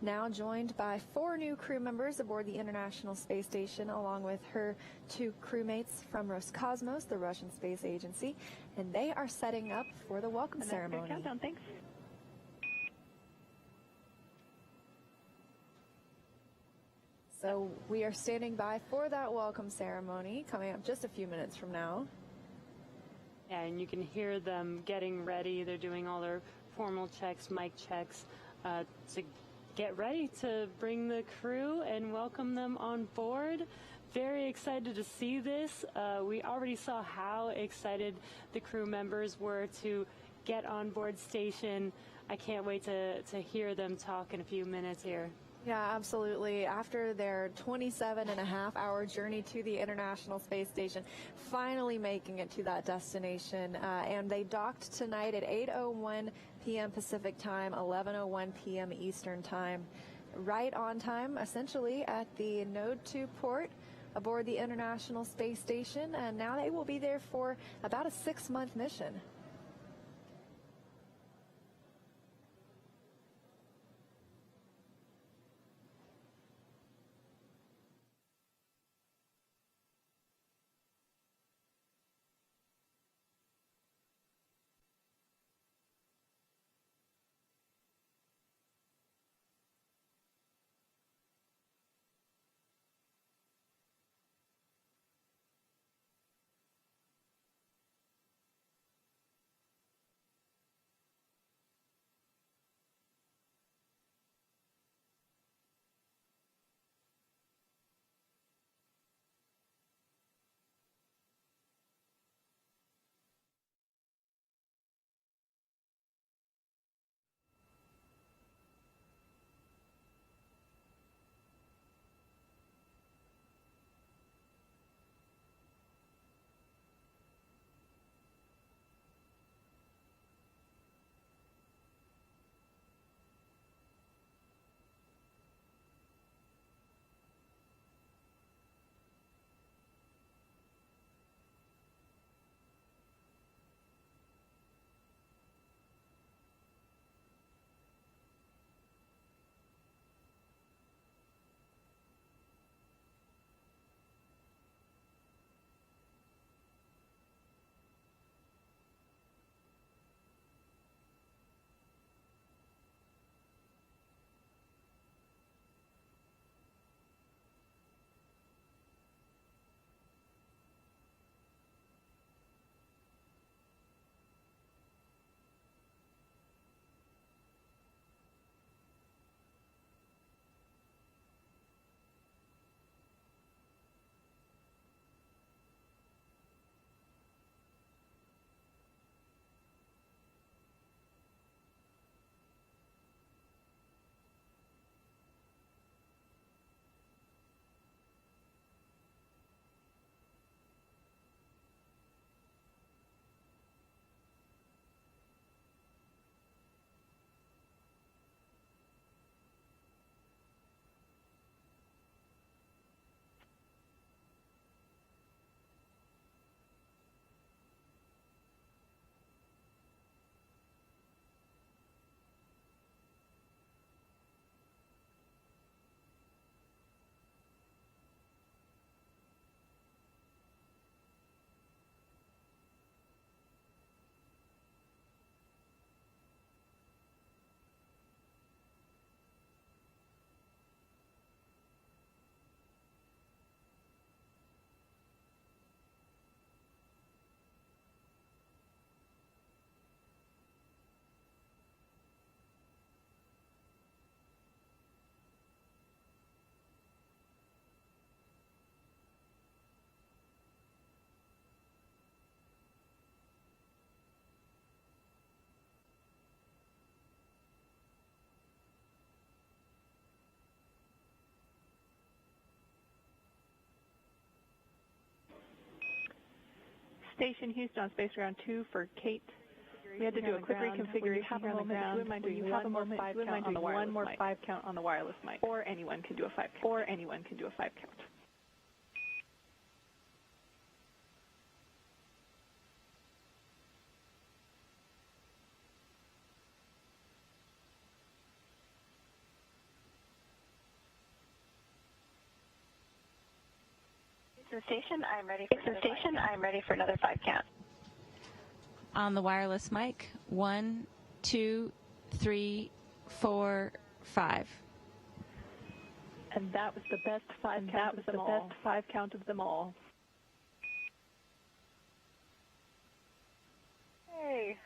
now joined by 4 new crew members aboard the International Space Station, along with her 2 crewmates from Roscosmos, the Russian space agency, and they are setting up for the welcome ceremony. Good countdown, thanks. So we are standing by for that welcome ceremony coming up just a few minutes from now. Yeah, and you can hear them getting ready. They're doing all their formal checks, mic checks, to get ready to bring the crew and welcome them on board. Very excited to see this. We already saw how excited the crew members were to get on board station. I can't wait to hear them talk in a few minutes here. Yeah, absolutely. After their 27.5-hour journey to the International Space Station, finally making it to that destination, and they docked tonight at 8:01 p.m. Pacific Time, 11:01 p.m. Eastern Time, right on time, essentially, at the Node 2 port aboard the International Space Station, and now they will be there for about a 6-month mission. Station Houston on Space Ground 2 for Kate. We had to do a quick reconfiguration here on the ground. Would you mind doing one more 5 count on the wireless mic? Or anyone can do a 5 count. Station, I'm ready for another 5 count. On the wireless mic, 1, 2, 3, 4, 5. And that was the best 5 count of them all. Hey.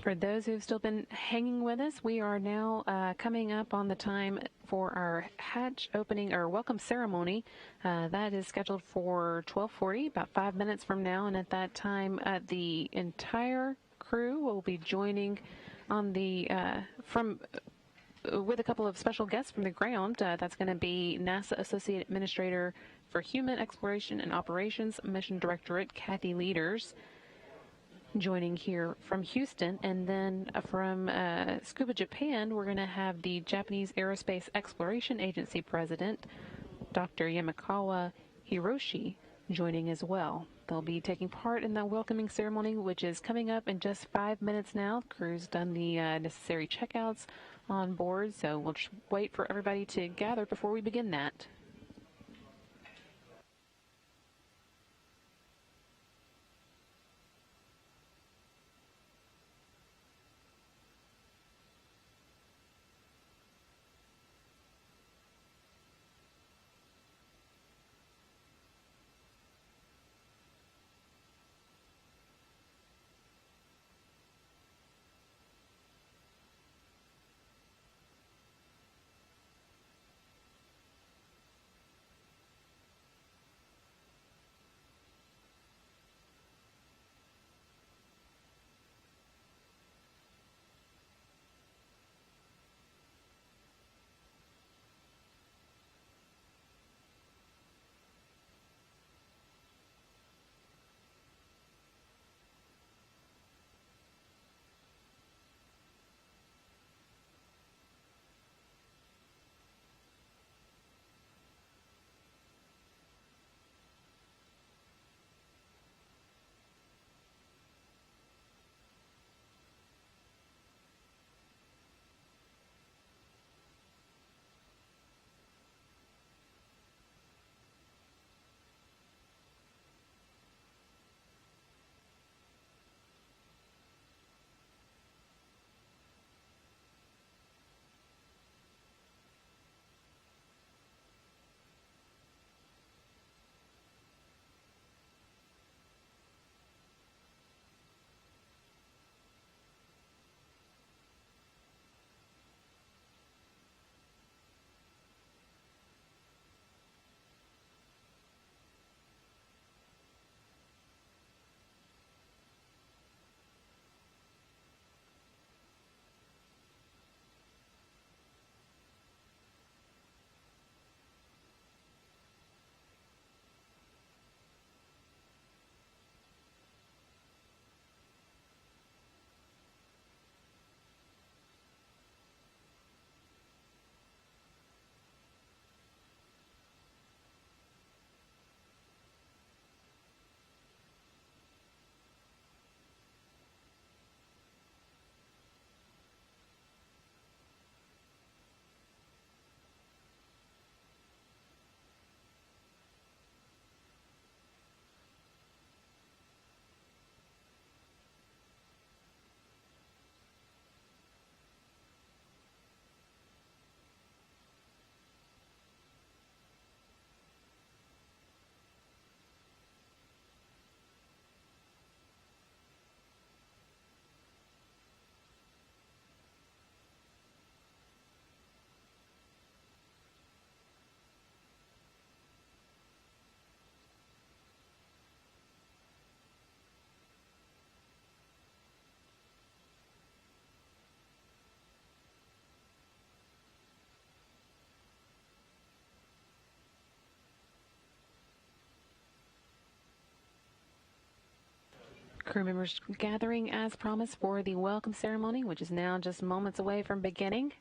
For those who've still been hanging with us, we are now coming up on the time for our hatch opening or welcome ceremony. That is scheduled for 12:40, about 5 minutes from now, and at that time, the entire crew will be joining on the with a couple of special guests from the ground. That's going to be NASA Associate Administrator for Human Exploration and Operations Mission Directorate, Kathy Leaders, joining here from Houston. And then from Scuba Japan, we're going to have the Japanese Aerospace Exploration Agency President, Dr. Yamakawa Hiroshi, joining as well. They'll be taking part in the welcoming ceremony, which is coming up in just 5 minutes now. The crew's done the necessary checkouts on board, so we'll just wait for everybody to gather before we begin that. Crew members gathering as promised for the welcome ceremony, which is now just moments away from beginning.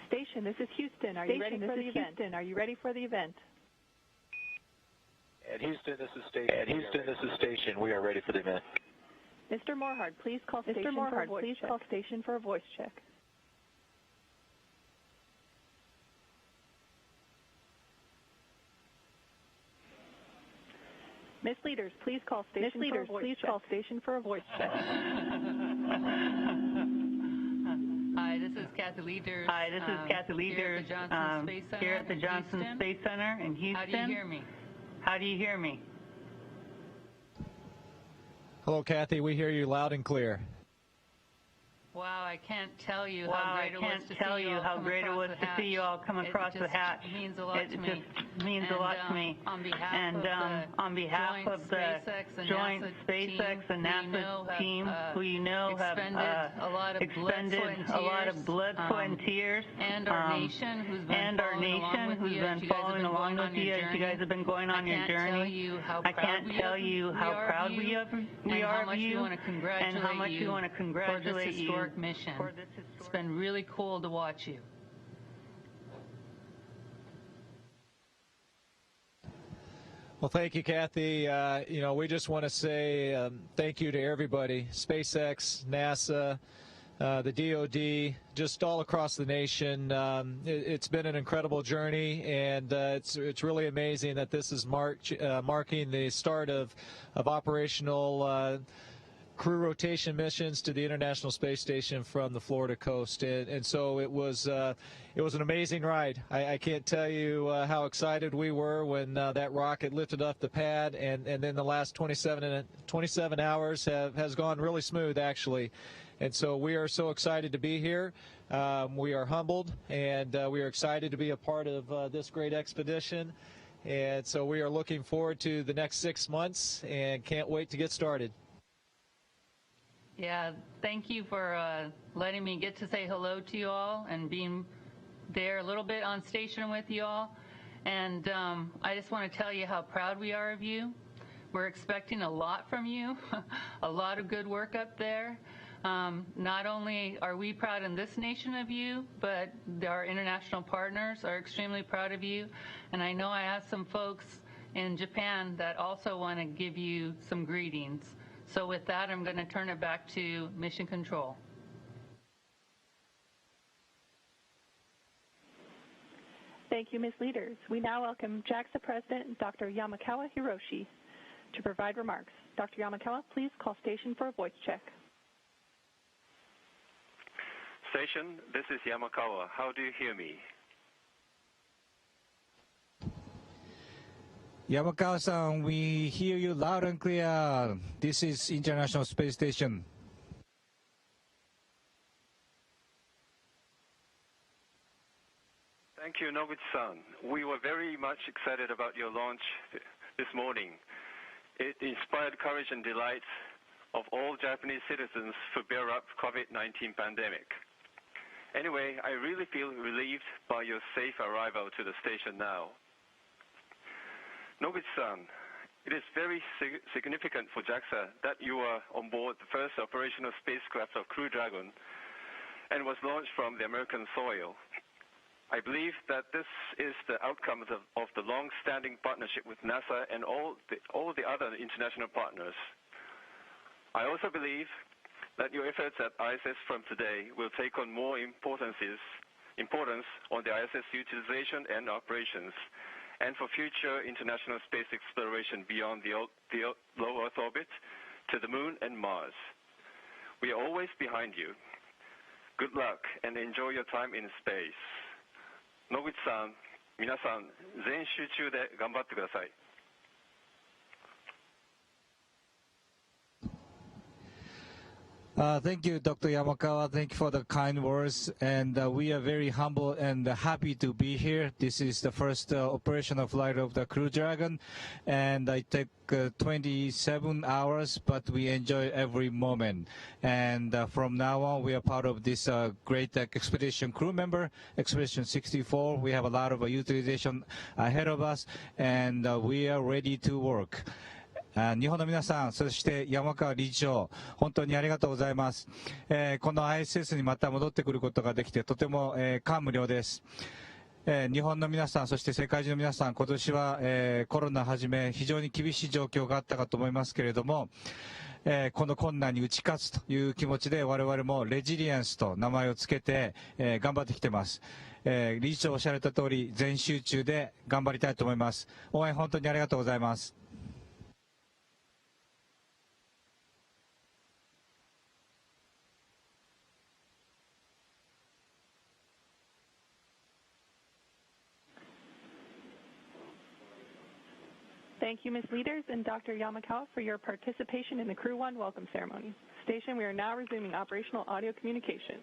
Station, this is Houston. Are you ready for the event? Houston, are you ready for the event? At Houston, this is Station. At Houston, this is Station. We are ready for the event. Mr. Morhard, please call station for a voice check. Miss Leaders, please call station for a voice check. Hi, this is Kathy Leaders. Here at the Johnson Space Center in Houston. How do you hear me? How do you hear me? Hello, Kathy. We hear you loud and clear. Wow, I can't tell you how great it was to see you all come across the hatch. It means a lot to me. Just means a lot to me. On behalf of the joint SpaceX and NASA team, who you know have expended a lot of blood, sweat, and tears, and our nation who's been following along with you as you guys have been going on your journey. I can't tell you how proud we are of you and how much we want to congratulate you. Mission. It's been really cool to watch you. Well, thank you, Kathy. We just want to say thank you to everybody, SpaceX, NASA, the DoD, just all across the nation. It's been an incredible journey, and it's really amazing that this is marking the start of operational crew rotation missions to the International Space Station from the Florida coast, and so it was an amazing ride. I can't tell you how excited we were when that rocket lifted off the pad, and then the last 27 hours has gone really smooth, actually. And so we are so excited to be here. We are humbled, and we are excited to be a part of this great expedition. And so we are looking forward to the next 6 months and can't wait to get started. Yeah, thank you for letting me get to say hello to you all and being there a little bit on station with you all. And I just want to tell you how proud we are of you. We're expecting a lot from you, a lot of good work up there. Not only are we proud in this nation of you, but our international partners are extremely proud of you. And I know I have some folks in Japan that also want to give you some greetings. So with that, I'm going to turn it back to Mission Control. Thank you, Ms. Leaders. We now welcome JAXA President Dr. Yamakawa Hiroshi to provide remarks. Dr. Yamakawa, please call station for a voice check. Station, this is Yamakawa. How do you hear me? Yamakawa-san, we hear you loud and clear. This is International Space Station. Thank you, Noguchi-san. We were very much excited about your launch this morning. It inspired courage and delight of all Japanese citizens to bear up COVID-19 pandemic. Anyway, I really feel relieved by your safe arrival to the station now. Noguchi-san, it is very significant for JAXA that you are on board the first operational spacecraft of Crew-Dragon and was launched from the American soil. I believe that this is the outcome of the long-standing partnership with NASA and all the other international partners. I also believe that your efforts at ISS from today will take on more importance on the ISS utilization and operations, and for future international space exploration beyond the low Earth orbit to the Moon and Mars. We are always behind you. Good luck and enjoy your time in space. Noguchi-san, 皆さん全集中で頑張ってください。Thank you, Dr. Yamakawa. Thank you for the kind words. And we are very humble and happy to be here. This is the first operational flight of the Crew-Dragon. And I take 27 hours, but we enjoy every moment. And from now on, we are part of this great expedition crew member, Expedition 64. We have a lot of utilization ahead of us, and we are ready to work. 日本の皆さん、そして山川理事長、本当にありがとうございます。この ISS にまた戻ってくることができてとても、感無量です。日本の皆さん、そして世界中の皆さん、今年は、コロナはじめ非常に厳しい状況があったかと思いますけれども、この困難に打ち勝つという気持ちで我々もレジリエンスと名前をつけて、頑張ってきています。理事長おっしゃられた通り全集中で頑張りたいと思います。応援本当にありがとうございます。Thank you, Ms. Leaders and Dr. Yamakawa, for your participation in the Crew-1 welcome ceremony. Station, we are now resuming operational audio communication.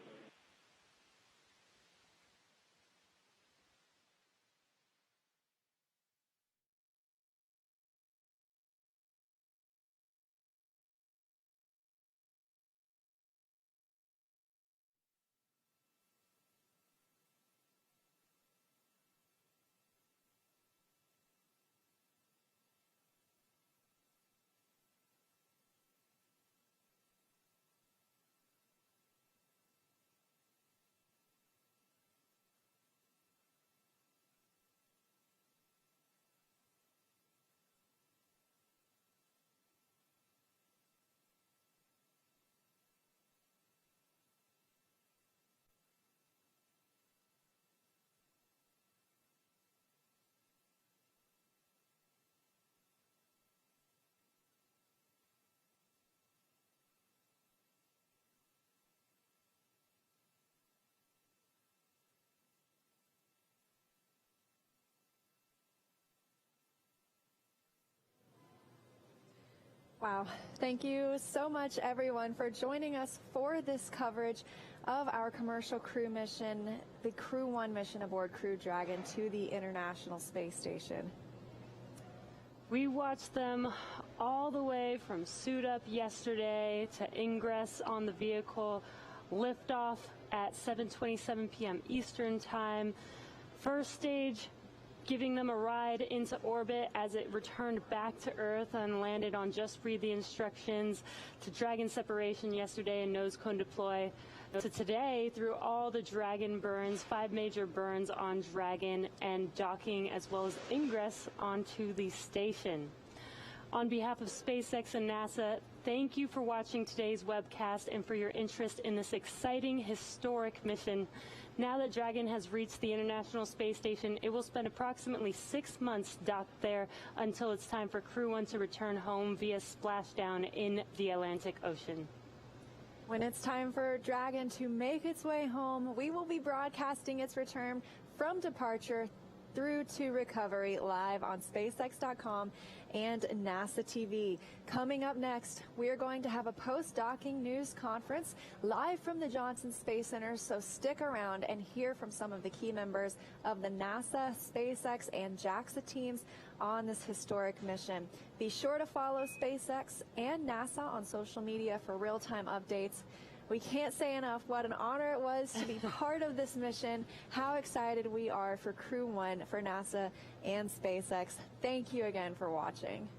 Wow. Thank you so much, everyone, for joining us for this coverage of our commercial crew mission, the Crew-1 mission aboard Crew Dragon to the International Space Station. We watched them all the way from suit up yesterday to ingress on the vehicle, liftoff at 7:27 p.m. Eastern Time. First stage, giving them a ride into orbit as it returned back to Earth and landed on Just Read the Instructions, to Dragon separation yesterday and nose cone deploy, to today through all the Dragon burns, 5 major burns on Dragon, and docking as well as ingress onto the station. On behalf of SpaceX and NASA, thank you for watching today's webcast and for your interest in this exciting, historic mission. Now that Dragon has reached the International Space Station, it will spend approximately 6 months docked there until it's time for Crew-1 to return home via splashdown in the Atlantic Ocean. When it's time for Dragon to make its way home, we will be broadcasting its return from departure through to recovery live on SpaceX.com and NASA TV. Coming up next, we are going to have a post-docking news conference live from the Johnson Space Center, so stick around and hear from some of the key members of the NASA, SpaceX, and JAXA teams on this historic mission. Be sure to follow SpaceX and NASA on social media for real-time updates. We can't say enough what an honor it was to be part of this mission, how excited we are for Crew-1, for NASA, and SpaceX. Thank you again for watching.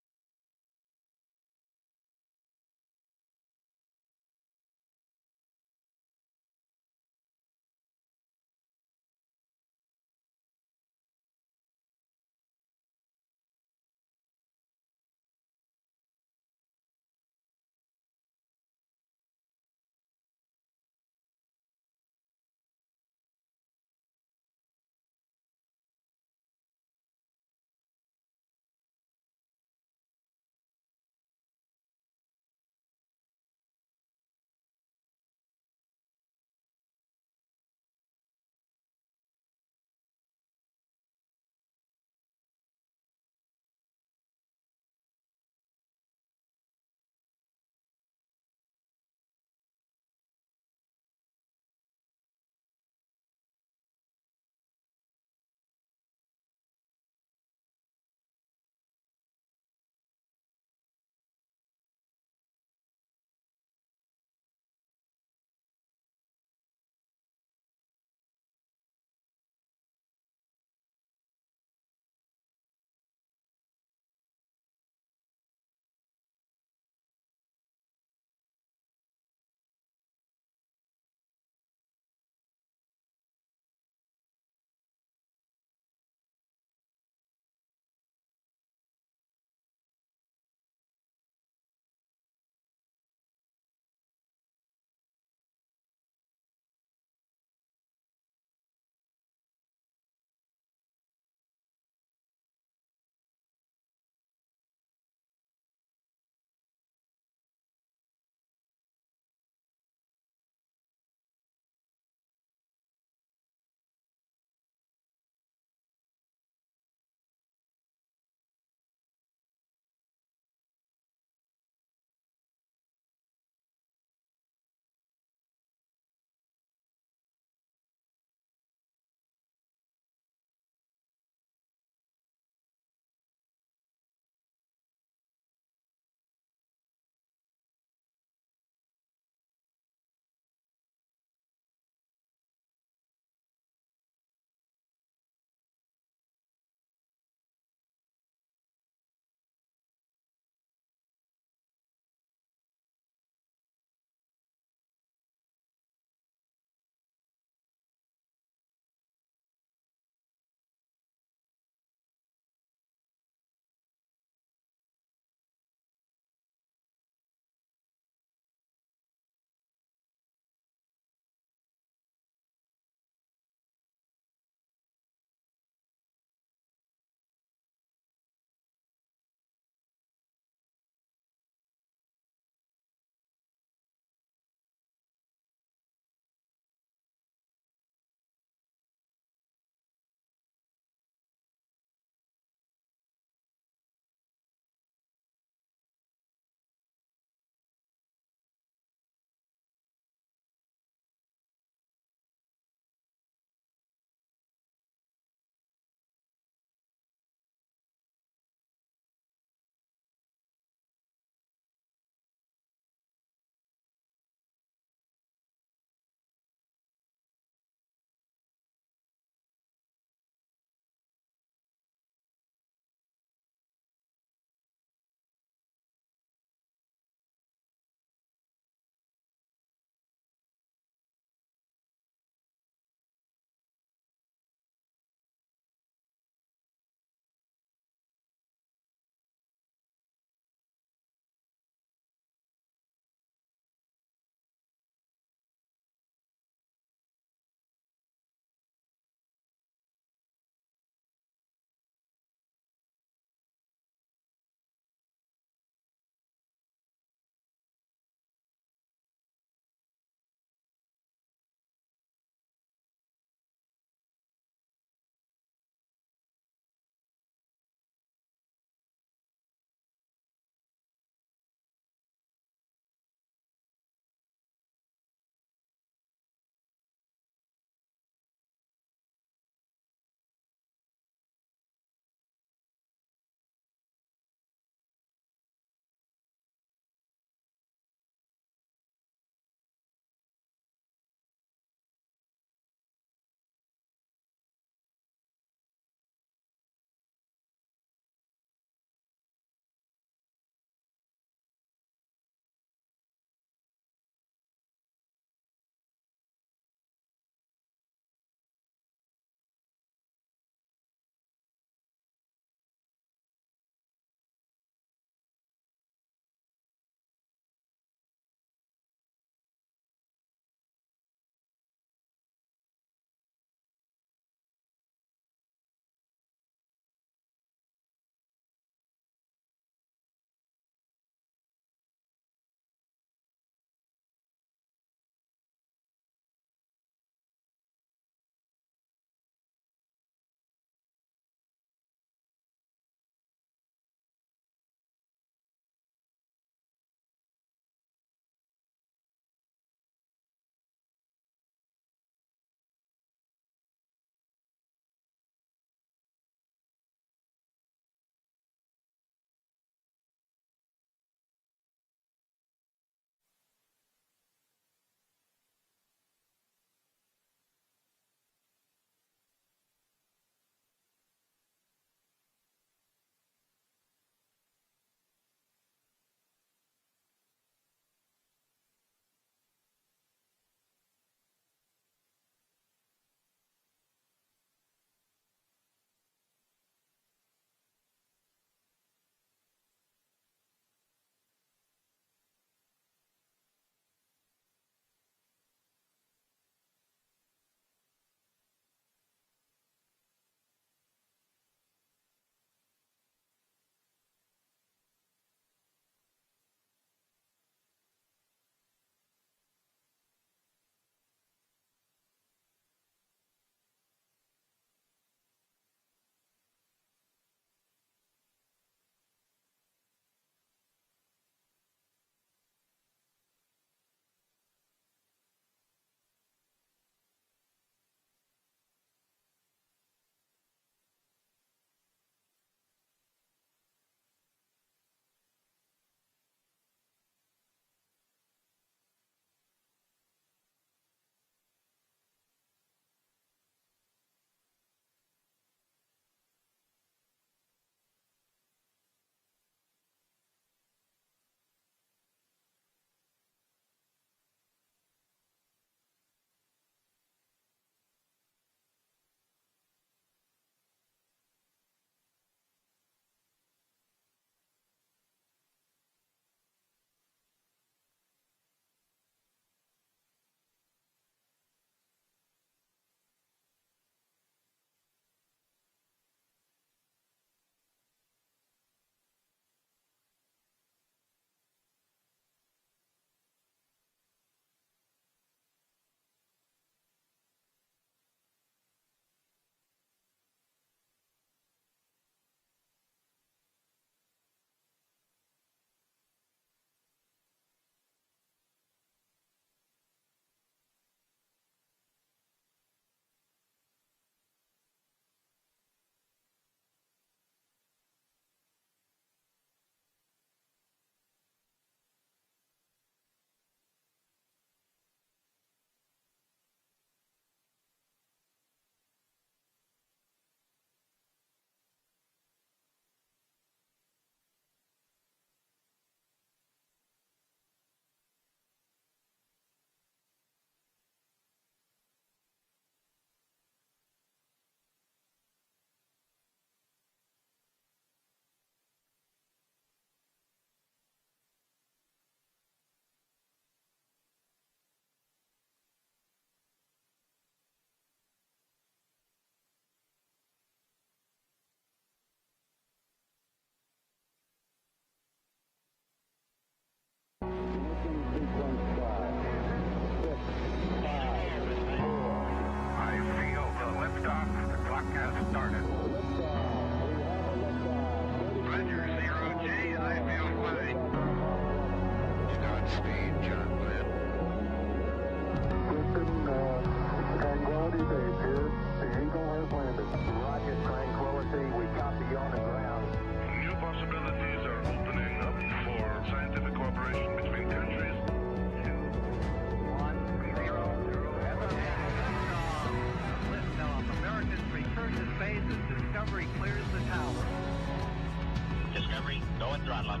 throttle up.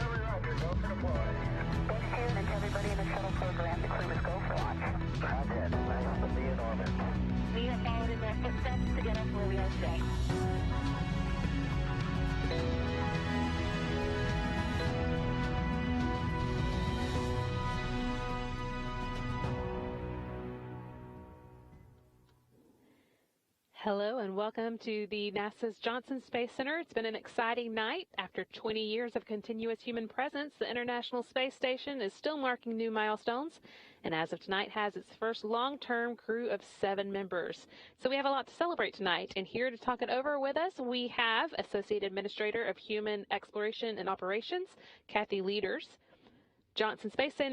Every roger, go for deploy. Thanks, June, and to everybody in the shuttle program. The crew is go for launch. Roger, nice to be in orbit. We have followed in their footsteps to get us where we are today. Hello and welcome to the NASA's Johnson Space Center. It's been an exciting night. After 20 years of continuous human presence, the International Space Station is still marking new milestones, and as of tonight has its first long-term crew of 7 members. So we have a lot to celebrate tonight, and here to talk it over with us, we have Associate Administrator of Human Exploration and Operations, Kathy Leaders, Johnson Space Center